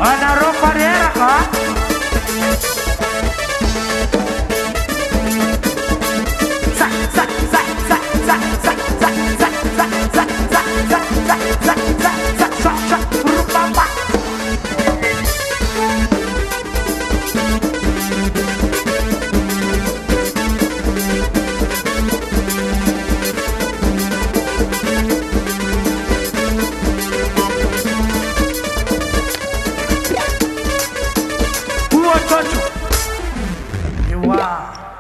Speaker 7: Ana ropa riera ka.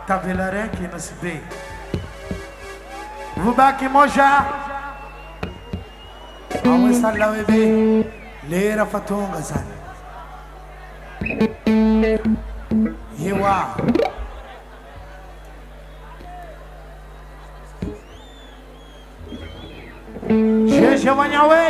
Speaker 8: Tavilarenki no Sibi. Vubaki moja. Awe sala webe. Lera fatunga sana. Yewa. Sheshe wanyawe.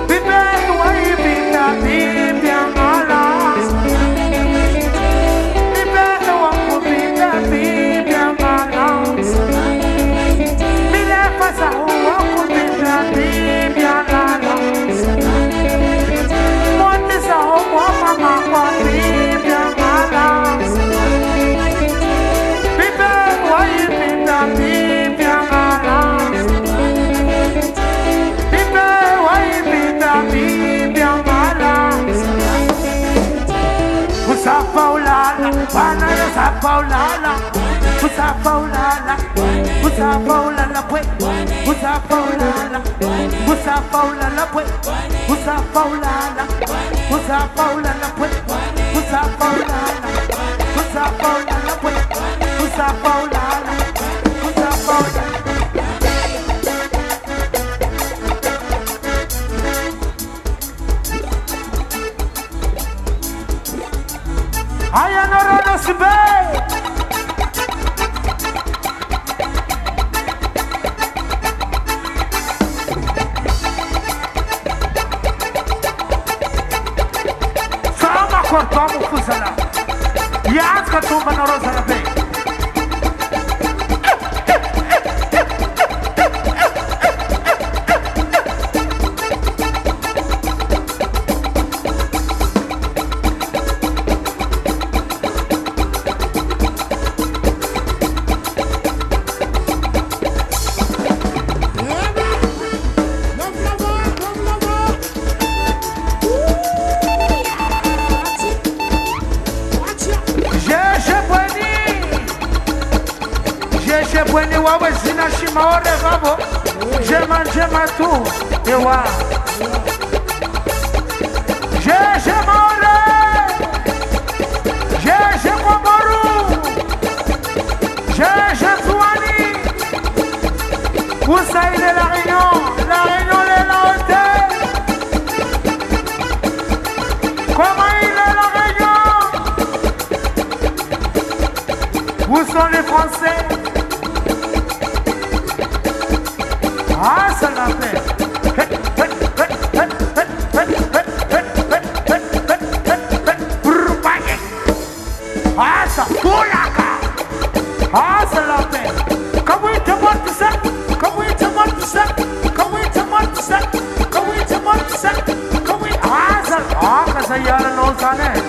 Speaker 8: Bibe, why you be
Speaker 7: Paulala, Musa Paulala, Musa Paulala, Musa Paulala, Musa Paulala, Musa Paulala, Musa Paulala, Musa Paulala, Musa Paulala, Musa Paulala, Musa Paulala. I am not on the bay. Sama cortamos fusala. Yas ka tu manoro sa bay. When you always in a shima or a rabo, Jema tu, Ewa. Jemore, Jemoru, Jetuani. Où ça il est la Réunion est la hôtel. Comment il est la Réunion? Où sont les Français? Ah, ça l'a fait. Ah, ça poulaka. Ah, ça l'a fait. Comment il te montre ça? Comment il te montre ça? Comment il te montre ça? Comment il te montre ça? Comment il... Ah, ça... Ah, ça y a le nom, ça n'est.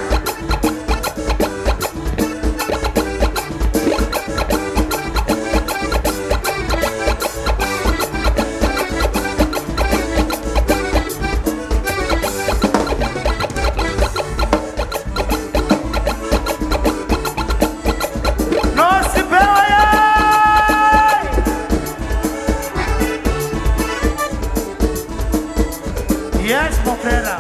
Speaker 7: Yes, mon frère.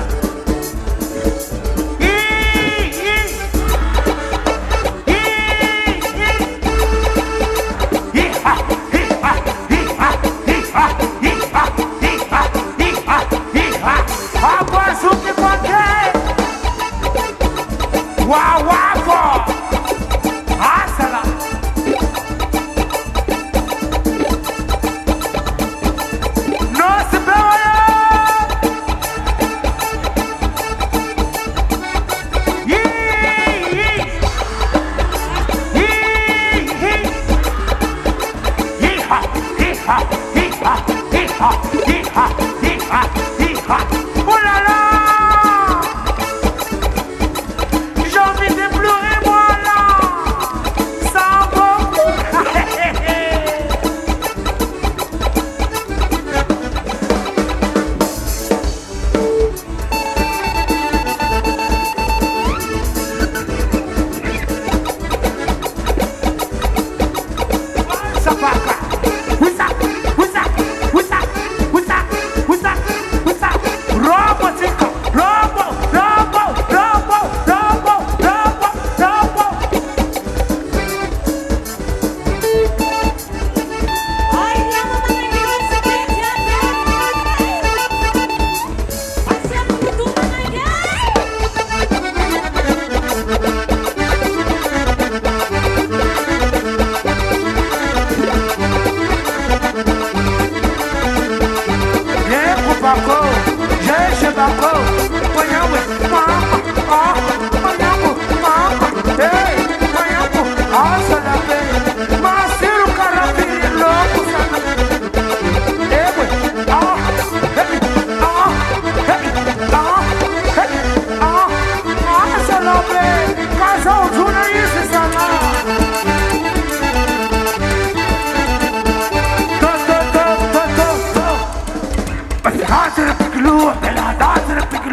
Speaker 7: Dance to the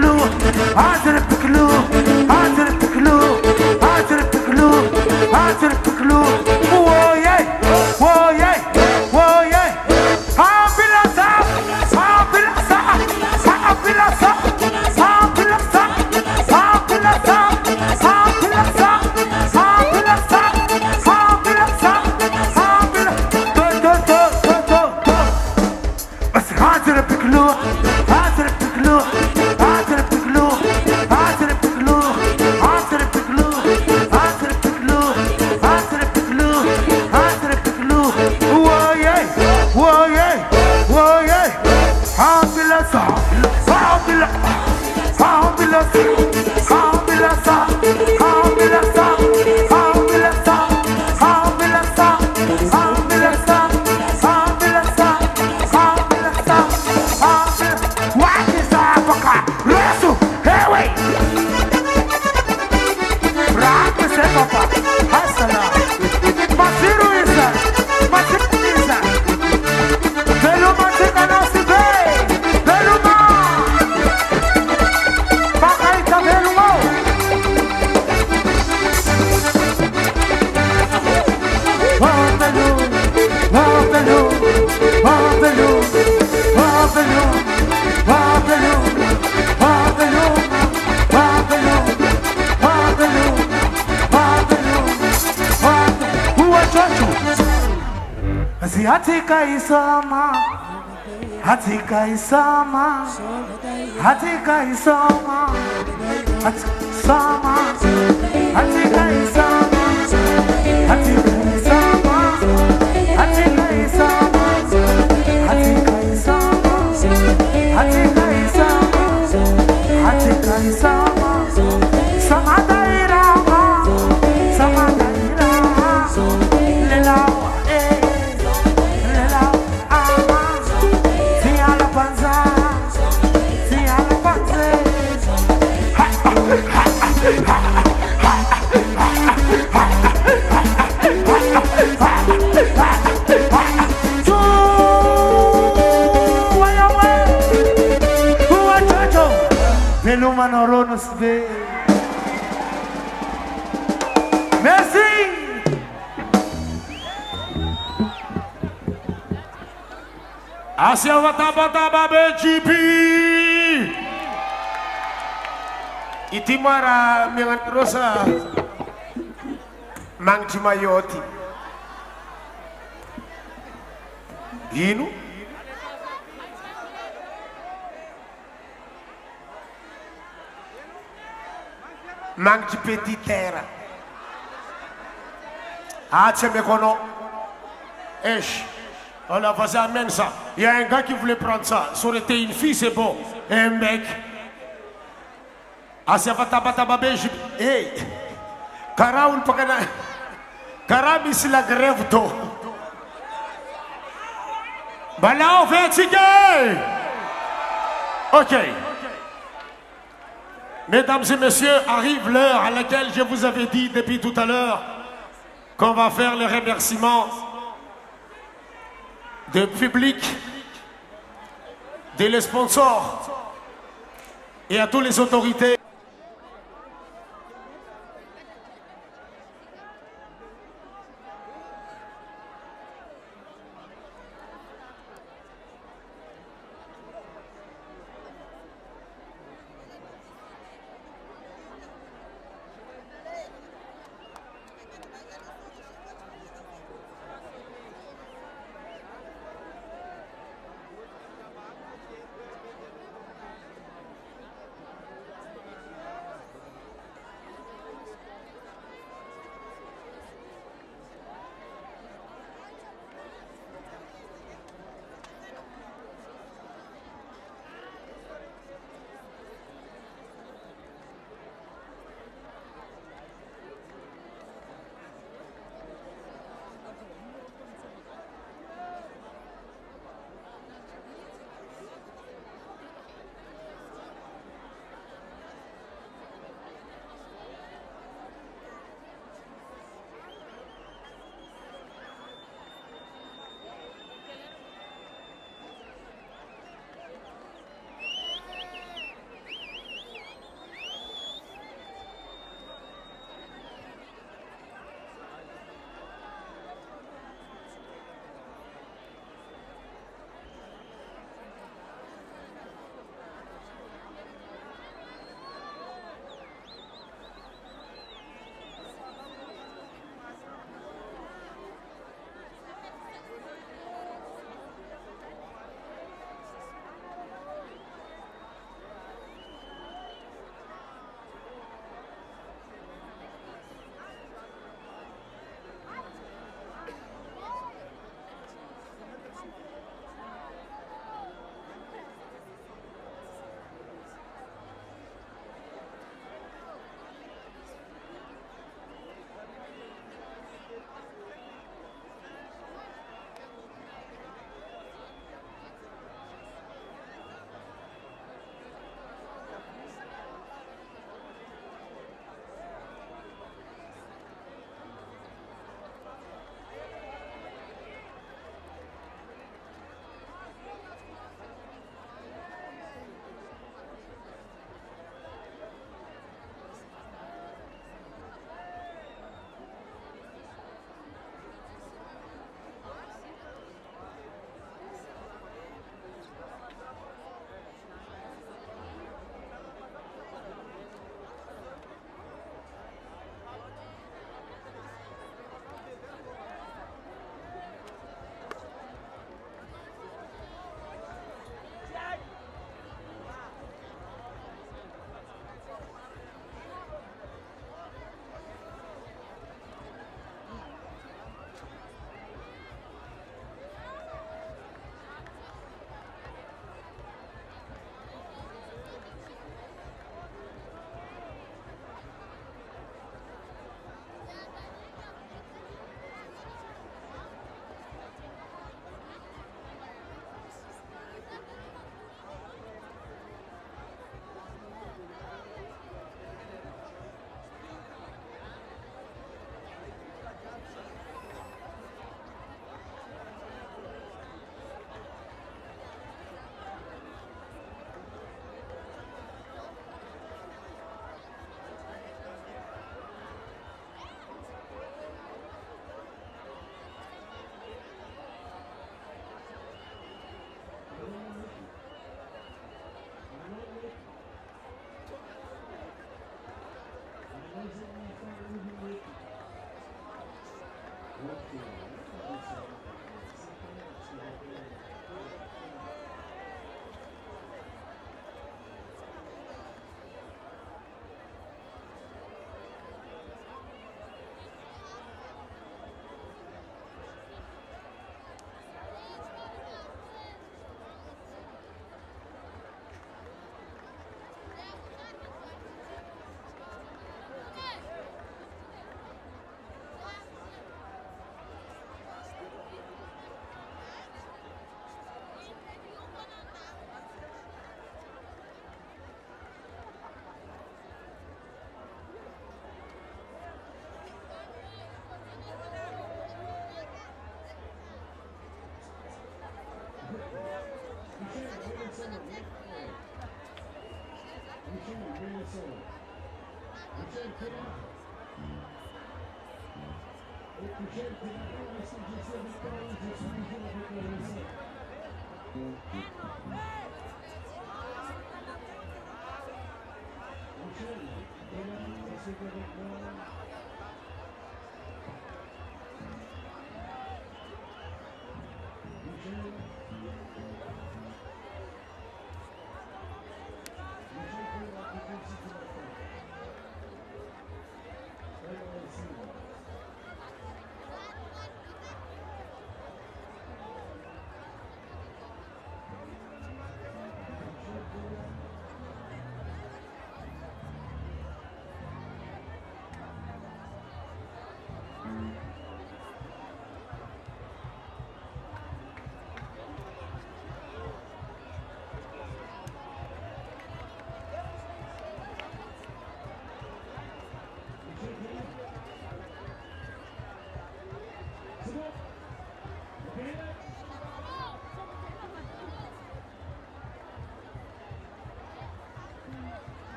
Speaker 8: Si hatika isama, hatika isama, hatika isama, hatika isama, hatika isama, hatika isama, hatika isama, hatika isama, hatika isama, hatika isama, sama dairama, sama dairama, lelawa. Merci.
Speaker 2: Asia wataba BGP. Itimara dengan rosa Mang Cimayoti. Gino. Mang Petitera. Ah, tu me connais. Esh. On a passé à ça. Il y a un gars qui voulait prendre ça. Ça aurait été une fille, c'est bon. Et un mec. Asia bataba BGP. Hey. Karaoul pagana. Karami c'est la grève d'eau. Bah là on fait un ticket. Ok. Mesdames et messieurs, arrive l'heure à laquelle je vous avais dit depuis tout à l'heure qu'on va faire les remerciements du public, des sponsors et à toutes les autorités.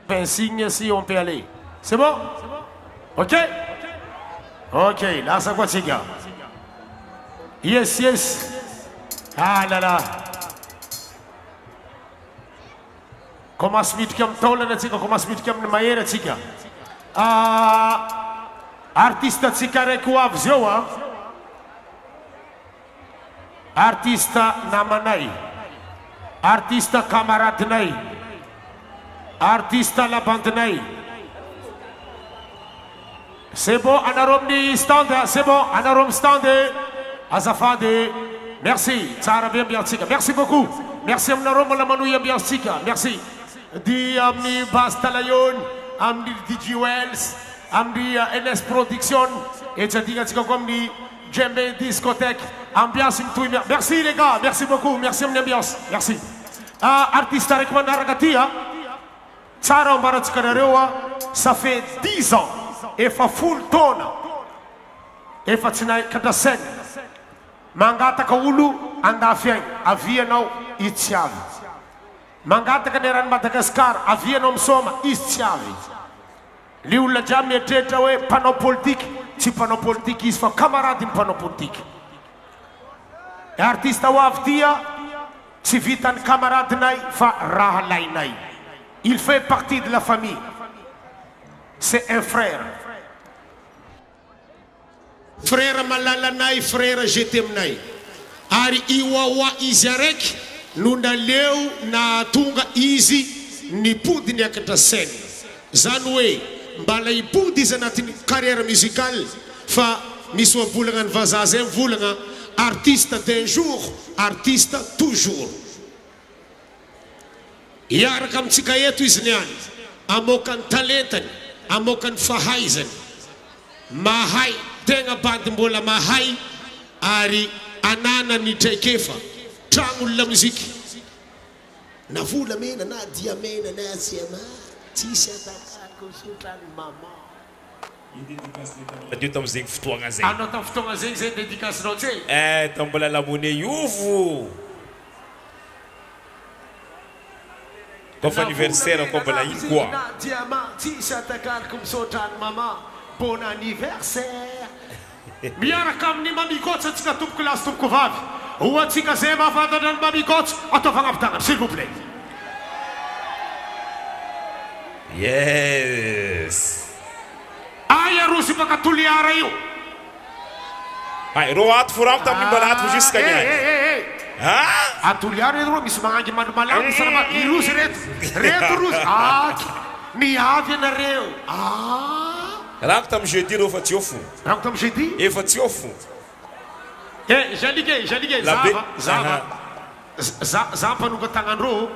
Speaker 2: Un signe si on peut aller. C'est bon? Ok? Ok, là ça quoi, gars? Yes, yes. Ah là là. Comment Smith comme tola na tika, comment Smith comme maera tika. Artista tika rekuav zioa. Artista namanai. Artista kamaradnai. Artista labandnai. C'est bon, anarom ni stand, c'est bon, anarom stand. Azafade. Merci, Tsara bien bien tika. Merci beaucoup. Merci anarom la manou bien tika. Merci. Di amni Bastalayon, amni DJ Wells, amni NS Production et tika tika comme ni Djembe discothèque, ambiance tout. Merci les gars, merci beaucoup, merci ambiance, merci. Artiste Rekman Aragatia, Tsara Mbaratskanarewa, ça fait 10 ans, et fa full tone, et fa tsinai kadasen, mangata kaulu andafiang, avienau itiavi, mangata kaneran Madagascar, avienau msoma itiavi, liula jamie tetawe panopolitique, si panopolitique is fa camarade panopolitique, artiste wavtia. Si vit un camarade nai fa rahalai nai. Il fait partie de la famille. C'est un frère.
Speaker 4: Frère malala nai, frère jetem nai. Ari iwawa izarek, nuna leo na tunga izi ni pudi ni akatasen. Zanwe, mbala ipudi zanatini carrière musicale, fa miswa vulangan vazazen vulanga. Artiste d'un jour, artiste toujours. Yaraka mtsika yetu izy niany, amokan talentany, amokan fahaizany. Mahay, tegna bady mbola mahay, ary anana ny traikefa, tragno muziki. Na vola mena na dia mena na asiama, tsisy atakako sotrany mama.
Speaker 6: Dio tamizegny fotoagna zay.
Speaker 2: Anao tam fotoagna zegny zay dédicace-nao tsay.
Speaker 6: Tam mbola lamone iovo. Kofa anniversaire ko mbola iny koa.
Speaker 2: Diamant, tsisy atakako misotrany mama. Bon anniversaire. Miaraka amin'ny mamikotra antsika tompoko lasy tompoko vavy. Ohatsika zay mahafantatra ny mamikotra, atao fagnampitagnana, s'il vous plaît.
Speaker 6: Yes.
Speaker 2: Aya rusy baka toliara io.
Speaker 6: Ay, ro ato forampo tamin'ny mbola ato jusqu'à niany.
Speaker 2: Atoliara ro misy magnangy mandomalago sana irusy reto. Reto rusy. Niavy anareo.
Speaker 6: Raha tamin'ny jeudi ro efa tsy ofo.
Speaker 2: Raha tamin'ny jeudi?
Speaker 6: Efa tsy ofo.
Speaker 2: Jaliguei, za mpanonga-tagnandreo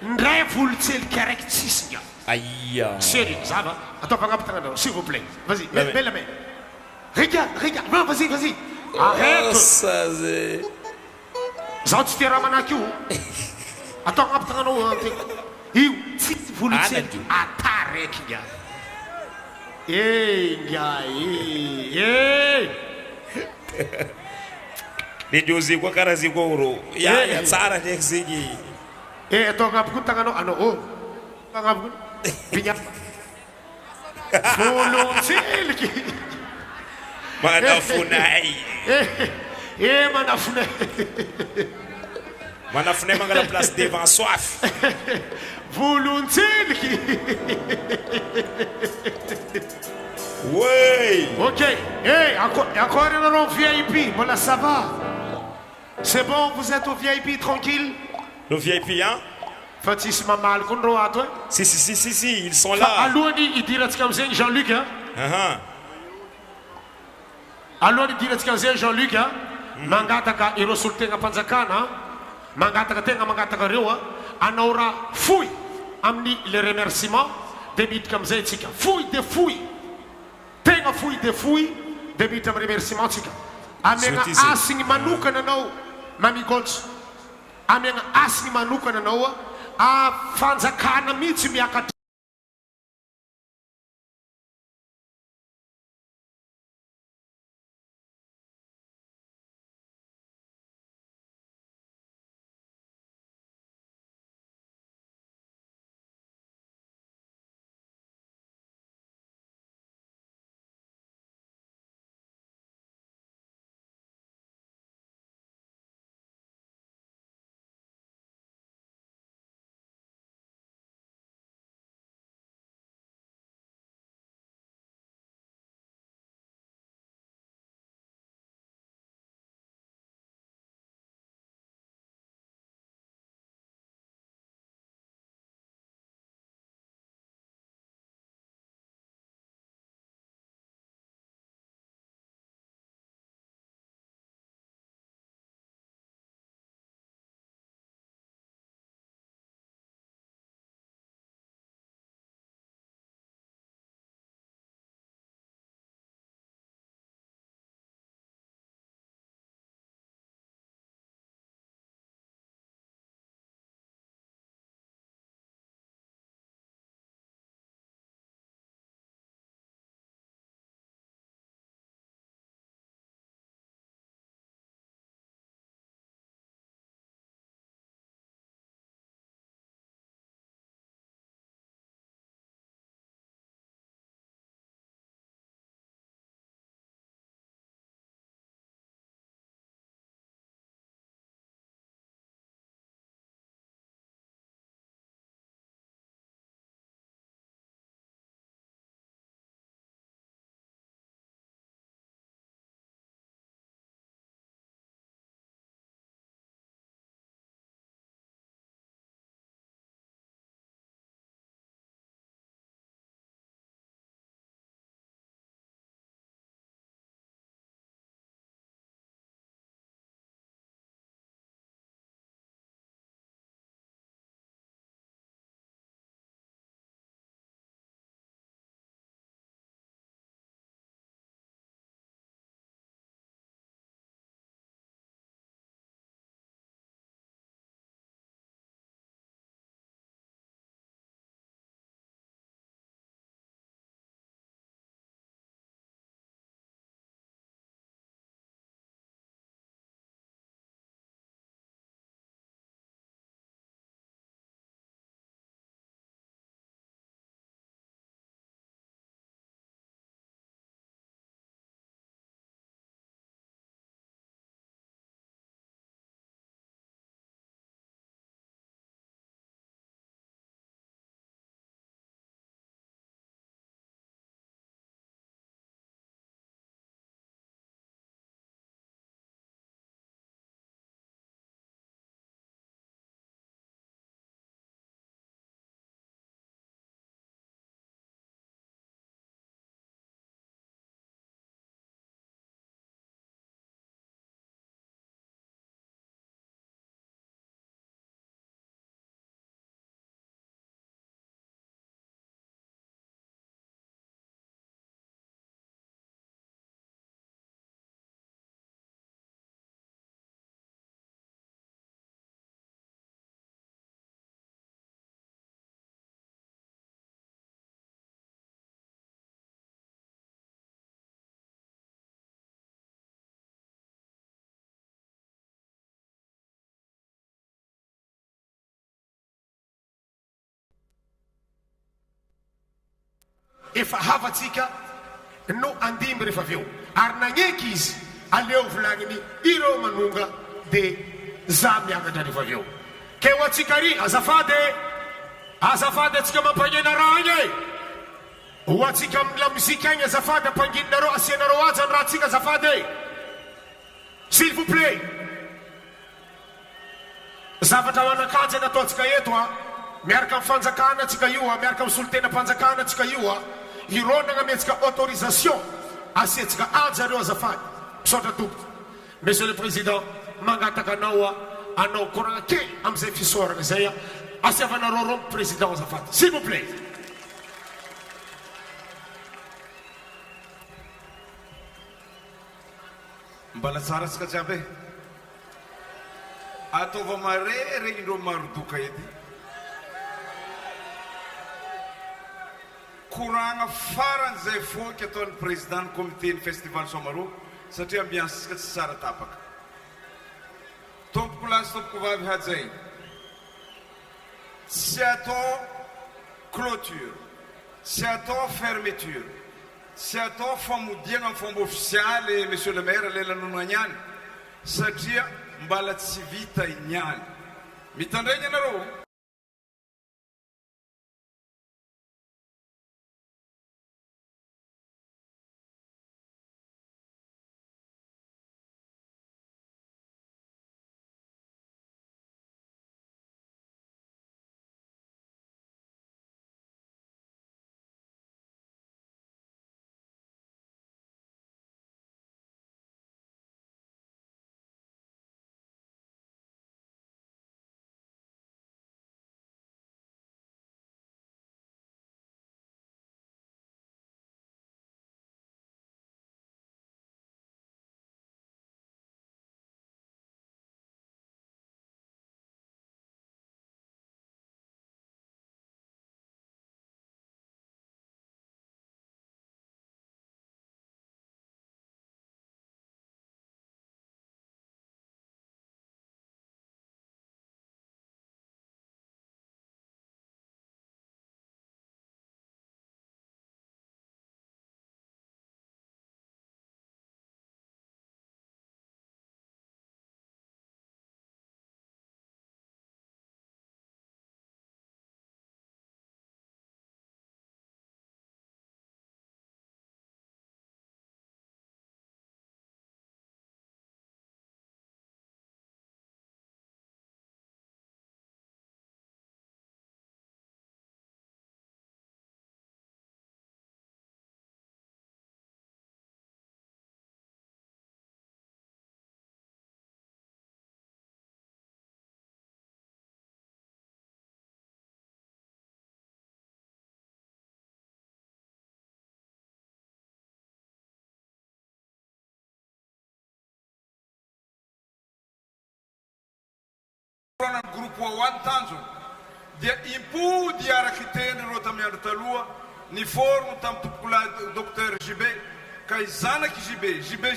Speaker 2: ndray volontseliky araiky tsisy nga.
Speaker 6: Aïe.
Speaker 2: Sérieux, ça va. Attends, pas grave, s'il vous plaît. Vas-y, mets la main. Regarde, non, vas-y. Arrête.
Speaker 6: Ça, c'est...
Speaker 2: Zao tu t'es ramené à qui? Attends, attends, non. Fulutsen
Speaker 6: Anaju.
Speaker 2: atarek ya. Ya,
Speaker 6: Ni Jozi kwa karazi kwa uro. Ya tsara ne zigi.
Speaker 2: Ito ngapkun tangano ano oh. Ngapkun pinya. Fulutsen ki.
Speaker 6: Mana funai.
Speaker 2: Mana funai.
Speaker 6: Mana funai mangala place devant soif.
Speaker 2: Fulutsen ki.
Speaker 6: Ouais.
Speaker 2: Ok, encore un VIP, voilà ça va. C'est bon, vous êtes au VIP tranquille?
Speaker 6: Le VIP, hein?
Speaker 2: Fatis Mamal, Kondro à toi?
Speaker 6: Si, ils sont là.
Speaker 2: Allô, il dit comme ça, Jean-Luc, hein? Allô, il dit comme ça, Jean-Luc, hein? Mangataka, il resulte à Panzakana, Mangataka, Mangataka Rewa, Anaura, fouille, amni les remerciements, débit comme ça, fouille, de fouille. Tenga fui de fui debit am remerciement tika amenga asing manuka na nao mami gods amenga asing manuka na nao a fanzakana mitsy miaka efa havatsika no andimby rehefa avy eo ary nagneky izy aleo volagniny ireo manonga dia za miakatra rehefa avy eo ke ho atsika ry azafady atsika mampagnena raha igny e ho atsika amin'ny la mozika igny azafady ampanginonareo asianareo azy any raha atsika azafady e s'il vous plaît zavatra manakajy nataotsika eto a miaraka amin'ny fanjakana atsika io a miaraka amin'ny solotena-panjakana atsika io a ireo nagnametsika autorisation asiatsika azy areo azafady misaotra tompo monsieur le président mangataka anao a anao koragna kely amin'izay fisoragna zay a asiavanareo reo président azafady s'il vous plaît
Speaker 9: mbala tsara tsika jiaby e ataova mare regny indreo marodoka edy koragna farany zay foky ataon'ny président ny comitény festival somaro satria ambiance tsika tsy tsara tapaka tompoko lasy tompoko vavy hajay tsy atao clôture tsy atao fermeture tsy atao famodiagna amin'ny fomba ofisialy monsieur le maire lelanonagny any satria mbala tsy vita inyany mitandregny anareo grupo ao tanjo dia impody araky teny reo tamin'ny andro taloha niforno tamin'ny tompokola docteur JB ka izanaky JB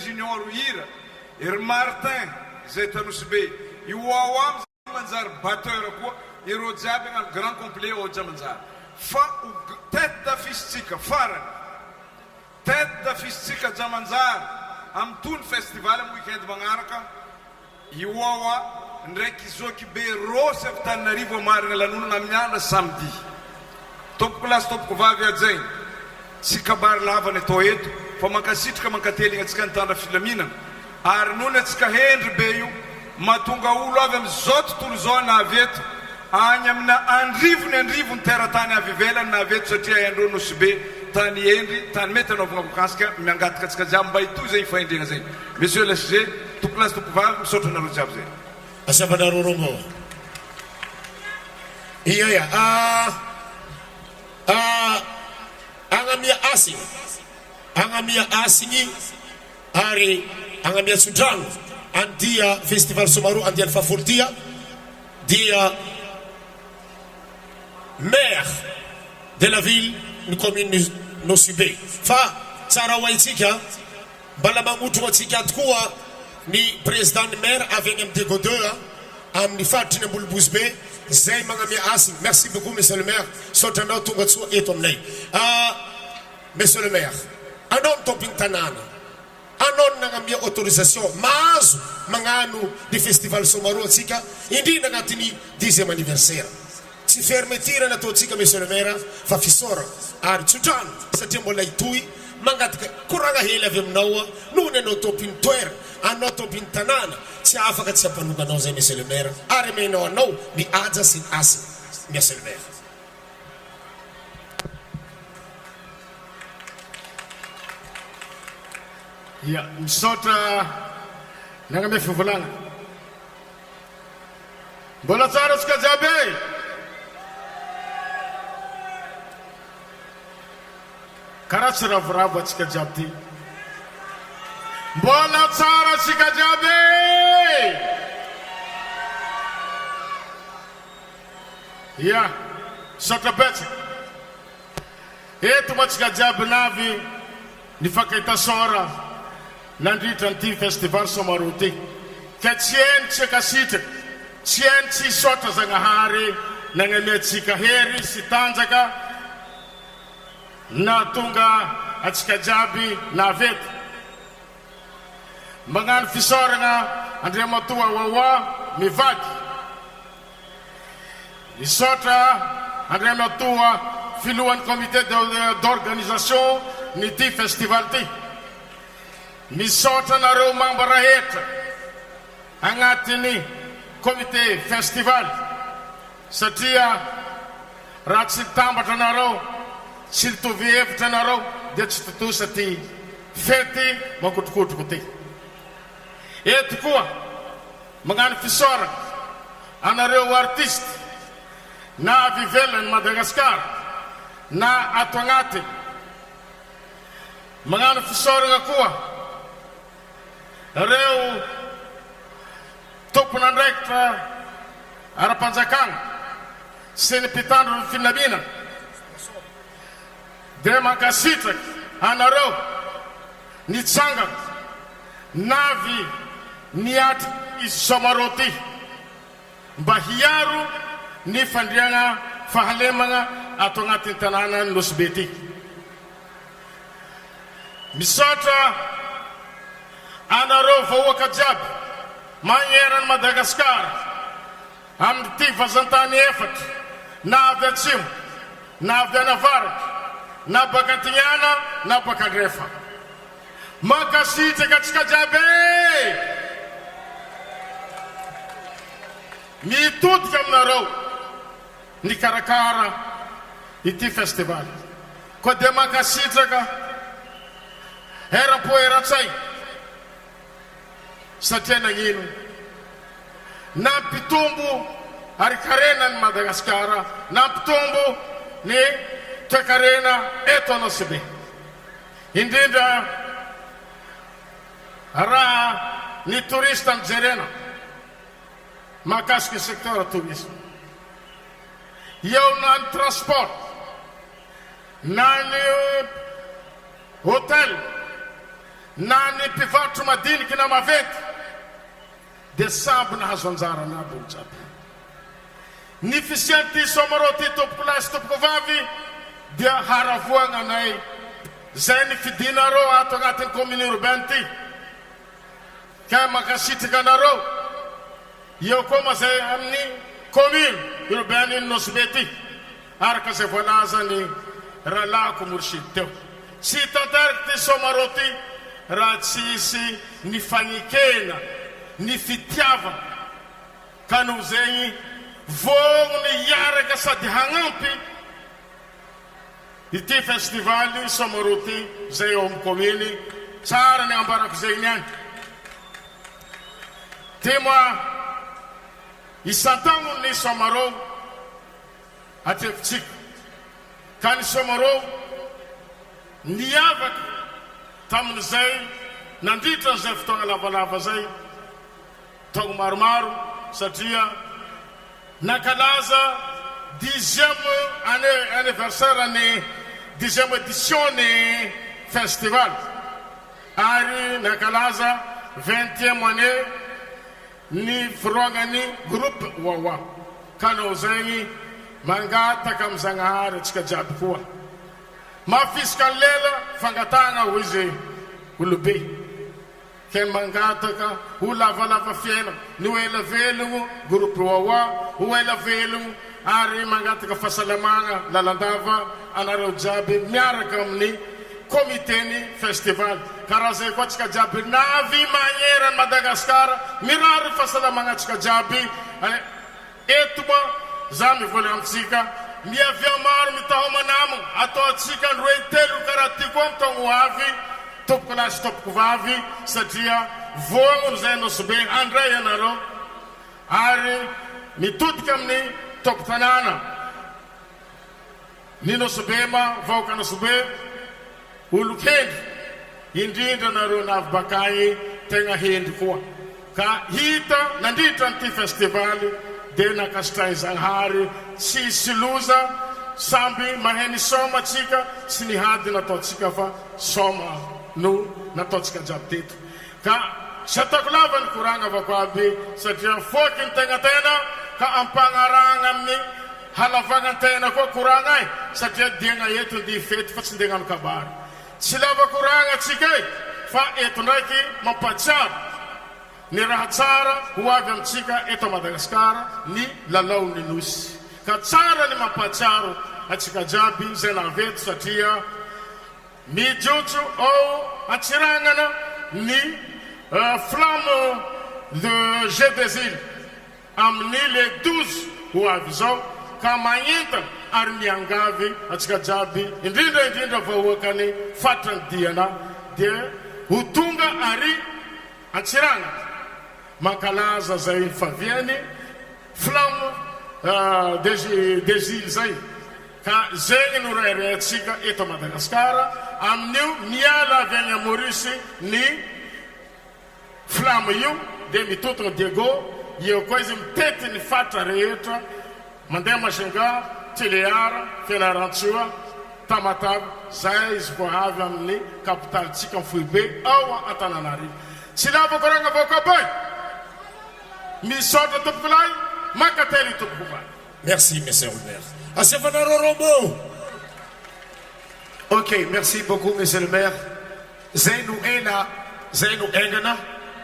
Speaker 9: junior ira ery Martin zay tanosy be io ao am manjary batteur koa ireo jiaby agnano grand complet ao jamanjary fa tête d'affiche tsika farany tête d'affiche tsika jamanjary am tony festival am weekend magnaraka io ao ndraiky zoky be rosy avy Tananarivo marina lanonana amin'ny andro samedi tompoko lasy tompoko vavy ajay tsy kabary lavany atao eto fa mankasitrika mankateligna atsika nitandra filaminana ary nono atsika hendry be io mahatonga olo avy amin'izao tontolo zao na avy eto agny amina andrivony teratany avy ivelany na avy eto satria andro nosy be tany endry tany mety anaovagna vokasika miangataka atsika jiaby mba ito zay ifahendrena zay monsieur le SG tompoko lasy tompoko vavy misaotra anareo jiaby zay
Speaker 2: asavanareo romo iya agnamia asigny ary agnamia tsundrano andia festival somaro andian'ny fahafolotia dia maire de la ville ny commune Nosube fa tsara ho haitsika mbala magnotrogna atsika tokoa ny président ny maire avy agny amin'ny dégodeur amin'ny faritry ny ambolobozy be zay magnamia asigny merci beaucoup monsieur le maire saotranao tonga tsoa eto aminay Monsieur le maire, anon toping tanana, anon nangambia autorisation, mazu mangano di festival Somaro tsika, hindi nangatini 10e anniversaire. Si fermetira na to tsika monsieur le maire, fa fisora, ar chutan, sa tembo lay tui, mangatka kuranga hela vemnawa, nune no toping toer, ano toping tanana, si afaka tsa panuga noze monsieur le maire, are me no ni aja sin asi, monsieur le maire.
Speaker 10: Ya, msota nangame fuvulanga. Bola tsara skajabe. Karachira vrava skajabti. Bola tsara skajabe. Ya, sota beti. Etu machikajabe navi nifakaita sora. Nandita anti festival Somaruti. Kachien chekasite. Chien chi sota zangahari. Nangametsika heri sitanzaka. Natunga atikajabi na vet. Mangan fisora nga andre matua wawa mivaki. Isota andre matua filuan comité d'organisation niti festival ti. Misota na reo mambaraheta angatini komite festival satria ratsitambatra nareo siltovihevitra nareo dia tsy totosa ty fety makotrokotroko ty. Eto koa magnano fisora anareo artiste na avy ivelany Madagasikara na ato agnatiny. Magnano fisoragna koa reo tompon'andraikitra ara-panjakana sy ny mpitandro ny finamina dia mankasitraky anareo nitsangana navy niatry izy Somaro ty mba hiaro ny fandriagna fahalemagna ato agnatin'ny tanàna ny Nosbe ty. Misaotra anareo vahoaka jiaby magneran'ny Madagasikara amin'ity vazantany efatra na avy atsimo na avy anavaraky na baka Antignana na baka Andrefa. Makasitraka atsika jiaby mitodika aminareo ny karakara ity festival. Koa dia makasitraka era-po era-tsay satria nagnino nampitombo ari-karena ny Madagasikara, nampitombo ny toe-karena eto Nosbe. Indrindra raha ny touriste ny jerena mahakasiky secteur tourisme. Eo na ny transport na ny hotel na ny mpivarotro madiniky na mavety dia samby nahazo anjara naby olo jiaby. Ny fisian'ity Somaro ty tompoko lahy sy tompoko vavy dia haravoagna anay zay ny fidinareo ato agnatin'ny commune urbaine ty ka makasitraka anareo. Eo koa mazay amin'ny commune urbaine Nosbe ty araka zay voalazany rahalako Mourchid teo. Tsy tantaraky ty Somaro ty raha tsisy ny fagnekena ny fitiavana ka noho zegny vogny iaraka sady hagnampy ity festival Somaro ty zay eo amin'ny commune. Tsara ny ambarako zegny any. Ty moa isan-taogno ny Somaro atrefitsika ka ny Somaro niavaka tamin'izay nandritra n'izay fotoagna lavalava zay taogno maromaro satria nakalaza 10e anniversaire ny 10e édition ny festival ary nakalaza 20e année ny firoagnany groupe wawa ka nao zegny mangataka amin'ny Zagnahary atsika jiaby koa mafisika lela fangatagna ho izy olobe ke mangataka ho lavalava fiaina ny ho ela velogno groupe wawa ho ela velogno ary mangataka fahasalamagna lalandava anareo jiaby miaraka amin'ny komiteny festival karaha zay koa tsika jiaby navy magnerany Madagasikara mirary fahasalamagna tsika jiaby eto moa za mivoly amitsika miavia maro mitahomanamagna atao atsika androe telo karaha ty koa mitao ho avy tompoko lasy tompoko vavy satria voagno zay nosobe andray anareo ary mitodika amin'ny tompo-tanàna ny nosobema vahoaka nosobe olo-kendry indrindra nareo navy bakagny tegna hendry koa ka hita nandritra n'ity festivaly dia nakasitrahin-Zagnahary tsisy loza samby maheny soma atsika sy nihady nataotsika fa soma no nataotsika jiaby teto ka sy ataoko lava ny koragna avako aby satria foky ny tegna ka ampanaragna amin'ny halavagnan-tena koa koragna ay satria diagna eto ndi fety fa tsy ndegnano kabary tsy lava koragna atsika e fa eto ndraiky mampatsiaro ny raha tsara ho avy amitsika eto Madagasikara ny lalao ny nosy ka tsara ny mampatsiaro atsika jiaby zay naveto satria mijotso ao atsiragnana ny flamme de Jeux des Îles amin'ny le 12 ho avy zao ka magnentana ary miangavy atsika jiaby indrindra vahoakany fatrany diana dia ho tonga ary atsiragnana mankalaza zay faviany flamme des îles zay ka zegny no rairay atsika eto Madagasikara amin'io miala avy any Maurice ny flamme io dia mitotona Diego io koa izy mitety ny fatra rehetra mandeha Majunga Toliara Fianarantsoa Tamatave zay izy vo avy amin'ny kapitalitsika ny Foibe ao Antananarivo tsy lava koragna vaokabay misaotra tompoko lahy makately tompoko vay.
Speaker 2: Merci, monsieur Albert. Assefanaro Rombo.
Speaker 4: Ok, merci beaucoup, monsieur le maire. Zainu ena, zainu engana,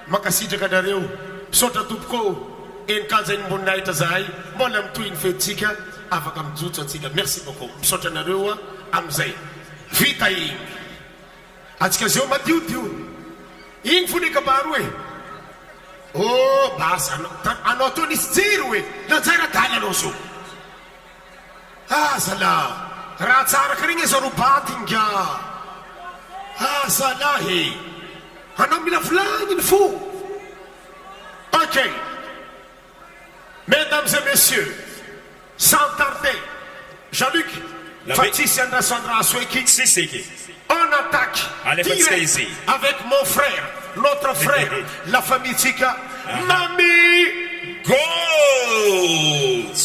Speaker 4: makasitraka nareo. Misaotra tompoko, enkazainy mboninaitra zahay, mbola mitohiny fetintsika, afaka mijotso atsika. Merci beaucoup. Misaotra nareo amizay. Vita igny. Atsika zao matiodio. Igny fony kabaro e. Oh, basa, anao to nisy jiro e. Nanjaira daly anao so. Ah, zala. Raha tsara ka regny izy robaty nga. Ah, zala he. Anao mila volagniny fo. Ok. Mesdames et messieurs, sans tarder, Jean-Luc, Fatih Andra Siseki, on attaque direct avec mon frère, notre frère, la famille Tika, Mami Gold.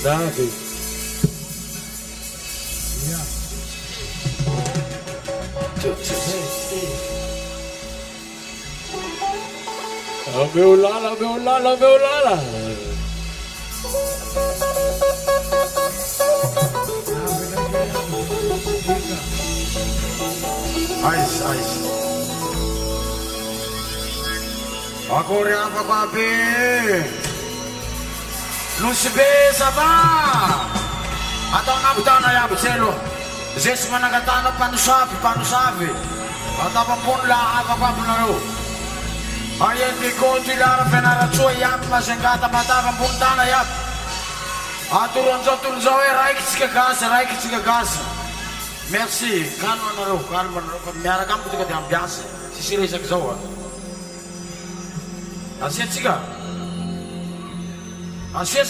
Speaker 2: Nave. Meu lala.
Speaker 8: Ice. Agora apa babe. Non si besa va. Atau nabutana ya bcelo. Zes managatana panusavi. Atau pun la apa naro. Ayen di konti lara fenara chua yap masengata matava puntana yap. Aturon zo raik tsika gas. Merci. Calma naro. Miara kamu juga diambiase. Sisire sak zawa. Asia tsika. Asia.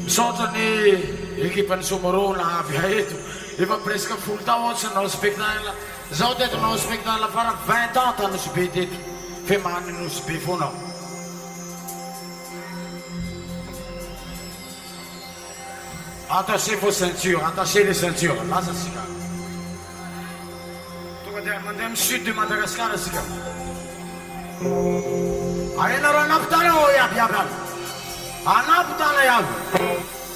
Speaker 8: Misaotra ny ekipan'ny Somoro na avy eto. Efa presque full tao tsy nanao spectacle. Zaho teto nanao spectacle fara 20 ans ta nosy be teto. Fe many nosy be foana. Attachez vos ceintures, attachez les ceintures. Là, ça c'est calme. Mandem sud de Madagascar, c'est calme. Allez, non, on a pas de yab yab. On a pas de yab.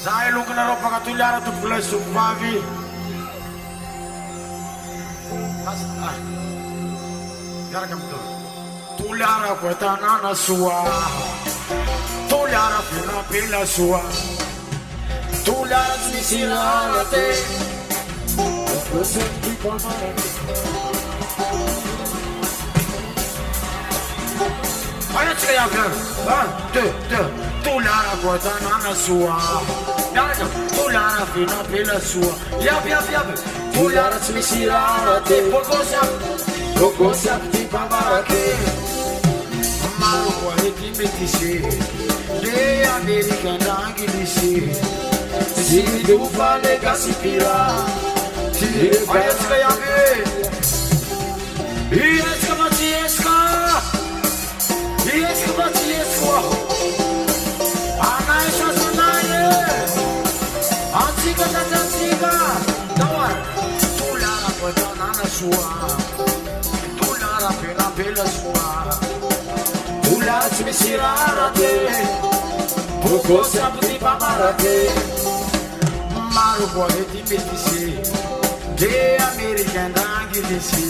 Speaker 8: Ça est long que la robe va tout l'ara tout plus sur Pavi. Yara comme toi. Tout l'ara quoi ta nana soa. Tout l'ara fina pila soa. Tout l'ara smisila la te. Allez, tu vas y avoir 1, 2, 2. Tout l'ara quoi ta nana soa. Yara, tout l'ara fina pila soa. Yab yab yab. Tout l'ara smisila la te. Pourquoi ça petit pas marqué? Malu quoi et qui métissé. Les Américains d'Anguilissé. Si tu fallait gaspiller, si tu fallait gaspiller, Iesca Matiesca, Iesca Matiesca, Anaisha Sanaye, Antiga Antiga, Dawar, tu la puerta nana sua, tu la pena bella sua, tu la smisirate, pourquoi ça petit pas marqué? Malu quoi et qui métissé, des Américains d'Anguilissé.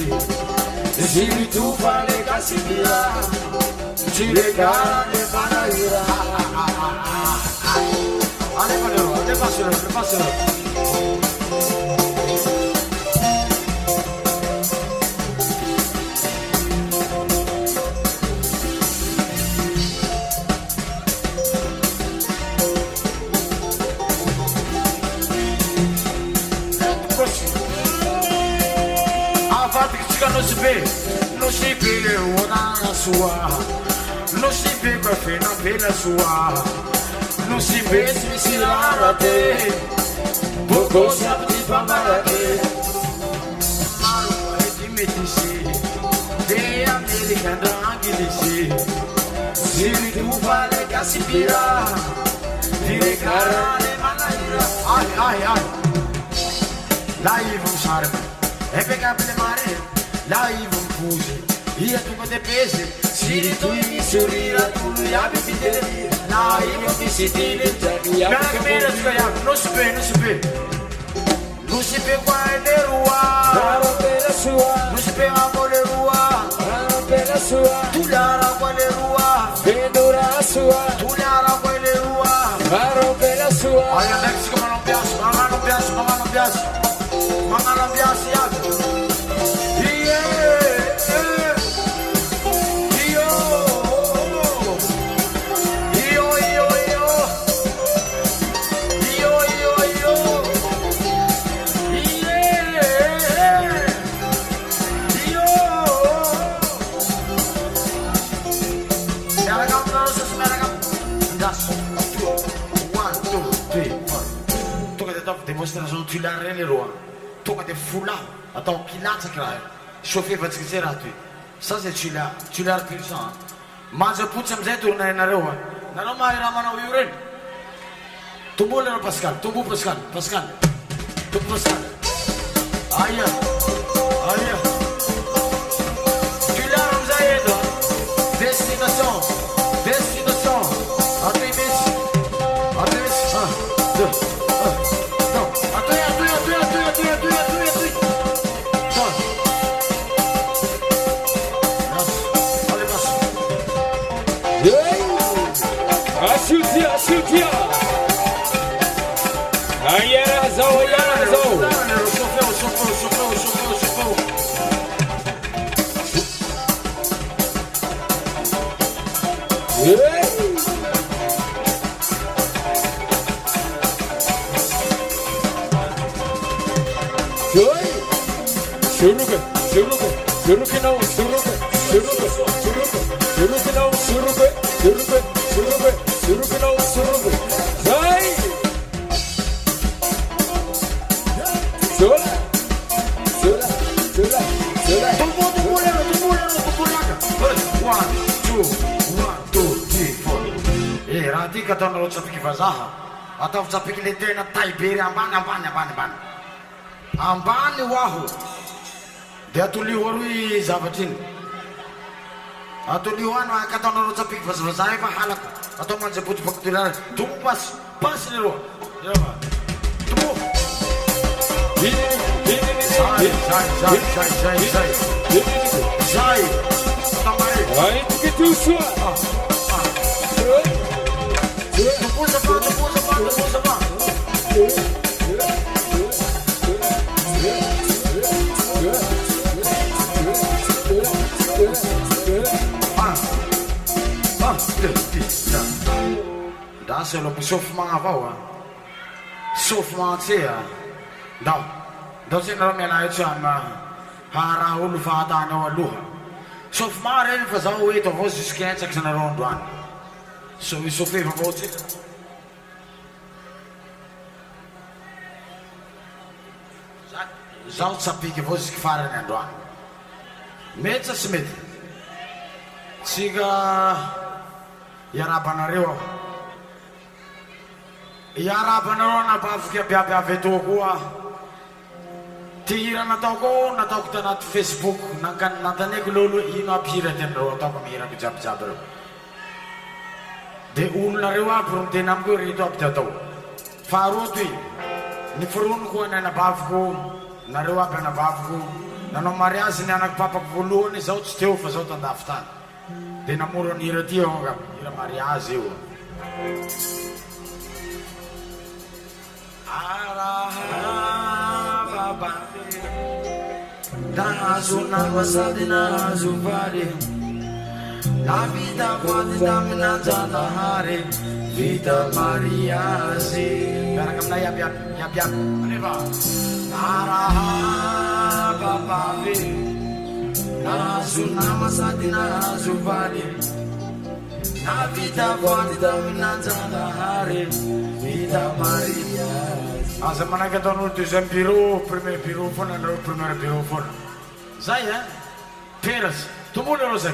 Speaker 8: Si tu fallait gaspiller, tu les gardes les banaïra. Allez, passe-le. Non si vede una sua, non si vede fino a bella sua, non si vede si lara te, poco sa di bambara te, malu e di metisi, de America d'Anguilisi, si tu fare caspira, di recarare manaira, ai, là i vão sarme, e pegar per mare. Là ils vont bouger, il y a tout côté pesé. Si les tout ils sourire, tout le yab et fidèle. Là ils vont visiter les jardins. Yab et fidèle. Non se peut quoi les rois. Non se peut avoir les rois. Tout l'ara quoi les rois. Tout l'ara quoi les rois. Allez Mexico, Mama l'ambiance, yab. Demonstration tu l'as rien les rois. Toi quand t'es fou là, attends qu'il a ça crée. Chauffer votre gratuit. Ça c'est tu l'as puissant. Mange pour ça me tourner na roa. Na no mai ramana uren. Tu bolle no Pascal. Aya. Tu l'as ramzaïdo. Destination.
Speaker 11: Chutia. Aí razão.
Speaker 8: Ataovy tsapiky le tena taibery ambany ho aho de atolio aroy zavatry iny atolio ano akataonareo tsapiky vazavaza efa halako atao manjaboty faktory tomo pasy leroa tomo zay tamare Da se lo misofo mga avao sofo mga tse da se naro miala etsy hara olo fahatanao aloha sofo mga reny fa zaho eto avao jusqu'entsaky sa nareo androany so isofefa avao tsika zaho tsapiky avao ziky farany androany mety sa tsy mety tsika iarabanareo iarabanareo anabaviky abiabiavy eto koa ty hira nataoko tanaty Facebook nantaneko lolo ino ampihira tenareo ataoko mihirako jiabijiaby reo de olonareo aby ro mitena amiko reto aby ty atao faharoa toy niforonoko any anabaviko nareo aby anabaviko nanao mariazy ny anaky papako voalohany zao tsy teo fa zao tandafy tany de namoro ny hira ty hira mariazy io nahazo nama sady nahazo vary na vita voady taminanjanahary vita mariazy miaraka aminay iabiaby anefa narahapapavy nahazo nama sady nahazo vary na vita voady taminanjanahary vita mariazy aza manaky ataon'olo deuxième bureau premier bureau foana nareo premier bureau foana zay perasy tombolo areo zay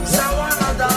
Speaker 8: Zawanada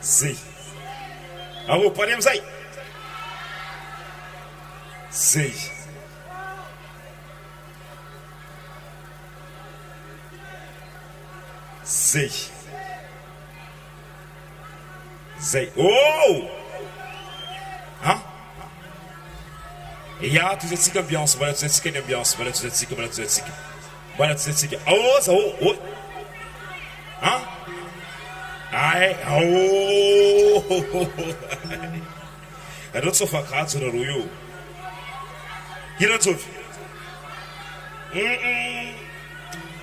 Speaker 6: Zay. Alô, paremos aí. Zay. Oh! Hein? Et y'a tout cette ambiance, voilà toute cette ambiance, voilà toute cette Oh, ça, oh. Hein? Ai, oh! I don't suffer cards on the royo. You don't suffer.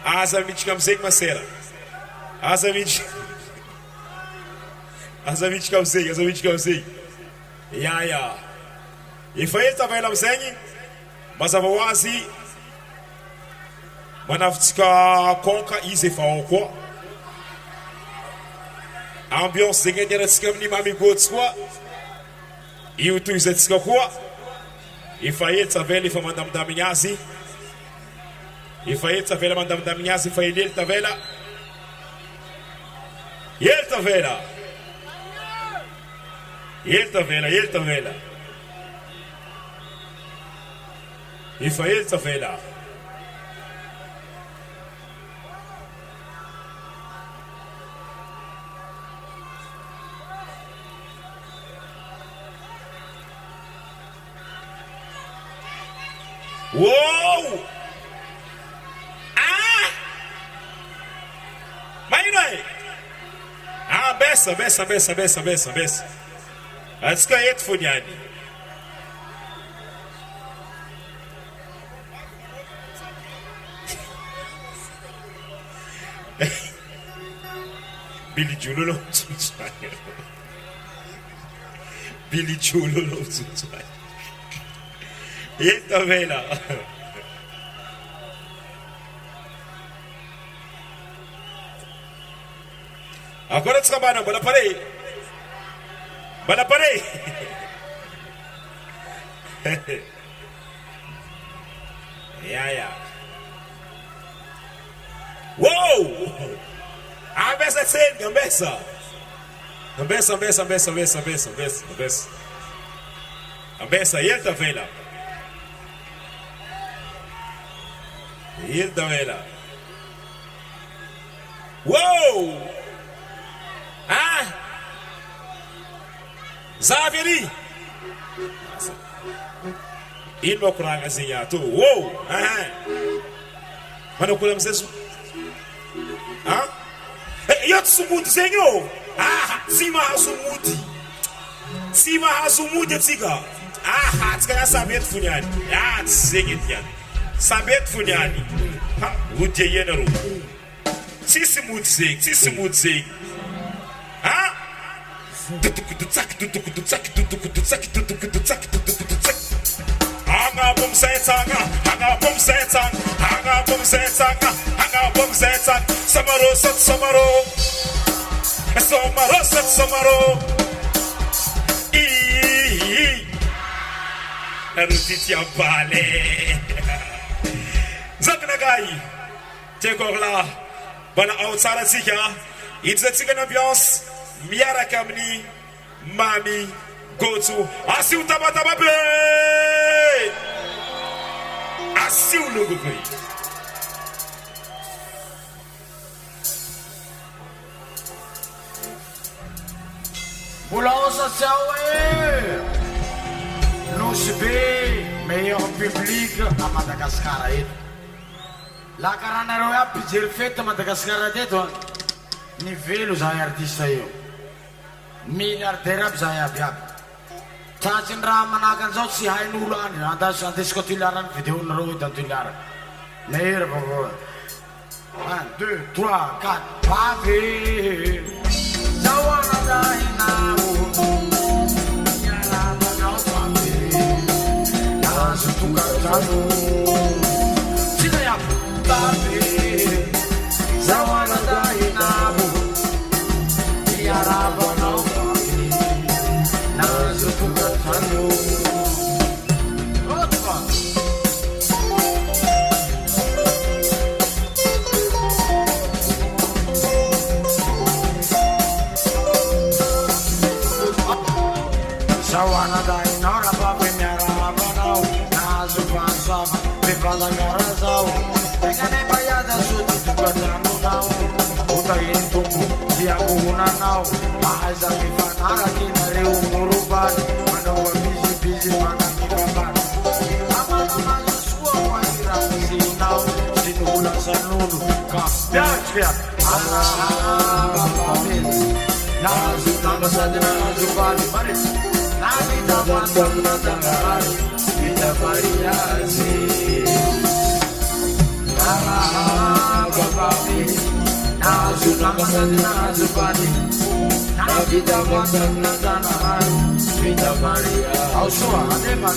Speaker 6: As a mitch come say, Masera. As a mitch come say. Yeah. If I ain't available saying, Masawazi, Manaftika Konka easy for Oko. Ambiance de gagner le scam ni mami go soi. You tu zet quoi? If I ain't available for Madame Damignasi. If I ain't available Madame Damignasi for Yel Tavela. Yel Tavela. If I ain't Tavela. Whoa! Ah! Mainai! Ah, beça. Let's go yet for Yanni. Billy Julo loves to try. Yeta vela. Agora trabalham, bala parei. Yeah. Whoa! Gambessa said, Gambessa, yeta vela. Whoa! Ah! Zaveri! Il m'a couru à Zignato. Wow! Ah! Manokula mzezu. Ah? Yot sumuti senyo. Ah! Sima hasumuti tsiga. Ah! Tsikaya sabet funyani. Ah! Tsegit yan. Sabet funyani. Ha! Wute yenaru. Tsisimuti zig. Ah! Hanga bum setanga. Samaro. Narutitia bale. Zaknagai. Tegorla. Bana outside sicher. It's a chicken ambiance. Miara Kamni, Mami, go to Asiu Tabatababe. Asiu Lugubi.
Speaker 8: Boulaosa Saoué. Louchibé, meilleur public à Madagascar. La Caranero a pizzer fête à Madagascar. Nivelo zay artista io. Miliardaire zay abiab. Tachin raha manakan zao tsy hain'olo any. Andesiko tilarany videonareo eto tilara. Meilleur favor. 1, 2, 3, 4, pave. Zawana dahinao. Yala manao pave. Yasu tukatano. Sina ya pave. Zawana dahinao. Yaraba no pave. Sawana dai nora papi miara banau Nazu pansava Pipala gara zau Tekane bayada suti tukadanu nau Uta intumu Siaku unanau Mahaiza mifanara kinari umuruban Manawa bizi manami baban Nama Yosua wahira musinau Sinula sanunu Kapia Bapak Nazu nama saja nazu bali baris Nami dapat menatangari kita variasi Bapak Nazu nama saja nazu bali Nami dapat menatangari kita variasi Ausua, adema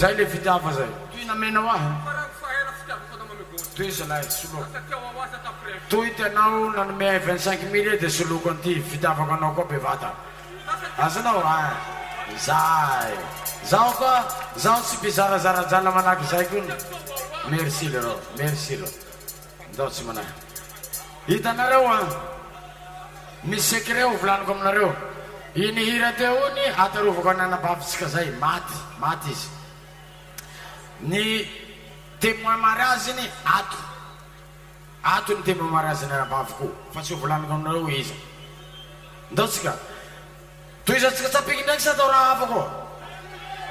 Speaker 8: Zai le fitava zai. Tu na mena wa. Tu is lai sulu. Tu ite nau na me 25.000 de sulu conti fitava con no cope vata. Asana wa. Zai. Zau si pisara zara jala mana ki sai kun. Merci lo. Dosi mana. Ita na rewa. Mi se creu plan kom na reu. Ini hira teuni ataru fukana na babs kasai matis. Ni temu marazi ni atu temu marazi na babku. Fasu fulan kom na ruiz. Dosika. Tu isa sapi kindak sa tora afako.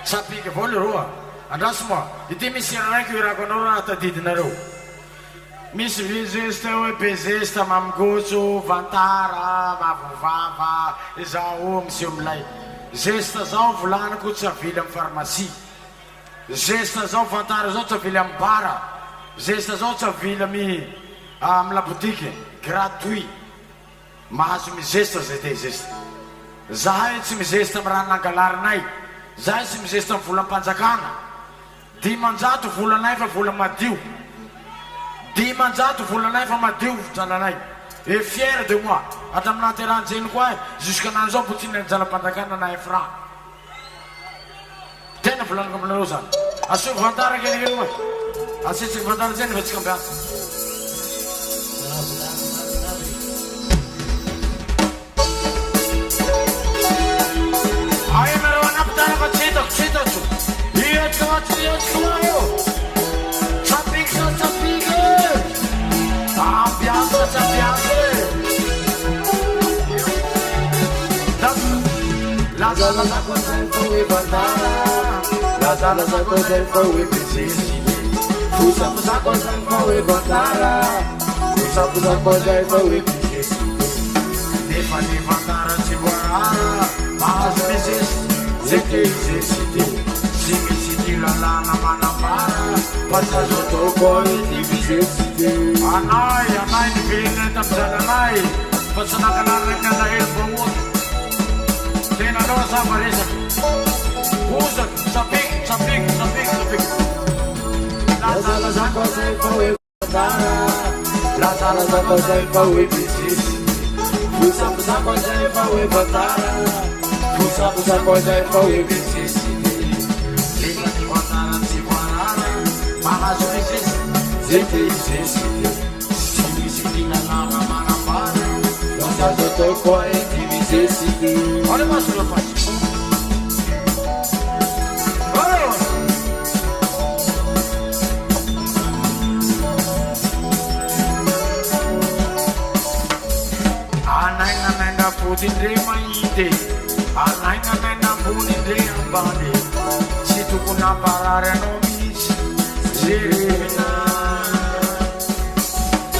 Speaker 8: Sapi ke bolu rua. Ada semua. Iti misi raki ura konora ata didinaru. Misi vizesta o pesesta mamgoso vantara mavuvava izao msiumlay. Zesta zao volana ko tsy avily amin'ny pharmacie. Zesta zao vantara zao tsy avily amin'ny bara. Zesta zao tsy avily amin'ny labotike gratuit. Mahazo mizesta zay te zesta. Zahay tsy mizesta amin'ny raha nangalarinay. Zahay tsy mizesta amin'ny volam-panjakana. 10 volanay fa vola madio. 10 volanay fa madio jananay. Et fier de moi. Atamina terrain zeny koa jusqu'à nanzao potsiny ny jalam-panjakana na franc. Tena volanako aminareo zany. Asio vantara kelikely moa. Asitsika vantara zany fa tsika mpiasa. Ay nareo anapitana fa tsy hitako. Iotiko io. Sapike. Sapiake. Lazala zako zay fa hoe vantara. Lazala zako zay fa hoe pesesy. Fusako zako zay fa hoe vantara. Fusako zako zay fa hoe pesesy. Nefa ny vantara tsy voarara. Mahazo pesesy. Zay te izesity. Tsy misy ty lalàna manambara. Fa tsy azo atao koa ity pesesity. Anay niviliny tamizananay. Fa tsy nankalarany alahelo bahoaka. Tena loa sama resaky. Osaky, sapiky. Lazala zako zay fa hoe vantara. Lazala zako zay fa hoe pesesy. Fusako zako zay fa hoe vantara. Fusako zako zay fa hoe pesesy. Liga ny vantara tsy voarara. mahazo resesy zay fezesy tsy misy fihinanana manambara mandazo atao koa divizesy ole masolo paty anaina naina potindre mahite anaina naina ambonindre ambany tsy tokony amparary anao misy zerena